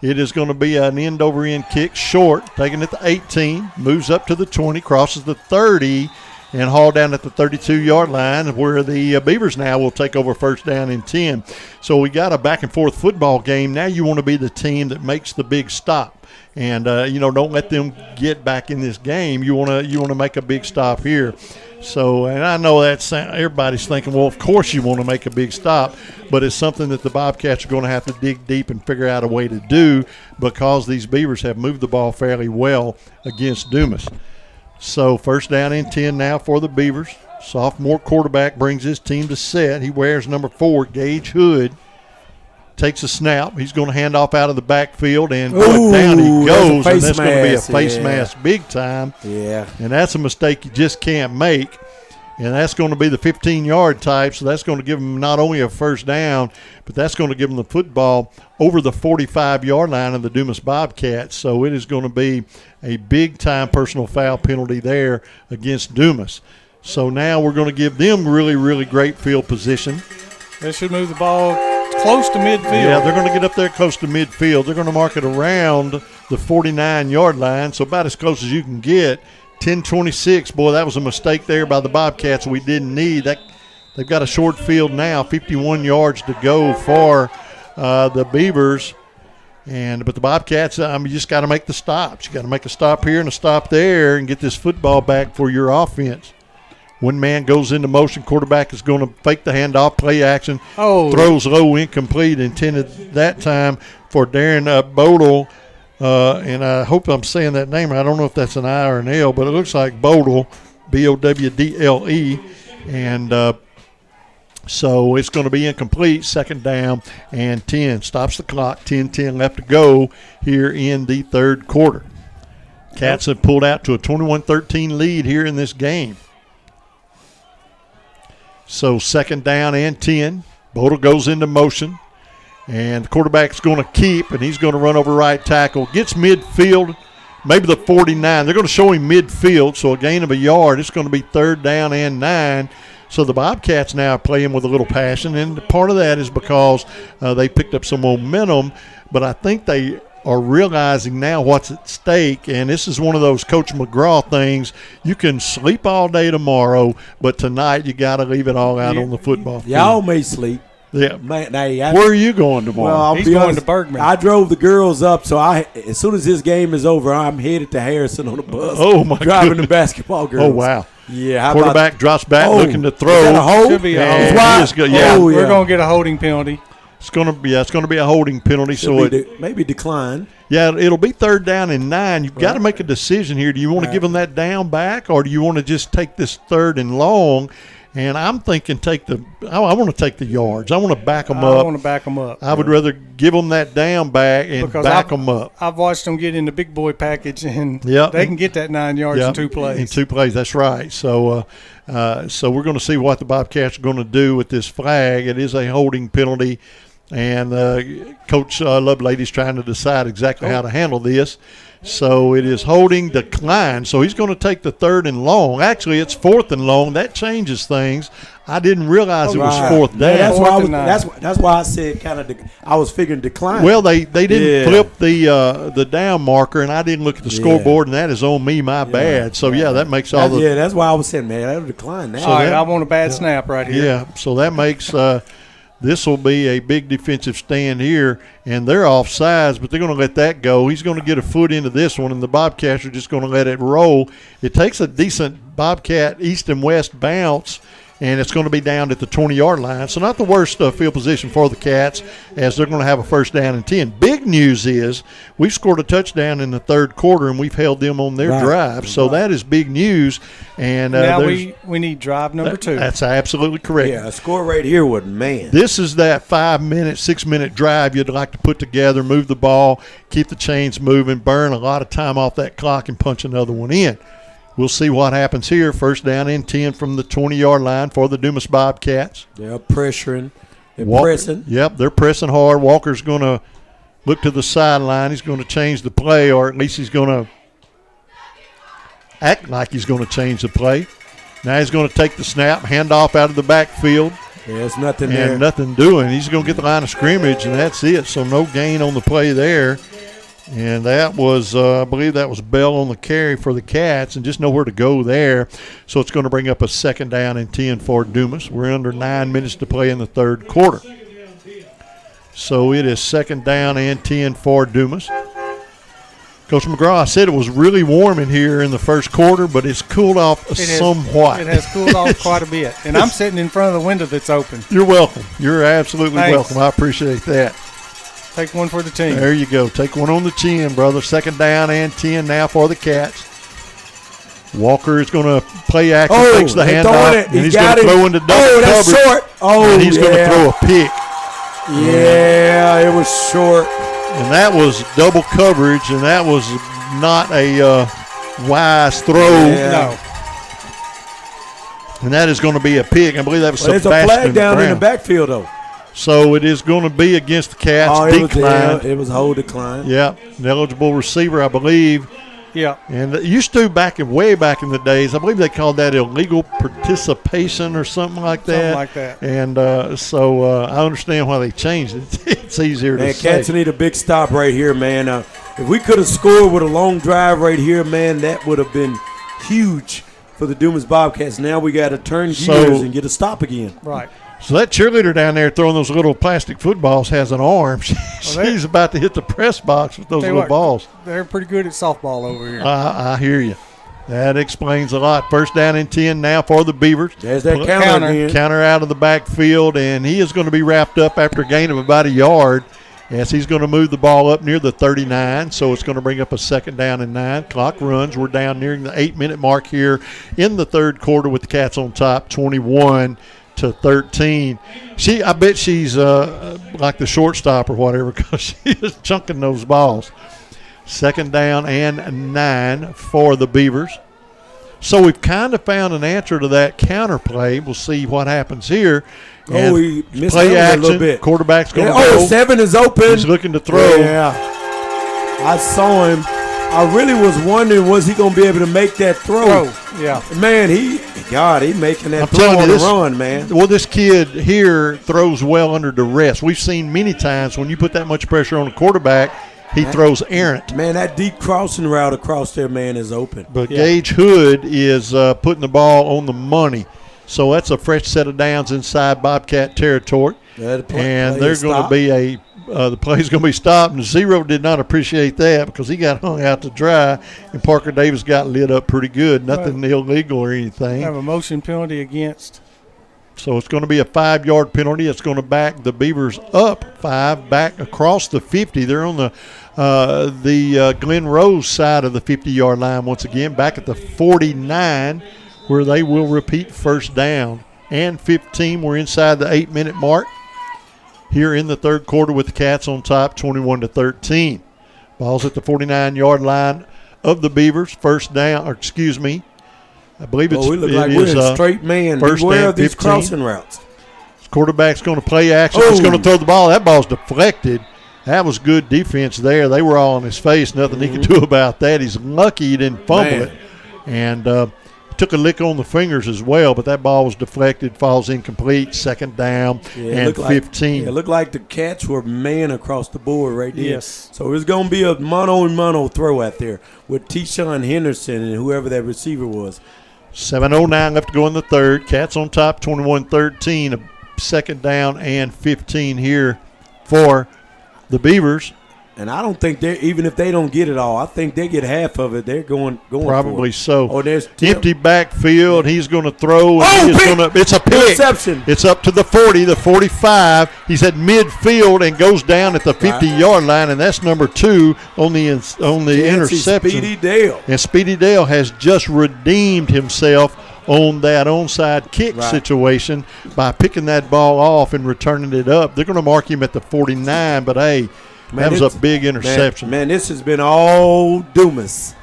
It is going to be an end-over-end kick short, taking it to 18, moves up to the 20, crosses the 30, and hauled down at the 32-yard line where the Beavers now will take over 1st down and 10. So we got a back-and-forth football game. Now you want to be the team that makes the big stop. And, don't let them get back in this game. You want to make a big stop here. So, and I know everybody's thinking, well, of course you want to make a big stop, but it's something that the Bobcats are going to have to dig deep and figure out a way to do because these Beavers have moved the ball fairly well against Dumas. So 1st down and 10 now for the Beavers. Sophomore quarterback brings his team to set. He wears number 4, Gage Hood. Takes a snap. He's going to hand off out of the backfield, and down he goes. And that's going to be a face mask big time. Yeah. And that's a mistake you just can't make. And that's going to be the 15-yard type, so that's going to give them not only a first down, but that's going to give them the football over the 45-yard line of the Dumas Bobcats. So it is going to be a big-time personal foul penalty there against Dumas. So now we're going to give them really, really great field position. They should move the ball close to midfield. Yeah, they're going to get up there close to midfield. They're going to mark it around the 49-yard line, so about as close as you can get. 10-26, boy, that was a mistake there by the Bobcats we didn't need. They've got a short field now, 51 yards to go for the Beavers. But the Bobcats, you just got to make the stops. You got to make a stop here and a stop there and get this football back for your offense. One man goes into motion. Quarterback is going to fake the handoff, play action, throws low, incomplete, intended that time for Darren Bodle. And I hope I'm saying that name. I don't know if that's an I or an L, but it looks like Bodle, Bowdle. And so it's going to be incomplete, second down and 10. Stops the clock, 10-10 left to go here in the third quarter. Cats have pulled out to a 21-13 lead here in this game. So second down and 10. Bodle goes into motion. And the quarterback's going to keep, and he's going to run over right tackle. Gets midfield, maybe the 49. They're going to show him midfield, so a gain of a yard. It's going to be third down and 9. So the Bobcats now play him with a little passion, and part of that is because they picked up some momentum. But I think they are realizing now what's at stake, and this is one of those Coach McGraw things. You can sleep all day tomorrow, but tonight you got to leave it all out on the football field. Y'all may sleep. Yeah. Man, where are you going tomorrow? Well, He's going to Bergman. I drove the girls up, so as soon as this game is over, I'm headed to Harrison on the bus. Oh, my driving the basketball girls. Oh, wow. Yeah. Quarterback drops back looking to throw. Is that a hold? Should be a hold. We're going to get a holding penalty. It's going to be a holding penalty. Maybe decline. Yeah, it'll be third down and 9. You've got to make a decision here. Do you want to give them that down back, or do you want to just take this third and long? And I'm thinking I want to take the yards. I want to back them up. I want to back them up. I would rather give them that down back and back them up. I've watched them get in the big boy package, and they can get that 9 yards in 2 plays. In 2 plays, that's right. So we're going to see what the Bobcats are going to do with this flag. It is a holding penalty, and Coach Lovelady's trying to decide exactly how to handle this. So it is holding decline. So he's going to take the third and long. Actually, it's fourth and long. That changes things. I didn't realize it was fourth down. Yeah, that's why I said I was figuring decline. Well, they didn't flip the down marker, and I didn't look at the scoreboard, and that is on me, my bad. So that makes all the. Yeah, that's why I was saying, man, that'll decline now. So I want a bad snap right here. Yeah, so that makes. This will be a big defensive stand here, and they're offsides, but they're going to let that go. He's going to get a foot into this one, and the Bobcats are just going to let it roll. It takes a decent Bobcat east and west bounce, and it's going to be down at the 20-yard line. So not the worst field position for the Cats, as they're going to have a first down and 10. Big news is we've scored a touchdown in the third quarter, and we've held them on their drive. So that is big news. And now we need drive number 2. That's absolutely correct. Yeah, a score right here would, man. This is that 5-minute, 6-minute drive you'd like to put together, move the ball, keep the chains moving, burn a lot of time off that clock, and punch another one in. We'll see what happens here. First down and 10 from the 20-yard line for the Dumas Bobcats. They're pressuring. They're pressing. Yep, they're pressing hard. Walker's going to look to the sideline. He's going to change the play, or at least he's going to act like he's going to change the play. Now he's going to take the snap, hand off out of the backfield. Yeah, there's nothing there. And nothing doing. He's going to get the line of scrimmage, and that's it. So no gain on the play there. And that was, I believe that was Bell on the carry for the Cats, and just nowhere to go there. So it's going to bring up a second down and 10 for Dumas. We're under 9 minutes to play in the third quarter. So it is second down and 10 for Dumas. Coach McGraw, I said it was really warm in here in the first quarter, but it's cooled off somewhat. It has cooled off quite a bit. And I'm sitting in front of the window that's open. You're welcome. You're absolutely welcome. I appreciate that. Take one for the team. There you go. Take one on the chin, brother. Second down and 10 now for the Cats. Walker is going to play action, takes the they're handoff, and he's going to throw into double that's coverage. short. And he's going to throw a pick. Yeah, it was short. And that was double coverage, and that was not a wise throw. No. And that is going to be a pick. I believe that was There's a flag down in the backfield, though. So it is going to be against the Cats. It was a hold decline. Yeah, an eligible receiver, I believe. Yeah. And it used to way back in the days, I believe they called that illegal participation or something like that. Something like that. And so I understand why they changed it. It's easier to say. Cats need a big stop right here, man. If we could have scored with a long drive right here, man, that would have been huge for the Dumas Bobcats. Now we got to turn gears and get a stop again. Right. So that cheerleader down there throwing those little plastic footballs has an arm. She's about to hit the press box with those little balls. They're pretty good at softball over here. I hear you. That explains a lot. First down and 10 now for the Beavers. There's that counter again. Counter out of the backfield, and he is going to be wrapped up after a gain of about a yard as he's going to move the ball up near the 39. So it's going to bring up a second down and 9. Clock runs. We're down nearing the 8-minute mark here in the third quarter with the Cats on top, 21-13. I bet she's like the shortstop or whatever because she is chunking those balls. Second down and 9 for the Beavers. So we've kind of found an answer to that counter play. We'll see what happens here. And he missed play action. A little bit. Quarterback's going to go. 7 is open. He's looking to throw. Yeah. I saw him. I really was wondering, was he going to be able to make that throw? Yeah. Man, he making that I'm throw telling on you, the run, man. Well, this kid here throws well under duress. We've seen many times when you put that much pressure on a quarterback, he throws errant. Man, that deep crossing route across there, man, is open. But Gage Hood is putting the ball on the money. So that's a fresh set of downs inside Bobcat territory. And they're going to be the play's going to be stopped. And Zero did not appreciate that because he got hung out to dry, and Parker Davis got lit up pretty good. Nothing illegal or anything. Have a motion penalty against. So it's going to be a 5-yard penalty. It's going to back the Beavers up 5, back across the 50. They're on the Glen Rose side of the 50-yard line once again, back at the 49, where they will repeat first down and 15. We're inside the 8-minute mark here in the third quarter with the Cats on top, 21-13. Ball's at the 49-yard line of the Beavers. First down, or excuse me, I believe we look like we're in straight man. First Beware down, of these 15. crossing routes. Quarterback's going to play action. He's going to throw the ball. That ball's deflected. That was good defense there. They were all in his face. Nothing he could do about that. He's lucky he didn't fumble it. And took a lick on the fingers as well, but that ball was deflected, falls incomplete, second down and 15. It looked like the Cats were man across the board right there. Yes. So it's going to be a mano-a-mano throw out there with T-Shawn Henderson and whoever that receiver was. 7:09 left to go in the third. Cats on top, 21-13. A second down and 15 here for the Beavers. And I don't think even if they don't get it all, I think they get half of it. They're going probably for it. So. Oh, there's empty backfield. He's going to throw. It's a pick. Interception. It's up to the 40, the 45. He's at midfield and goes down at the 50-yard line, and that's number 2 on the interception. Speedy Dale. And Speedy Dale has just redeemed himself on that onside kick situation by picking that ball off and returning it up. They're going to mark him at the 49, but hey, that was a big interception. Man, this has been all Dumas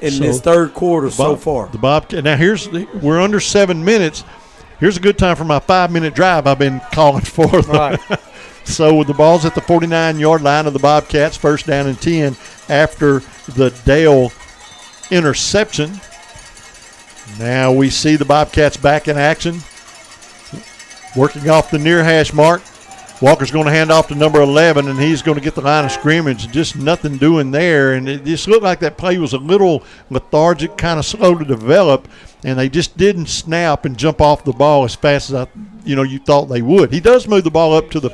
in this third quarter so far. The Bobcat. Now we're under 7 minutes. Here's a good time for my 5-minute drive I've been calling for. Right. So the ball's at the 49-yard line of the Bobcats, first down and 10 after the Dale interception. Now we see the Bobcats back in action, working off the near hash mark. Walker's going to hand off to number 11, and he's going to get the line of scrimmage. Just nothing doing there, and it just looked like that play was a little lethargic, kind of slow to develop, and they just didn't snap and jump off the ball as fast as you thought they would. He does move the ball up to the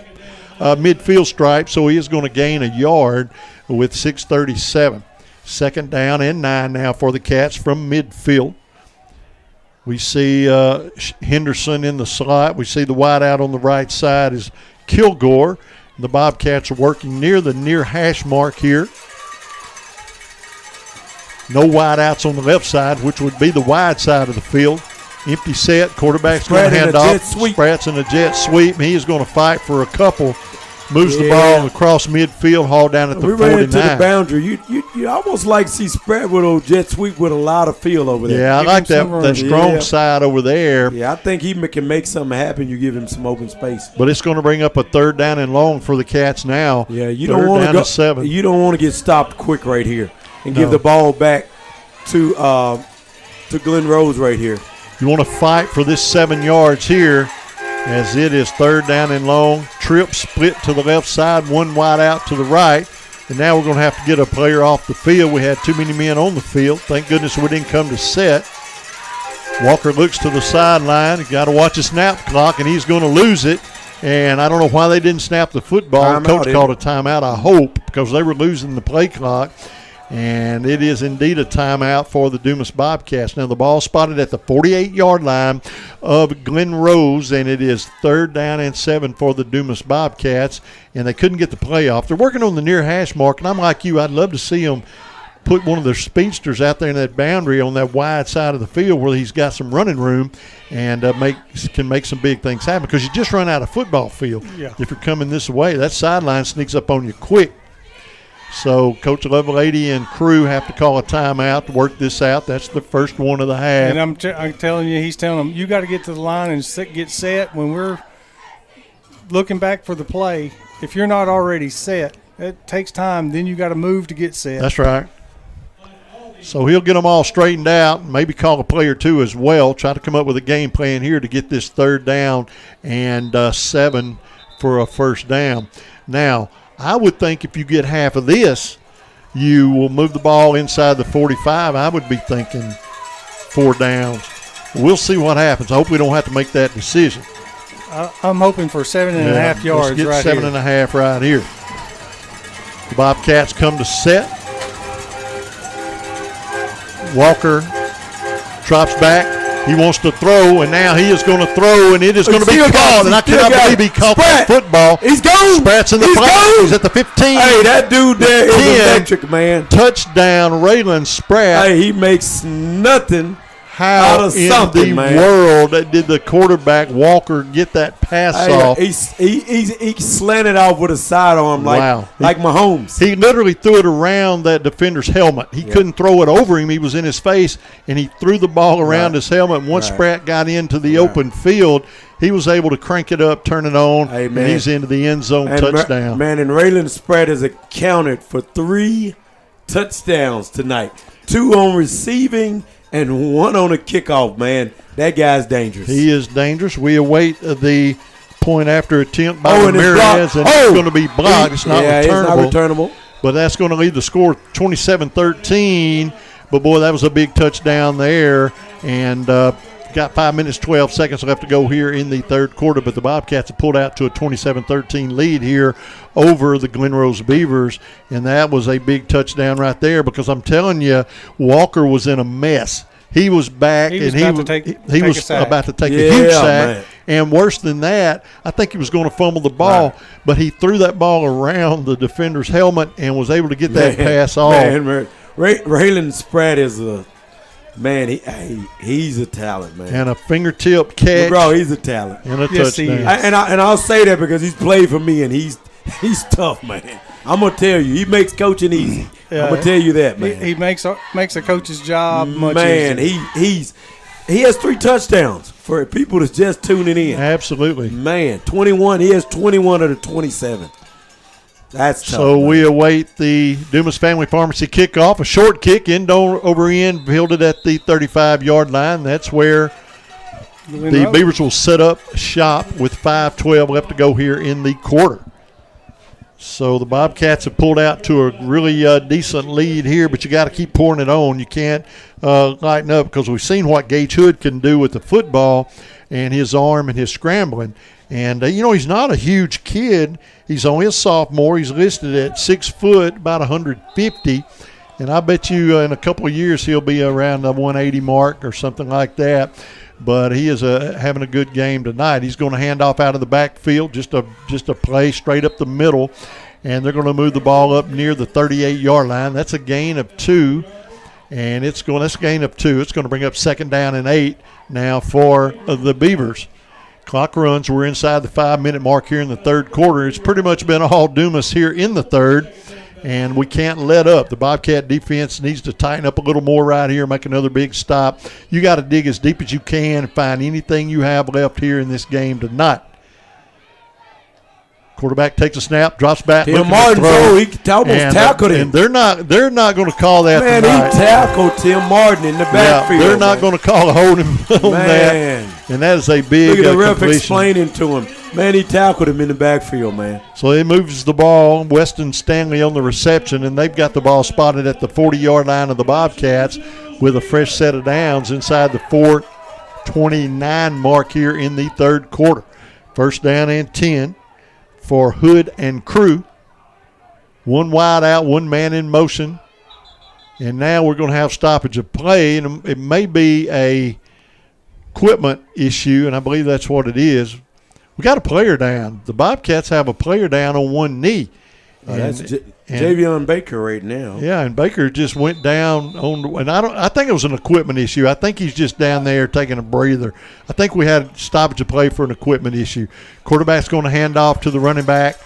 midfield stripe, so he is going to gain a yard with 6:37. Second down and 9 now for the Cats from midfield. We see Henderson in the slot. We see the wide out on the right side is Kilgore. The Bobcats are working near the near hash mark here. No wide outs on the left side, which would be the wide side of the field. Empty set. Quarterback's going to hand off. Spratt's in a jet sweep. He is going to fight for a couple. Moves the ball across midfield, hauled down at the 49. We ran into the boundary. You almost like to see Spratt with a jet sweep with a lot of field over there. Yeah, I like that strong side over there. Yeah, I think he can make something happen. You give him some open space. But it's going to bring up a 3rd down and long for the Cats now. Yeah, you don't want to go 7. You don't want to get stopped quick right here and give the ball back to Glen Rose right here. You want to fight for this 7 yards here. As it is 3rd down and long. Trip split to the left side, 1 wide out to the right. And now we're going to have to get a player off the field. We had too many men on the field. Thank goodness we didn't come to set. Walker looks to the sideline. He's got to watch the snap clock, and he's going to lose it. And I don't know why they didn't snap the football. The coach called a timeout, I hope, because they were losing the play clock. And it is indeed a timeout for the Dumas Bobcats. Now the ball spotted at the 48-yard line of Glen Rose, and it is 3rd down and 7 for the Dumas Bobcats. And they couldn't get the play off. They're working on the near hash mark, and I'm like you. I'd love to see them put one of their speedsters out there in that boundary on that wide side of the field where he's got some running room and can make some big things happen, because you just run out of football field if you're coming this way. That sideline sneaks up on you quick. So Coach Lovelady and crew have to call a timeout to work this out. That's the first one of the half. And I'm telling you, he's telling them, you got to get to the line and get set. When we're looking back for the play, if you're not already set, it takes time. Then you got to move to get set. That's right. So he'll get them all straightened out, maybe call a play or two as well, try to come up with a game plan here to get this 3rd down and 7 for a 1st down. Now, I would think if you get half of this, you will move the ball inside the 45. I would be thinking 4 downs. We'll see what happens. I hope we don't have to make that decision. I'm hoping for 7.5 yards let's get right 7.5 right here. The Bobcats come to set. Walker drops back. He wants to throw, and now he is going to throw, and it is going to be caught. And I cannot believe he caught that football. He's gone. Spratt's in the play. He's at the 15. Hey, that dude there is electric, man. Touchdown, Raylan Spratt. Hey, he makes nothing How out of in something, the man. world did the quarterback Walker get that pass off? He slanted off with a sidearm like Mahomes. He literally threw it around that defender's helmet. He couldn't throw it over him. He was in his face, and he threw the ball around his helmet. Once Spratt got into the open field, he was able to crank it up, turn it on, and he's into the end zone touchdown. And Raylan Spratt has accounted for 3 touchdowns tonight. 2 on receiving and 1 on a kickoff, man. That guy's dangerous. He is dangerous. We await the point after attempt by Ramirez, and it's going to be blocked. It's not returnable. But that's going to leave the score 27-13. But, boy, that was a big touchdown there. And got 5 minutes, 12 seconds left to go here in the 3rd quarter. But the Bobcats have pulled out to a 27-13 lead here over the Glen Rose Beavers. And that was a big touchdown right there, because I'm telling you, Walker was in a mess. He was back, he was about to take a huge sack. Man. And worse than that, I think he was going to fumble the ball, but he threw that ball around the defender's helmet and was able to get that pass off. Raylan Spratt is a – man, he's a talent, man. And a fingertip catch. Bro, he's a talent. And a touchdown. And I'll say that because he's played for me, and he's tough, man. I'm going to tell you, he makes coaching easy. I'm going to tell you that, man. He makes a coach's job much easier. Man, he has 3 touchdowns for people that's just tuning in. Absolutely. Man, 21. He has 21 of the 27. That's tough. So we await the Dumas Family Pharmacy kickoff. A short kick, end over end, fielded at the 35-yard line. That's where the Beavers will set up shop with 5:12 left to go here in the quarter. So the Bobcats have pulled out to a really decent lead here, but you got to keep pouring it on. You can't lighten up, because we've seen what Gage Hood can do with the football and his arm and his scrambling. And, he's not a huge kid. He's only a sophomore. He's listed at 6 foot, about 150. And I bet you in a couple of years he'll be around the 180 mark or something like that. But he is having a good game tonight. He's going to hand off out of the backfield, just a play straight up the middle, and they're going to move the ball up near the 38-yard line. That's a gain of 2, And that's a gain of 2. It's going to bring up 2nd down and 8 now for the Beavers. Clock runs. We're inside the 5-minute mark here in the third quarter. It's pretty much been all Dumas here in the third, and we can't let up. The Bobcat defense needs to tighten up a little more right here, make another big stop. You got to dig as deep as you can and find anything you have left here in this game tonight. Quarterback takes a snap, drops back. Tim Martin, he almost tackled him. And they're not going to call that tonight. He tackled Tim Martin in the backfield. They're not going to call a holding on that. And that is a big look at the ref completion. explaining to him. Man, he tackled him in the backfield, man. So he moves the ball. Weston Stanley on the reception, and they've got the ball spotted at the 40-yard line of the Bobcats with a fresh set of downs inside the 4:29 mark here in the third quarter. 1st down and 10. For Hood and crew. 1 wide out, 1 man in motion. And now we're going to have stoppage of play. And it may be a equipment issue, and I believe that's what it is. We got a player down. The Bobcats have a player down on one knee. That's Javion Baker right now. Yeah, and Baker just went down on, and I think it was an equipment issue. I think he's just down there taking a breather. I think we had stoppage of play for an equipment issue. Quarterback's going to hand off to the running back,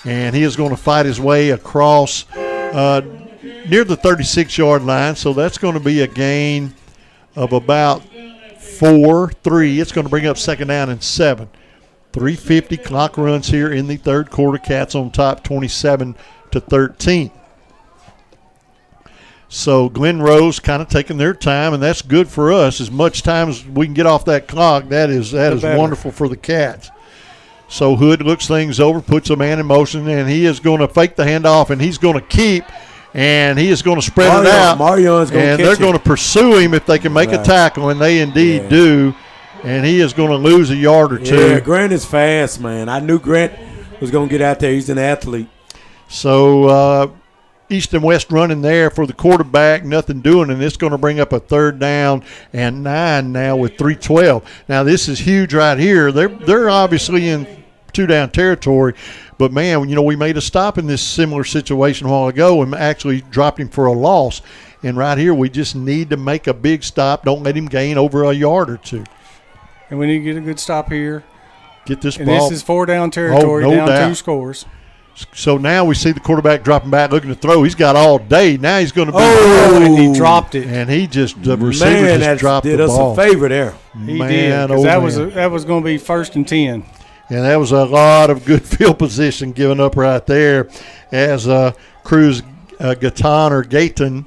and he is going to fight his way across near the 36-yard line. So that's going to be a gain of about 4-3. It's going to bring up 2nd down and 7. 3:50 clock runs here in the third quarter. Cats on top, 27-13. So Glen Rose kind of taking their time, and that's good for us. As much time as we can get off that clock, that is wonderful for the Cats. So Hood looks things over, puts a man in motion, and he is going to fake the handoff, and he's going to keep, and he is going to spread it out. Marion's going to catch and they're going to pursue him if they can make a tackle, and they indeed do. And he is going to lose a yard or 2. Yeah, Grant is fast, man. I knew Grant was going to get out there. He's an athlete. So East and West running there for the quarterback, nothing doing, and it's going to bring up a 3rd down and 9 now with 3:12. Now this is huge right here. They're obviously in 2-down territory, but man, we made a stop in this similar situation a while ago and actually dropped him for a loss. And right here, we just need to make a big stop. Don't let him gain over a yard or 2. And we need to get a good stop here. Get this and ball. This is 4-down territory, no down doubt. 2 scores. So now we see the quarterback dropping back, looking to throw. He's got all day. Now he's going to be and he dropped it. And he just, the receiver just dropped the ball. Did us a favor there. He did, because that was going to be 1st and 10. And that was a lot of good field position given up right there as Cruz Gayton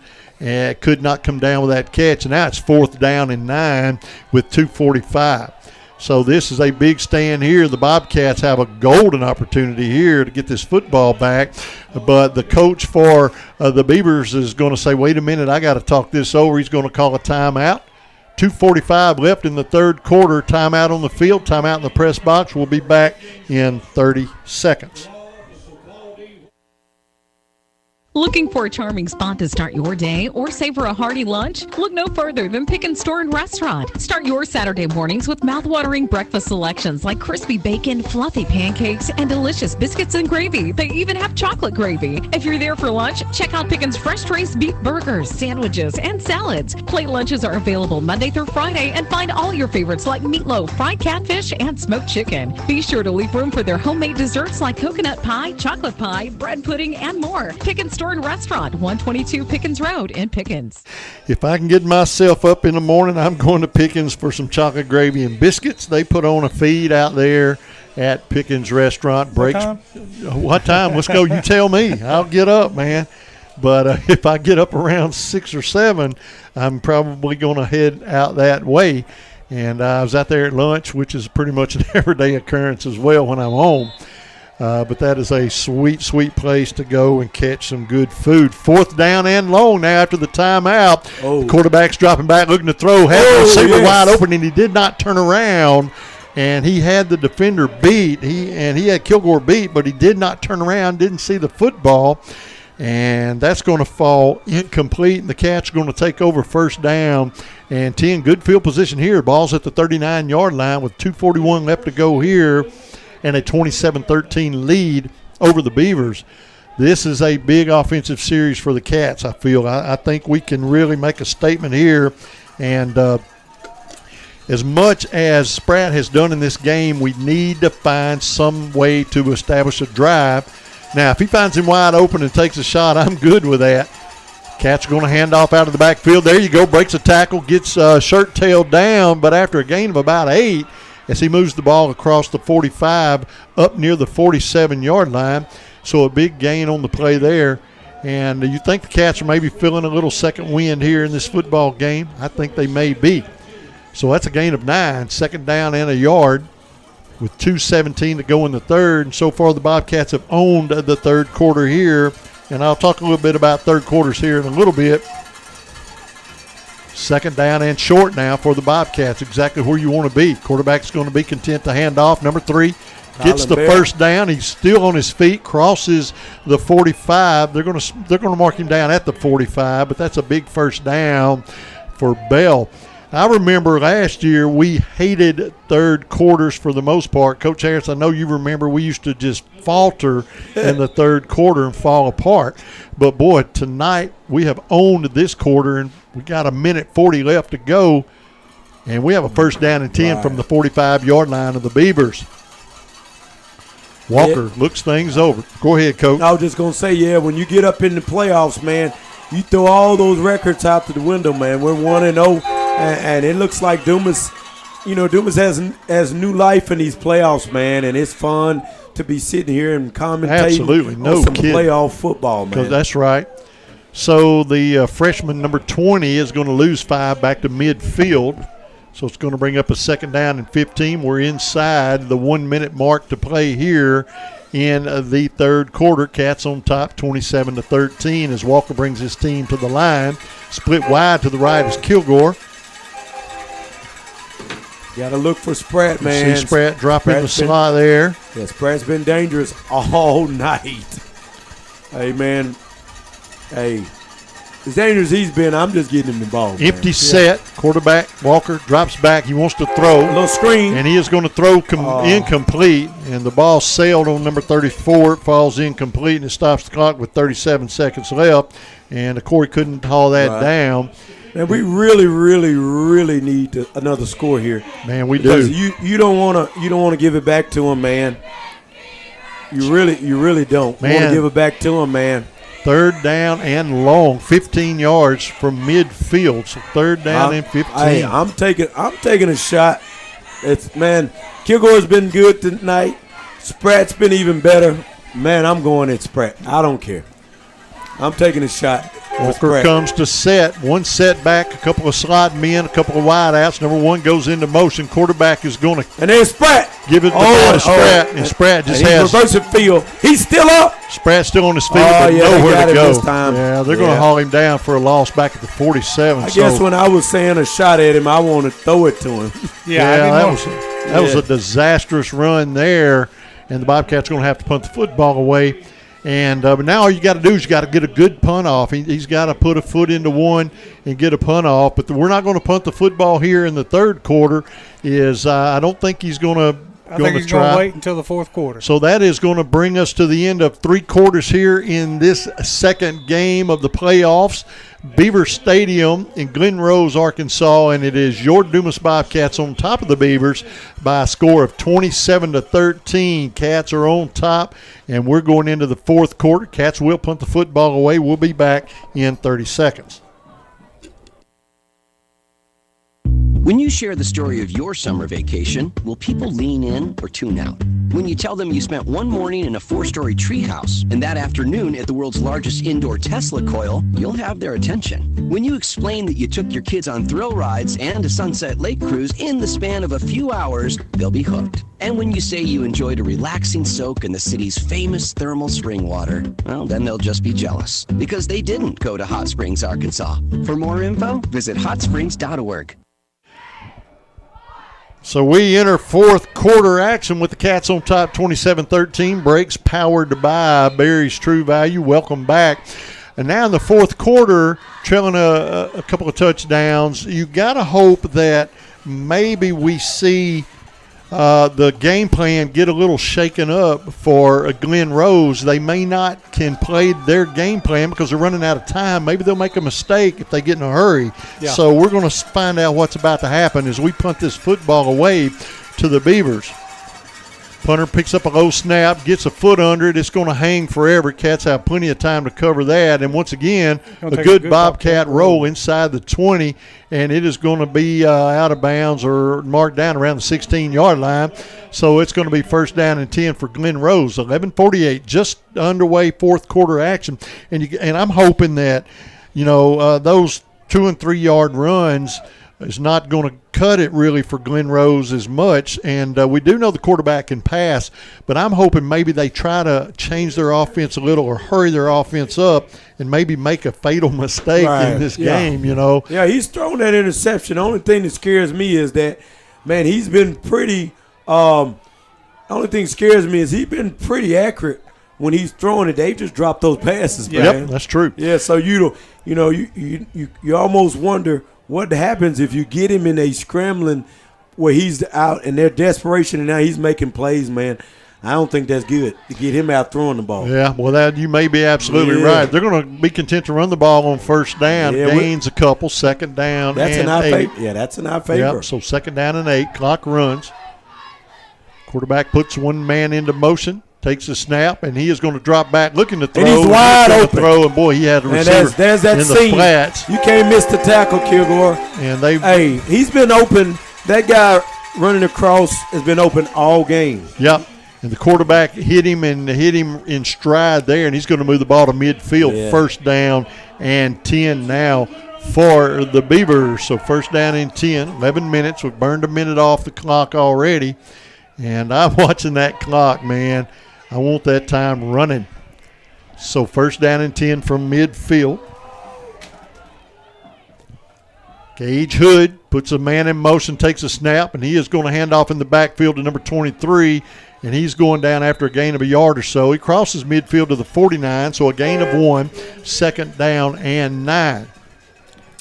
could not come down with that catch. And now it's 4th down and 9 with 2:45. So this is a big stand here. The Bobcats have a golden opportunity here to get this football back. But the coach for the Beavers is going to say, wait a minute, I got to talk this over. He's going to call a timeout. 2:45 left in the third quarter. Timeout on the field, timeout in the press box. We'll be back in 30 seconds. Looking for a charming spot to start your day or savor a hearty lunch? Look no further than Pick and Store and Restaurant. Start your Saturday mornings with mouth-watering breakfast selections like crispy bacon, fluffy pancakes, and delicious biscuits and gravy. They even have chocolate gravy. If you're there for lunch, check out Pickin's fresh-raised beef burgers, sandwiches, and salads. Plate lunches are available Monday through Friday, and find all your favorites like meatloaf, fried catfish, and smoked chicken. Be sure to leave room for their homemade desserts like coconut pie, chocolate pie, bread pudding, and more. Pick and Store and Restaurant, 122 Pickens Road in Pickens. If I can get myself up in the morning, I'm going to Pickens for some chocolate gravy and biscuits. They put on a feed out there at Pickens Restaurant. What time? Let's go. You tell me. I'll get up, man. But if I get up around 6 or 7, I'm probably going to head out that way. And I was out there at lunch, which is pretty much an everyday occurrence as well when I'm home. But that is a sweet, sweet place to go and catch some good food. 4th down and long now after the timeout. The quarterback's dropping back, looking to throw. Had the receiver wide open, and he did not turn around. And he had the defender beat. He had Kilgore beat, but he did not turn around, didn't see the football. And that's going to fall incomplete, and the Cats are going to take over 1st down and 10. Good field position here. Ball's at the 39-yard line with 2:41 left to go here. And a 27-13 lead over the Beavers. This is a big offensive series for the Cats, I feel. I think we can really make a statement here. And as much as Spratt has done in this game, we need to find some way to establish a drive. Now, if he finds him wide open and takes a shot, I'm good with that. Cats are going to hand off out of the backfield. There you go. Breaks a tackle, gets shirt tailed down, but after a gain of about 8, as he moves the ball across the 45 up near the 47-yard line. So a big gain on the play there. And you think the Cats are maybe feeling a little second wind here in this football game? I think they may be. So that's a gain of 9, second down and a yard with 2:17 to go in the third. And so far the Bobcats have owned the third quarter here. And I'll talk a little bit about third quarters here in a little bit. Second down and short now for the Bobcats, exactly where you want to be. Quarterback's going to be content to hand off. Number 3 gets the first down. He's still on his feet, crosses the 45. They're going to mark him down at the 45, but that's a big first down for Bell. I remember last year we hated third quarters for the most part. Coach Harris, I know you remember we used to just falter in the third quarter and fall apart. But, boy, tonight we have owned this quarter, and we got 1:40 left to go, and we have a first down and 10 from the 45-yard line of the Beavers. Walker looks things over. Go ahead, Coach. I was just going to say, when you get up in the playoffs, man, you throw all those records out the window, man. We're 1-0, and it looks like Dumas, Dumas has new life in these playoffs, man, and it's fun to be sitting here and commentating on some playoff football, man. Because that's right. So the freshman, number 20, is going to lose 5 back to midfield. So it's going to bring up a second down and 15. We're inside the 1-minute mark to play here in the third quarter. Cats on top 27-13 as Walker brings his team to the line. Split wide to the right is Kilgore. Got to look for Spratt, man. You see Spratt dropping the slot there. Yeah, Spratt's been dangerous all night. Hey, man. Hey, as dangerous as he's been, I'm just getting him the ball. Empty set. Quarterback, Walker, drops back. He wants to throw. A little screen. And he is going to throw incomplete. And the ball sailed on number 34. It falls incomplete, and it stops the clock with 37 seconds left. And Corey couldn't haul that down. And we really, really, really need another score here. Man, we because do. You don't want to give it back to him, man. You really don't want to give it back to him, man. Third down and long, 15 yards from midfield. So third down and 15. Hey, I'm taking a shot. Kilgore's been good tonight. Spratt's been even better. Man, I'm going at Spratt. I don't care. I'm taking a shot. Walker comes to set. One setback, a couple of slot men, a couple of wide outs. Number 1 goes into motion. Quarterback is going to. And there's Spratt. Give it to Spratt. And Spratt just has. Reversing field. He's still up. Spratt's still on his feet, but nowhere to go. This time. Yeah, they're going to haul him down for a loss back at the 47. I guess when I was saying a shot at him, I want to throw it to him. That was a disastrous run there, and the Bobcats are going to have to punt the football away. And but now all you got to do is you got to get a good punt off. He's got to put a foot into one and get a punt off. But we're not going to punt the football here in the third quarter. I don't think he's going to. I think he's going to wait until the fourth quarter. So that is going to bring us to the end of 3 quarters here in this second game of the playoffs. Beaver Stadium in Glen Rose, Arkansas, and it is your Dumas Bobcats on top of the Beavers by a score of 27-13. Cats are on top, and we're going into the fourth quarter. Cats will punt the football away. We'll be back in 30 seconds. When you share the story of your summer vacation, will people lean in or tune out? When you tell them you spent one morning in a 4-story treehouse and that afternoon at the world's largest indoor Tesla coil, you'll have their attention. When you explain that you took your kids on thrill rides and a Sunset Lake cruise in the span of a few hours, they'll be hooked. And when you say you enjoyed a relaxing soak in the city's famous thermal spring water, well, then they'll just be jealous because they didn't go to Hot Springs, Arkansas. For more info, visit hotsprings.org. So we enter fourth quarter action with the Cats on top 27-13. Breaks powered by Barry's True Value. Welcome back. And now in the fourth quarter, trailing a couple of touchdowns, you got to hope that maybe we see the game plan get a little shaken up for Glen Rose. They may not can play their game plan because they're running out of time. Maybe they'll make a mistake if they get in a hurry. Yeah. So we're going to find out what's about to happen as we punt this football away to the Beavers. Punter picks up a low snap, gets a foot under it. It's going to hang forever. Cats have plenty of time to cover that. And once again, a good Bobcat roll inside the 20, and it is going to be out of bounds or marked down around the 16-yard line. So it's going to be first down and 10 for Glen Rose. 11:48, just underway fourth quarter action. And I'm hoping that, those 2 and 3 yard runs is not going to cut it really for Glen Rose as much. And we do know the quarterback can pass, but I'm hoping maybe they try to change their offense a little or hurry their offense up and maybe make a fatal mistake in this game, Yeah, he's thrown that interception. The only thing that scares me is that, man, he's been pretty the only thing that scares me is he's been pretty accurate when he's throwing it. They just drop those passes, man. Yep, that's true. Yeah, so you almost wonder what happens if you get him in a scrambling where he's out and their desperation and now he's making plays, man. I don't think that's good to get him out throwing the ball. Yeah, well, you may be absolutely right. They're going to be content to run the ball on first down. Gains a couple, second down that's and in our 8. Yeah, that's in our favor. Yep, so second down and 8. Clock runs. Quarterback puts one man into motion. Takes a snap, and he is going to drop back looking to throw. And he's wide open. And boy, he had a receiver there's that in scene. The flats. You can't miss the tackle, Kilgore. And he's been open. That guy running across has been open all game. Yep. And the quarterback hit him in stride there, and he's going to move the ball to midfield. Yeah. First down and 10 now for the Beavers. So first down and 10, 11 minutes. We've burned a minute off the clock already. And I'm watching that clock, man. I want that time running. So first down and 10 from midfield. Gage Hood puts a man in motion, takes a snap, and he is going to hand off in the backfield to number 23, and he's going down after a gain of a yard or so. He crosses midfield to the 49, so a gain of 1, second down and 9.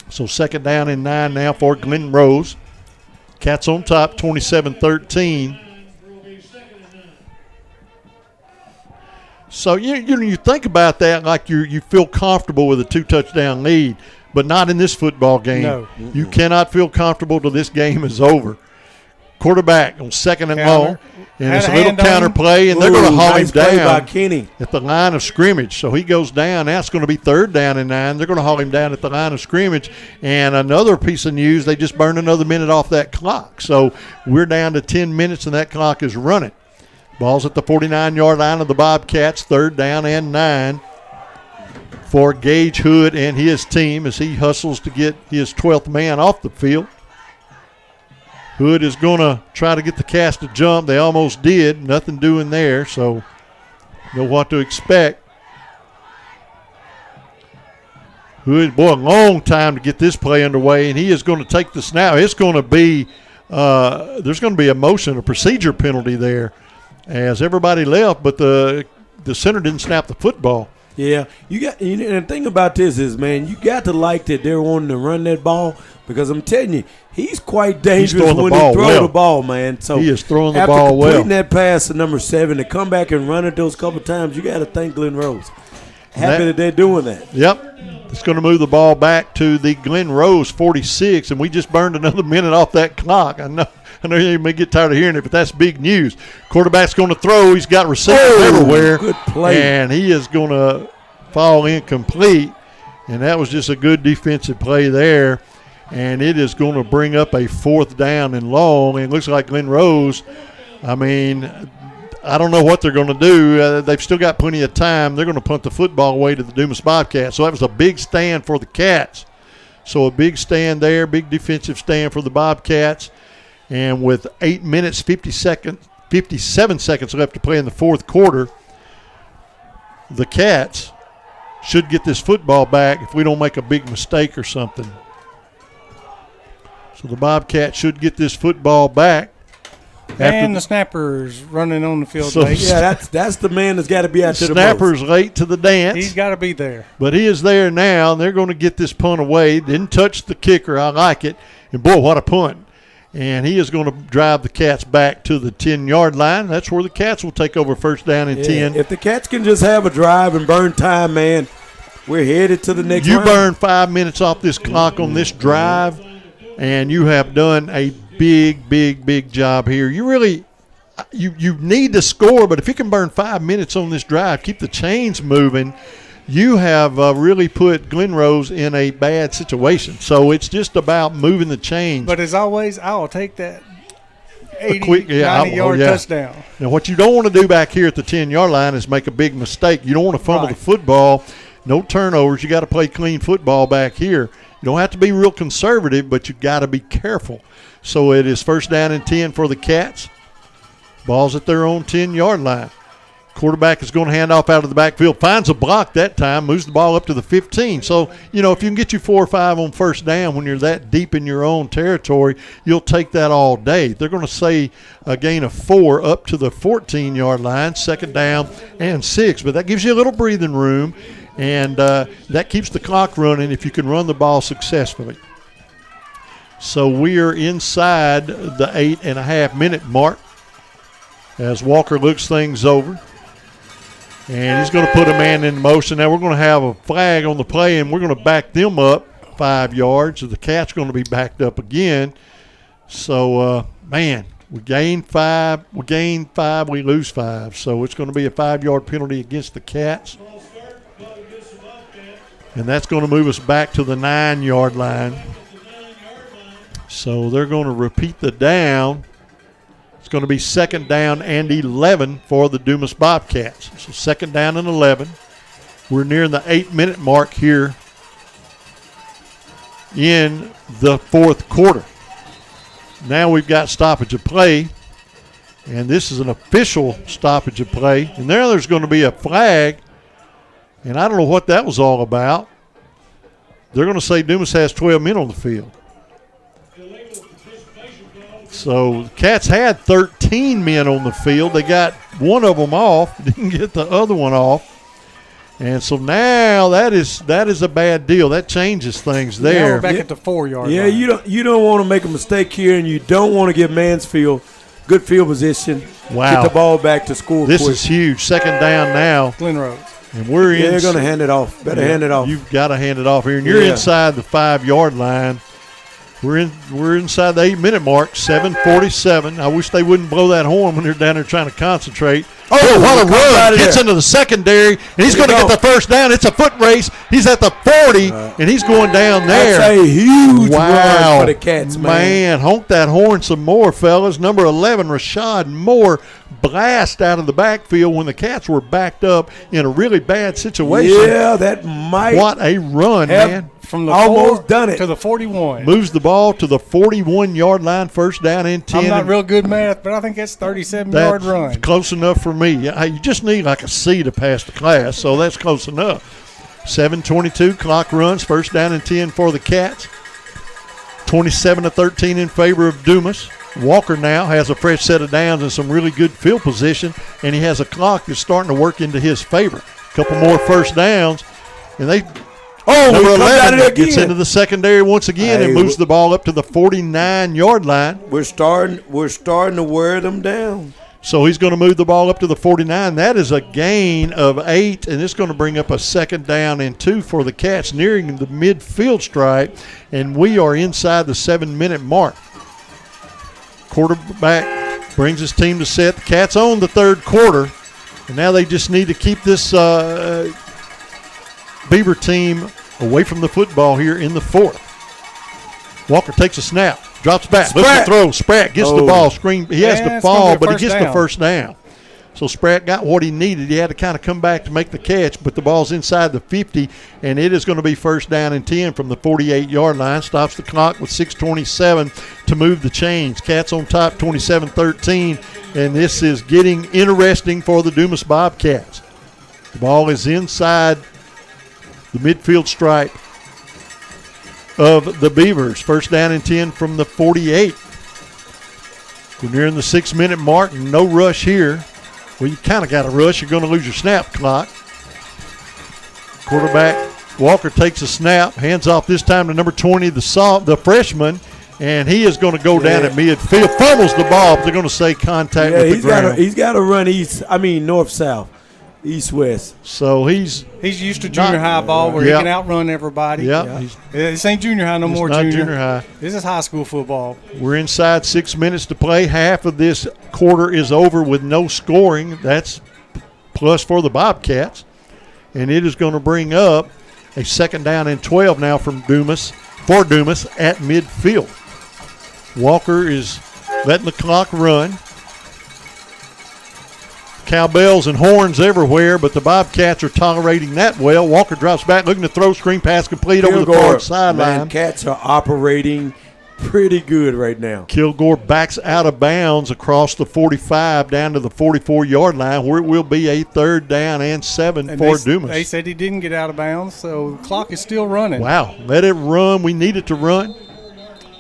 So second down and 9 now for Glen Rose. Cats on top, 27-13. So you think about that like you feel comfortable with a 2-touchdown lead, but not in this football game. No. You cannot feel comfortable till this game is over. Quarterback on second and long, and it's a little counter play, and they're going to haul him down at the line of scrimmage. So he goes down. That's going to be third down and 9. They're going to haul him down at the line of scrimmage. And another piece of news, they just burned another minute off that clock. So we're down to 10 minutes, and that clock is running. Ball's at the 49-yard line of the Bobcats, third down and 9 for Gage Hood and his team as he hustles to get his 12th man off the field. Hood is going to try to get the Cats to jump. They almost did. Nothing doing there, so know what to expect. Hood, boy, a long time to get this play underway, and he is going to take the snap. It's going to be there's going to be a procedure penalty there, as everybody left, but the center didn't snap the football. Yeah, and the thing about this is, man, you got to like that they're wanting to run that ball because I'm telling you, he's quite dangerous when he throws the ball, man. So he is throwing the ball well. After completing that pass to number 7 to come back and run it those couple times, you got to thank Glen Rose. Happy that they're doing that. Yep. It's going to move the ball back to the Glen Rose 46, and we just burned another minute off that clock. I know you may get tired of hearing it, but that's big news. Quarterback's going to throw. He's got receivers everywhere. Good play. And he is going to fall incomplete. And that was just a good defensive play there. And it is going to bring up a fourth down and long. And it looks like Glen Rose, I don't know what they're going to do. They've still got plenty of time. They're going to punt the football away to the Dumas Bobcats. So that was a big stand for the Cats. So a big stand there, big defensive stand for the Bobcats. And with 8 minutes, 57 seconds left to play in the fourth quarter, the Cats should get this football back if we don't make a big mistake or something. So the Bobcats should get this football back. And the snapper's running on the field late. Yeah, that's the man that's got to be out to the snapper's late to the dance. He's got to be there. But he is there now, and they're going to get this punt away. Didn't touch the kicker. I like it. And, boy, what a punt. And he is going to drive the Cats back to the 10-yard line. That's where the Cats will take over first down and 10. If the Cats can just have a drive and burn time, man, we're headed to the next round. You burn 5 minutes off this clock on this drive, and you have done a big job here. You really you need to score, but if you can burn 5 minutes on this drive, keep the chains moving, you have really put Glen Rose in a bad situation. So it's just about moving the chains. But as always, I'll take that 90-yard touchdown. Now, what you don't want to do back here at the 10-yard line is make a big mistake. You don't want to fumble the football. No turnovers. You got to play clean football back here. You don't have to be real conservative, but you got to be careful. So it is first down and 10 for the Cats. Ball's at their own 10-yard line. Quarterback is going to hand off out of the backfield. Finds a block that time. Moves the ball up to the 15. So, if you can get you 4 or 5 on first down when you're that deep in your own territory, you'll take that all day. They're going to say a gain of 4 up to the 14-yard line, second down and 6. But that gives you a little breathing room, and that keeps the clock running if you can run the ball successfully. So we are inside the 8.5-minute mark as Walker looks things over. And he's going to put a man in motion. Now we're going to have a flag on the play, and we're going to back them up 5 yards. So the Cat's going to be backed up again. So, we gain 5. We gain 5. We lose 5. So it's going to be a 5-yard penalty against the Cats. And that's going to move us back to the 9-yard line. So they're going to repeat the down. It's going to be second down and 11 for the Dumas Bobcats. So second down and 11. We're near the 8-minute mark here in the fourth quarter. Now we've got stoppage of play, and this is an official stoppage of play. And there's going to be a flag, and I don't know what that was all about. They're going to say Dumas has 12 men on the field. So the Cats had 13 men on the field. They got one of them off, didn't get the other one off. And so now that is a bad deal. That changes things there. Now we're back at the 4-yard line. Yeah, you don't want to make a mistake here, and you don't want to give Mansfield good field position. Wow. Get the ball back to score This quick. is huge. Second down now. Glen Rose. And we're in. They're going to hand it off. Hand it off. You've got to hand it off here. And you're inside the 5-yard line. We're inside the 8-minute mark, 7:47. I wish they wouldn't blow that horn when they're down there trying to concentrate. Oh, what a run. Gets into the secondary, and he's going to get the first down. It's a foot race. He's at the 40, and he's going down there. That's a huge run for the Cats, man. Honk that horn some more, fellas. Number 11, Rashad Moore, blast out of the backfield when the Cats were backed up in a really bad situation. Yeah, that might. What a run, man. From the almost done it to the 41. Moves the ball to the 41-yard line, first down and 10. I'm not real good math, but I think that's 37-yard run. Close enough for me. You just need like a C to pass the class, so that's close enough. 7:22, clock runs, first down and 10 for the Cats. 27-13 in favor of Dumas. Walker now has a fresh set of downs and some really good field position, and he has a clock that's starting to work into his favor. A couple more first downs, and they – number 11 gets into the secondary once again and moves the ball up to the 49-yard line. We're starting to wear them down. So he's going to move the ball up to the 49. That is a gain of 8, and it's going to bring up a second down and 2 for the Cats nearing the midfield stripe, and we are inside the 7-minute mark. Quarterback brings his team to set. The Cats own the third quarter, and now they just need to keep this Beaver team away from the football here in the fourth. Walker takes a snap, drops back, looks to throw. Spratt gets the ball. He has to fall, but he gets the first down. So Spratt got what he needed. He had to kind of come back to make the catch, but the ball's inside the 50, and it is going to be first down and 10 from the 48-yard line. Stops the clock with 6:27 to move the chains. Cats on top, 27-13, and this is getting interesting for the Dumas Bobcats. The ball is inside the midfield stripe of the Beavers. First down and 10 from the 48. We're nearing the 6-minute mark. No rush here. Well, you kind of got to rush. You're going to lose your snap clock. Quarterback Walker takes a snap, hands off this time to number 20, the freshman, And he is going to go down at midfield. Fumbles the ball, but they're going to say contact with the ground. He's got to run north-south, east-west. So he's used to junior high ball where he can outrun everybody. Yeah. This ain't junior high no more. Not junior high. This is high school football. We're inside 6 minutes to play. Half of this quarter is over with no scoring. That's plus for the Bobcats. And it is going to bring up a second down and 12 now for Dumas at midfield. Walker is letting the clock run. Cowbells and horns everywhere, but the Bobcats are tolerating that well. Walker drops back, looking to throw, screen pass complete over the far sideline. Cats are operating pretty good right now. Kilgore backs out of bounds across the 45 down to the 44-yard line, where it will be a third down and 7 for Dumas. They said he didn't get out of bounds, so the clock is still running. Wow, let it run. We need it to run.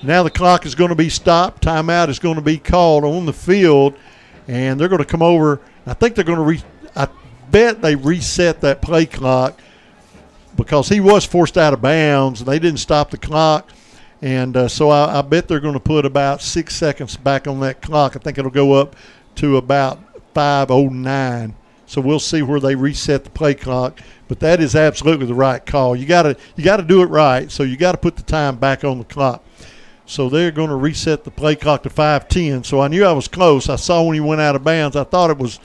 Now the clock is going to be stopped. Timeout is going to be called on the field, and they're going to come over. I think they're going to I bet they reset that play clock because he was forced out of bounds, and they didn't stop the clock. And so I bet they're going to put about 6 seconds back on that clock. I think it'll go up to about 5:09. So we'll see where they reset the play clock. But that is absolutely the right call. You got to do it right. So you got to put the time back on the clock. So they're going to reset the play clock to 5:10. So I knew I was close. I saw when he went out of bounds. I thought it was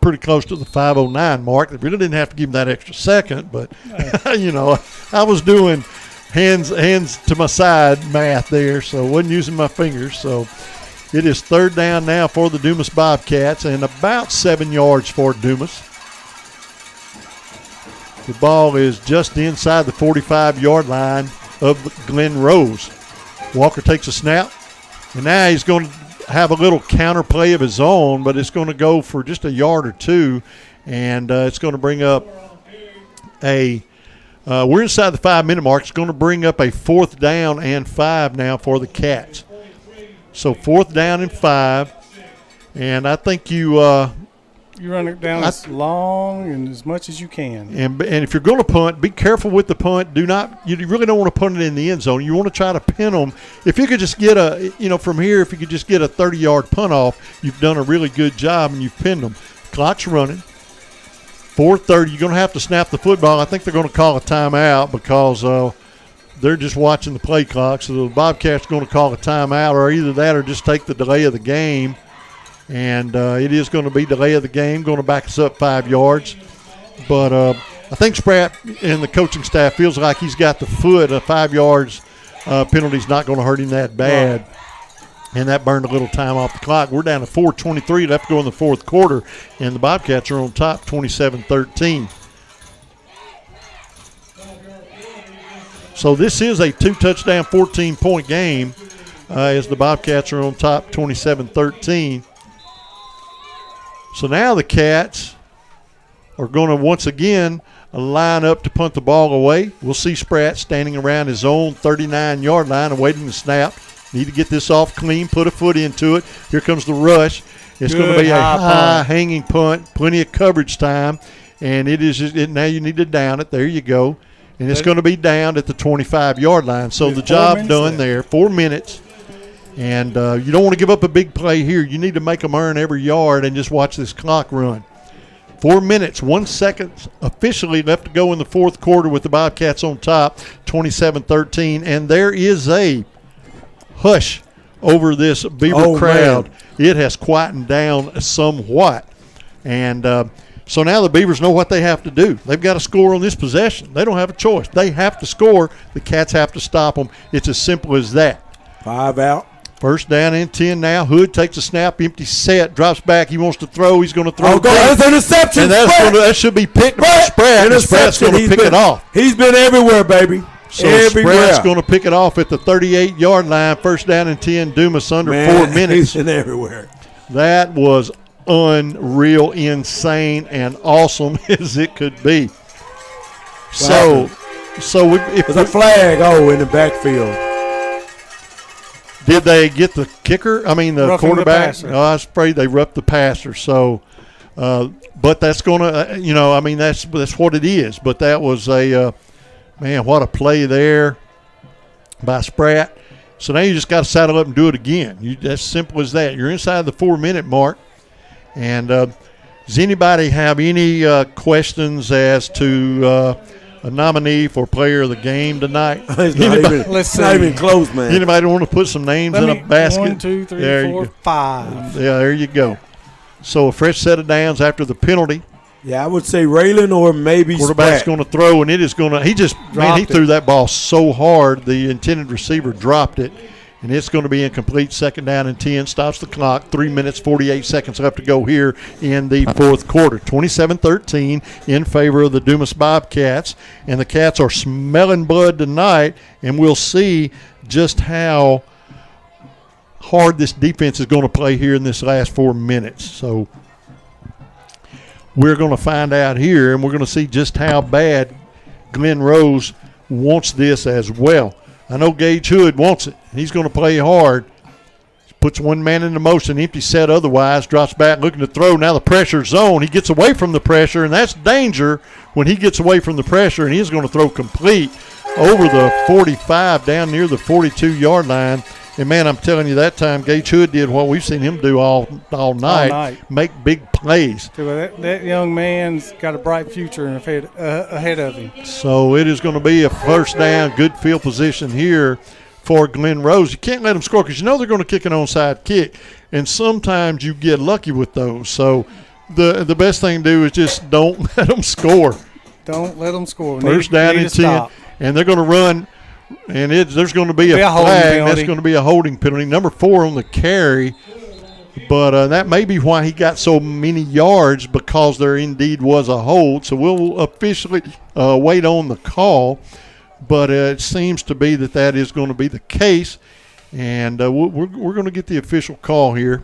pretty close to the 5:09 mark. They really didn't have to give him that extra second. But, I was doing hands to my side math there, so wasn't using my fingers. So it is third down now for the Dumas Bobcats and about 7 yards for Dumas. The ball is just inside the 45-yard line of Glen Rose. Walker takes a snap, and now he's going to have a little counter play of his own, but it's going to go for just a yard or two, and it's going to bring up we're inside the 5-minute mark. It's going to bring up a 4th down and 5 now for the Cats. So 4th down and 5, and I think you run it down as long and as much as you can. And if you're going to punt, be careful with the punt. You really don't want to punt it in the end zone. You want to try to pin them. If you could just get from here, if you could just get a 30-yard punt off, you've done a really good job and you've pinned them. Clock's running. 4:30, you're going to have to snap the football. I think they're going to call a timeout because they're just watching the play clock. So the Bobcats are going to call a timeout, or either that or just take the delay of the game. And it is going to be delay of the game, going to back us up 5 yards. But I think Spratt and the coaching staff feels like he's got the foot. A 5 yards penalty's not going to hurt him that bad. Right. And that burned a little time off the clock. We're down to 4:23 left to go in the fourth quarter, and the Bobcats are on top 27-13. So this is a 2-touchdown, 14-point game as the Bobcats are on top 27-13. So now the Cats are going to once again line up to punt the ball away. We'll see Spratt standing around his own 39-yard line awaiting the snap. Need to get this off clean, put a foot into it. Here comes the rush. It's going to be a high hanging punt, plenty of coverage time, and it is now you need to down it. There you go. And it's going to be down at the 25-yard line. So the job done there. 4 minutes. And you don't want to give up a big play here. You need to make them earn every yard and just watch this clock run. 4 minutes, 1 second officially left to go in the fourth quarter with the Bobcats on top, 27-13. And there is a hush over this Beaver crowd. Man. It has quietened down somewhat. And so now the Beavers know what they have to do. They've got to score on this possession. They don't have a choice. They have to score. The Cats have to stop them. It's as simple as that. 5 out. First down and 10 now. Hood takes a snap, empty set, drops back. He wants to throw. He's going to throw. Oh, that's an interception. And that should be picked by Spratt. And Spratt's going to pick it off. He's been everywhere, baby. So Spratt's going to pick it off at the 38-yard line. First down and 10. Dumas under 4 minutes. He's been everywhere. That was unreal, insane, and awesome as it could be. So if there's a flag, in the backfield. Did they get the kicker? I mean, the quarterback? I was afraid they roughed the passer. So, but that's going to, that's what it is. But that was man, what a play there by Spratt. So now you just got to saddle up and do it again. That's simple as that. You're inside the 4-minute mark. And does anybody have any questions as to a nominee for player of the game tonight? It's not even close, man. Anybody want to put some names in a basket? 1, 2, 3, 4, 5. Yeah, there you go. So a fresh set of downs after the penalty. Yeah, I would say Raylan or maybe quarterback's going to throw, and it is going to. He threw that ball so hard the intended receiver dropped it, and it's going to be incomplete. 2nd down and 10. Stops the clock. 3 minutes 48 seconds left to go here in the fourth quarter. 27-13 in favor of the Dumas Bobcats, and the Cats are smelling blood tonight, and we'll see just how hard this defense is going to play here in this last 4 minutes. So we're going to find out here, and we're going to see just how bad Glen Rose wants this as well. I know Gage Hood wants it. He's going to play hard. Puts one man into motion, empty set otherwise, drops back looking to throw. Now the pressure zone. He gets away from the pressure, and that's danger when he gets away from the pressure, and he's going to throw complete over the 45 down near the 42-yard line. And, man, I'm telling you, that time Gage Hood did what we've seen him do all night, make big plays. That young man's got a bright future ahead of him. So it is going to be a first down, good field position here for Glen Rose. You can't let them score because you know they're going to kick an onside kick, and sometimes you get lucky with those. So the best thing to do is just don't let them score. Don't let them score. First down and 10, and they're going to run. And there's going to be a flag. That's going to be a holding penalty. Number 4 on the carry. But that may be why he got so many yards, because there indeed was a hold. So we'll officially wait on the call. But it seems to be that is going to be the case. And we're going to get the official call here.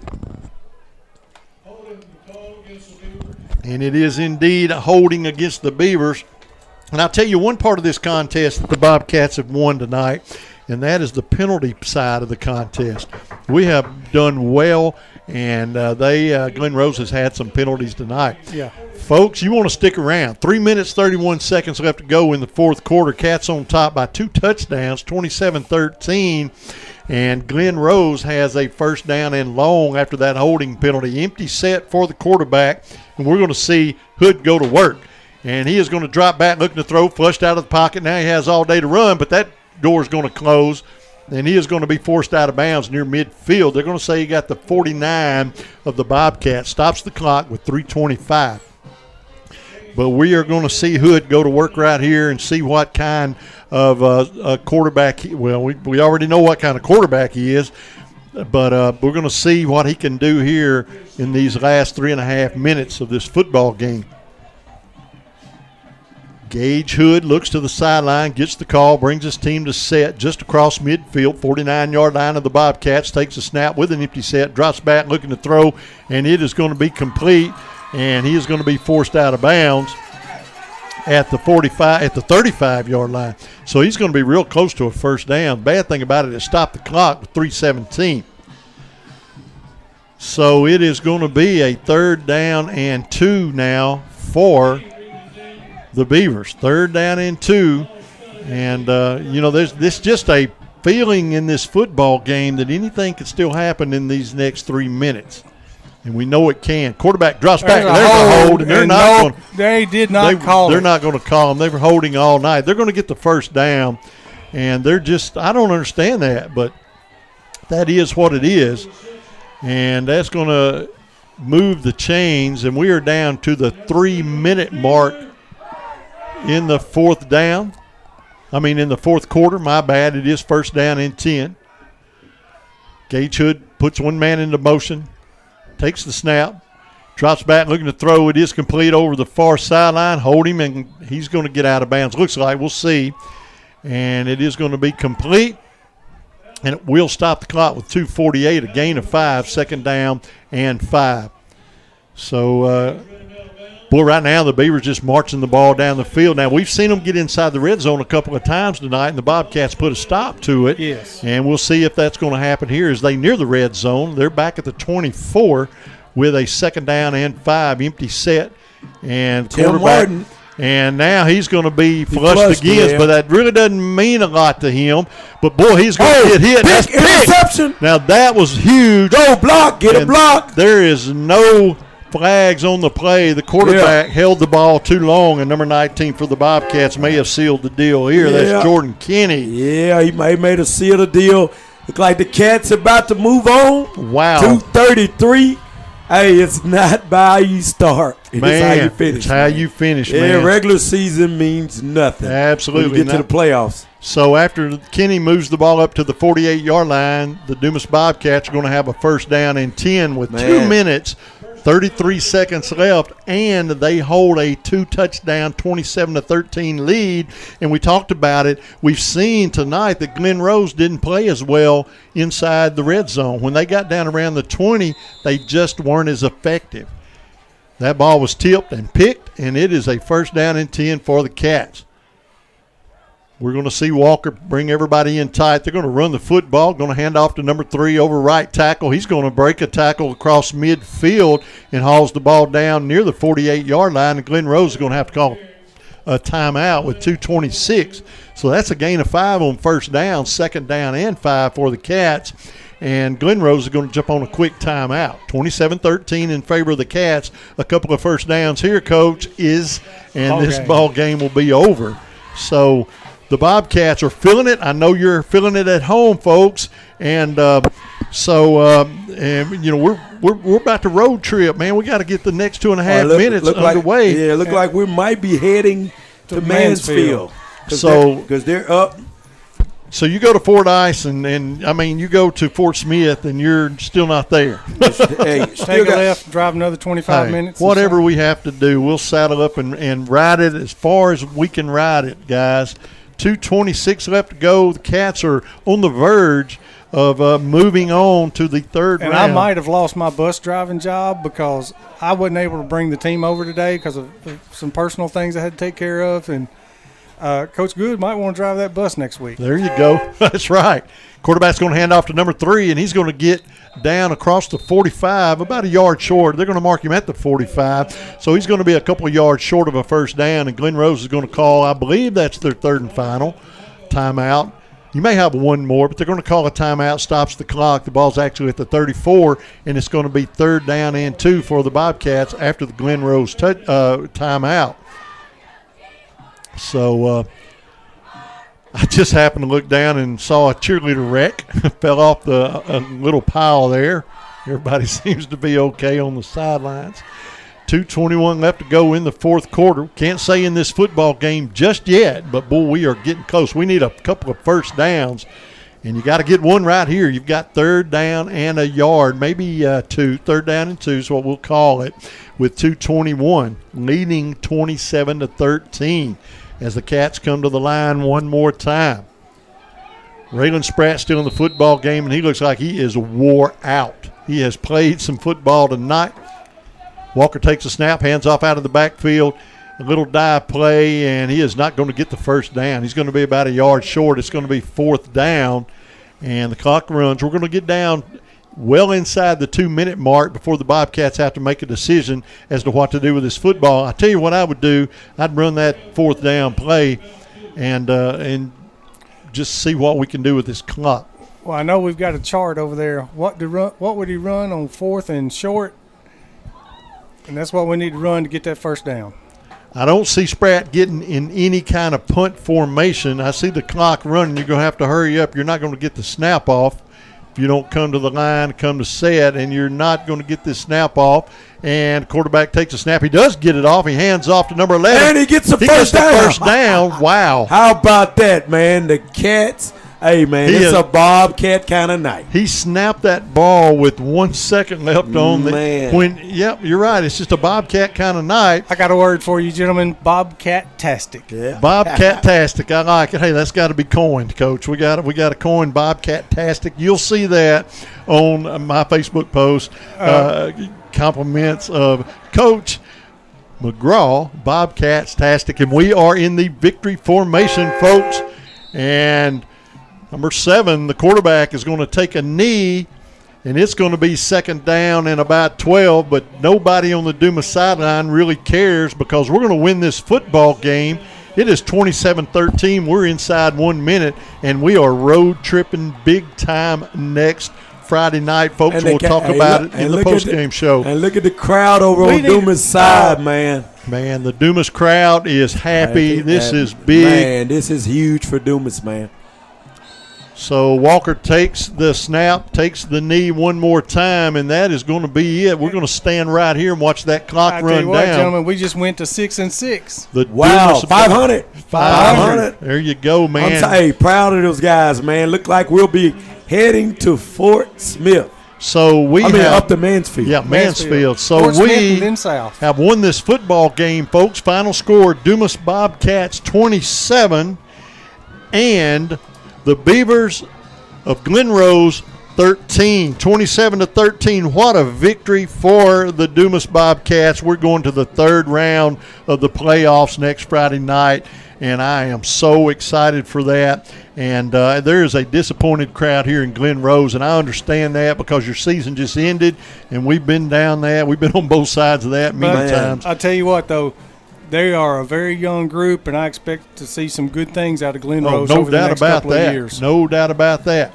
And it is indeed a holding against the Beavers. And I'll tell you one part of this contest that the Bobcats have won tonight, and that is the penalty side of the contest. We have done well, and Glen Rose has had some penalties tonight. Yeah. Folks, you want to stick around. 3 minutes, 31 seconds left to go in the fourth quarter. Cats on top by 2 touchdowns, 27-13. And Glen Rose has a first down and long after that holding penalty. Empty set for the quarterback, and we're going to see Hood go to work. And he is going to drop back, looking to throw, flushed out of the pocket. Now he has all day to run, but that door is going to close, and he is going to be forced out of bounds near midfield. They're going to say he got the 49 of the Bobcats. Stops the clock with 3:25. But we are going to see Hood go to work right here and see what kind of a quarterback we already know what kind of quarterback he is, but we're going to see what he can do here in these last 3.5 minutes of this football game. Gage Hood looks to the sideline, gets the call, brings his team to set just across midfield, 49-yard line of the Bobcats, takes a snap with an empty set, drops back looking to throw, and it is going to be complete, and he is going to be forced out of bounds at the 35-yard line. So he's going to be real close to a first down. Bad thing about it is stop the clock with 3:17. So it is going to be a 3rd down and 2 now for the Beavers. 3rd down and 2. And, there's just a feeling in this football game that anything could still happen in these next 3 minutes. And we know it can. Quarterback drops back. There's a hold. And they're not going. They did not call it. They're not going to call them. They were holding all night. They're going to get the first down. And they're just – I don't understand that, but that is what it is. And that's going to move the chains. And we are down to the 3-minute mark in the fourth quarter. My bad. It is first down and 10. Gage Hood puts one man into motion, takes the snap, drops back looking to throw. It is complete over the far sideline. Hold him, and he's going to get out of bounds. Looks like. We'll see. And it is going to be complete. And it will stop the clock with 2:48, a gain of 5, 2nd down and 5. So, right now the Beavers just marching the ball down the field. Now, we've seen them get inside the red zone a couple of times tonight, and the Bobcats put a stop to it. Yes. And we'll see if that's going to happen here as they near the red zone. They're back at the 24 with a 2nd down and 5, empty set. And Tim quarterback Martin. And now he's going to be flushed again, yeah. but that really doesn't mean a lot to him. But, boy, he's going to get hit. That's interception. Now, that was huge. Go block. Get a block. There is no flags on the play. The quarterback held the ball too long, and number 19 for the Bobcats may have sealed the deal here. Yeah. That's Jordan Kinney. Yeah, he made a seal the deal. Look like the Cats about to move on. Wow. 2:33. Hey, it's not by how you start. It's how you finish. It's how you finish, man. Yeah, regular season means nothing. Absolutely. When you get to the playoffs. So after Kenny moves the ball up to the 48-yard line, the Dumas Bobcats are going to have a first down and 10 with 2 minutes, 33 seconds left, and they hold a 2-touchdown, 27-13 lead. And we talked about it. We've seen tonight that Glen Rose didn't play as well inside the red zone. When they got down around the 20, they just weren't as effective. That ball was tipped and picked, and it is a first down and 10 for the Cats. We're going to see Walker bring everybody in tight. They're going to run the football, going to hand off to number 3 over right tackle. He's going to break a tackle across midfield and hauls the ball down near the 48-yard line, and Glen Rose is going to have to call a timeout with 2:26. So that's a gain of 5 on first down, second down and 5 for the Cats. And Glen Rose is going to jump on a quick timeout. 27-13 in favor of the Cats. A couple of first downs here, Coach, this ball game will be over. So the Bobcats are feeling it. I know you're feeling it at home, folks. And we're about to road trip, man. We got to get the next 2.5 minutes underway. Look like we might be heading to Mansfield. Because they're up. So you go to Fort Ice and you go to Fort Smith and you're still not there. Hey, take a left, drive another 25 minutes. Whatever we have to do, we'll saddle up and ride it as far as we can ride it, guys. 2:26 left to go. The Cats are on the verge of moving on to the third round. And I might have lost my bus driving job because I wasn't able to bring the team over today because of some personal things I had to take care of. And Coach Good might want to drive that bus next week. There you go. That's right. Quarterback's going to hand off to number 3, and he's going to get down across the 45, about a yard short. They're going to mark him at the 45, so he's going to be a couple of yards short of a first down, and Glen Rose is going to call, I believe that's their third and final timeout. You may have one more, but they're going to call a timeout, stops the clock. The ball's actually at the 34, and it's going to be third down and 2 for the Bobcats after the Glen Rose timeout. So I just happened to look down and saw a cheerleader wreck. Fell off a little pile there. Everybody seems to be okay on the sidelines. 2:21 left to go in the fourth quarter. Can't say in this football game just yet, but, boy, we are getting close. We need a couple of first downs, and you got to get one right here. You've got third down and a yard, maybe 2. Third down and 2 is what we'll call it, with 2:21, leading 27-13 as the Cats come to the line one more time. Raylan Spratt still in the football game, and he looks like he is wore out. He has played some football tonight. Walker takes a snap, hands off out of the backfield, a little dive play, and he is not going to get the first down. He's going to be about a yard short. It's going to be fourth down, and the clock runs. We're going to get down well inside the 2-minute mark before the Bobcats have to make a decision as to what to do with this football. I tell you what I would do. I'd run that fourth down play and just see what we can do with this clock. Well, I know we've got a chart over there. What would he run on fourth and short? And that's what we need to run to get that first down. I don't see Spratt getting in any kind of punt formation. I see the clock running. You're going to have to hurry up. You're not going to get the snap off if you don't come to the line, come to set, and you're not going to get this snap off. And quarterback takes a snap. He does get it off. He hands off to number 11. And he gets the first down. Wow. How about that, man? The Cats. Hey, man, it's a Bobcat kind of night. He snapped that ball with 1 second left on man. Yep, you're right. It's just a Bobcat kind of night. I got a word for you, gentlemen. Bobcat-tastic. Yeah. Bobcat-tastic. I like it. Hey, that's got to be coined, Coach. We got to coin Bobcat-tastic. You'll see that on my Facebook post. Compliments of Coach McGraw, Bobcats-tastic. And we are in the victory formation, folks. And number 7, the quarterback, is going to take a knee and it's going to be second down and about 12, but nobody on the Dumas sideline really cares because we're going to win this football game. It is 27-13. We're inside 1 minute, and we are road tripping big time next Friday night. Folks, we'll talk about it in the post-game show. And look at the crowd over on Dumas' side, man. Man, the Dumas crowd is happy. This is big. Man, this is huge for Dumas, man. So Walker takes the snap, takes the knee one more time, and that is going to be it. We're going to stand right here and watch that clock run down. Gentlemen, we just went to 6-6. Wow, 500. 500. There you go, man. I'm proud of those guys, man. Look like we'll be heading to Fort Smith. So up to Mansfield. Yeah, Mansfield. So Fort we Smith and South. have won this football game, folks. Final score, Dumas Bobcats 27 and the Beavers of Glen Rose 13, 27-13. What a victory for the Dumas Bobcats. We're going to the third round of the playoffs next Friday night, and I am so excited for that. And there is a disappointed crowd here in Glen Rose, and I understand that because your season just ended, and we've been down that. We've been on both sides of that many times. I tell you what, though. They are a very young group, and I expect to see some good things out of Glen Rose over the next couple of years. No doubt about that.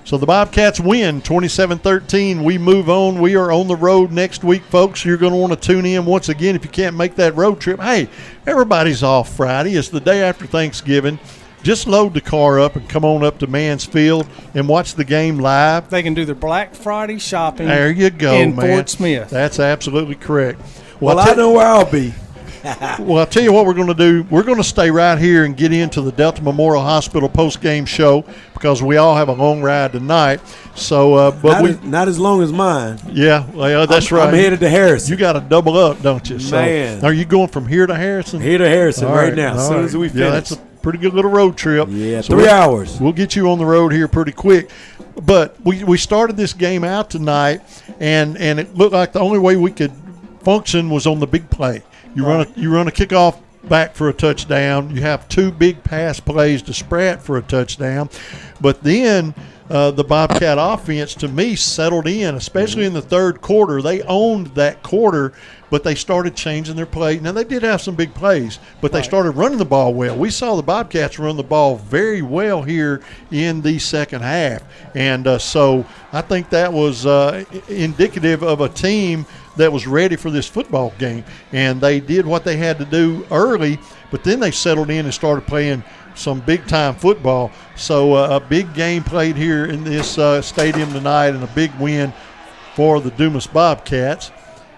So the Bobcats win 27-13. We move on. We are on the road next week, folks. You're going to want to tune in once again if you can't make that road trip. Hey, everybody's off Friday. It's the day after Thanksgiving. Just load the car up and come on up to Mansfield and watch the game live. They can do their Black Friday shopping. There you go, in man. Fort Smith. That's absolutely correct. Well, I know where I'll be. Well, I'll tell you what we're going to do. We're going to stay right here and get into the Delta Memorial Hospital post-game show because we all have a long ride tonight. So, but not as long as mine. Yeah, well, that's right. I'm headed to Harrison. You got to double up, don't you? So, man, are you going from here to Harrison? Here to Harrison right now. As soon right. as we finish. Yeah, that's a pretty good little road trip. Yeah, so 3 hours. We'll get you on the road here pretty quick. But we started this game out tonight, and it looked like the only way we could function was on the big play. You run a kickoff back for a touchdown. You have two big pass plays to Spratt for a touchdown. But then the Bobcat offense, to me, settled in, especially in the third quarter. They owned that quarter, but they started changing their play. Now, they did have some big plays, but they started running the ball well. We saw the Bobcats run the ball very well here in the second half. And so I think that was indicative of a team that was ready for this football game. And they did what they had to do early, but then they settled in and started playing some big-time football. So a big game played here in this stadium tonight and a big win for the Dumas Bobcats.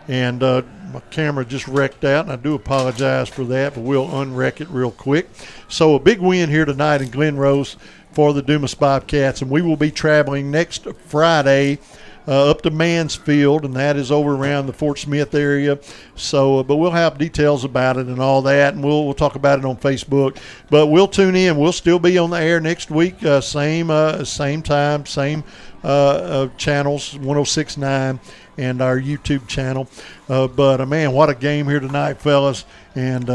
And my camera just wrecked out, and I do apologize for that, but we'll unwreck it real quick. So a big win here tonight in Glen Rose for the Dumas Bobcats, and we will be traveling next Friday up to Mansfield, and that is over around the Fort Smith area. So, but we'll have details about it and all that, and we'll talk about it on Facebook. But we'll tune in. We'll still be on the air next week, same time, same channels, 106.9 and our YouTube channel. But man, what a game here tonight, fellas, and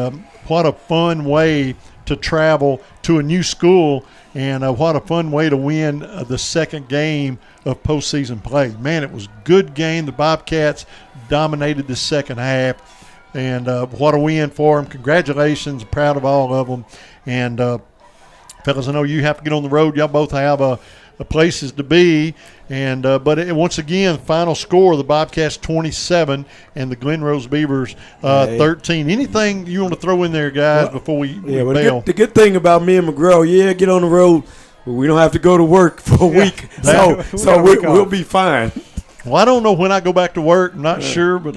what a fun way to travel to a new school. And what a fun way to win the second game of postseason play. Man, it was a good game. The Bobcats dominated the second half. And what a win for them. Congratulations. Proud of all of them. And, fellas, I know you have to get on the road. Y'all both have places to be. And but once again, final score, the Bobcats 27 and the Glen Rose Beavers 13. Anything you want to throw in there, guys, before we bail? The good thing about me and McGraw, get on the road, but we don't have to go to work for a week. So we'll be fine. Well, I don't know when I go back to work. I'm not sure, but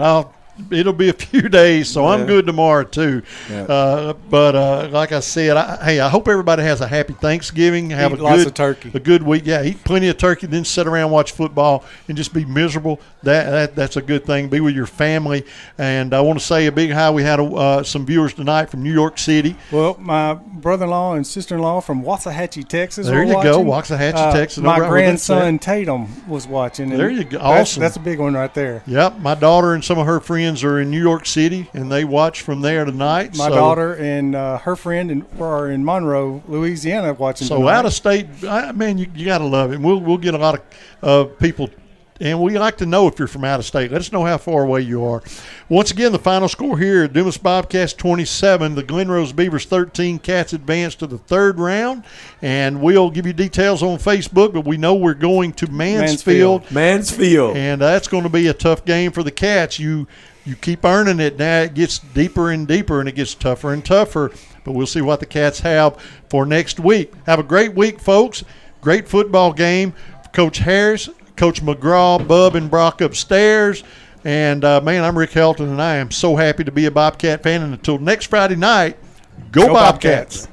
it'll be a few days, so I'm good tomorrow too. But like I said, I hope everybody has a happy Thanksgiving. Have lots of turkey. A good week. Yeah, eat plenty of turkey, then sit around, watch football, and just be miserable. That's a good thing. Be with your family. And I want to say a big hi. We had some viewers tonight from New York City. Well, my brother-in-law and sister-in-law from Waxahachie, Texas. There you go, Waxahachie, Texas. My grandson Tatum was watching. There you go. Awesome. That's a big one right there. Yep. My daughter and some of her friends are in New York City, and they watch from there tonight. My daughter and her friend are in Monroe, Louisiana, watching. So tonight. out of state, man, you got to love it. We'll get a lot of people And we like to know if you're from out of state. Let us know how far away you are. Once again, the final score here, Dumas Bobcats 27, the Glen Rose Beavers 13. Cats advanced to the third round. And we'll give you details on Facebook, but we know we're going to Mansfield. And that's going to be a tough game for the Cats. You keep earning it. Now it gets deeper and deeper, and it gets tougher and tougher. But we'll see what the Cats have for next week. Have a great week, folks. Great football game. Coach Harris, Coach McGraw, Bub, and Brock upstairs. And, man, I'm Rick Helton, and I am so happy to be a Bobcat fan. And until next Friday night, go Bobcats.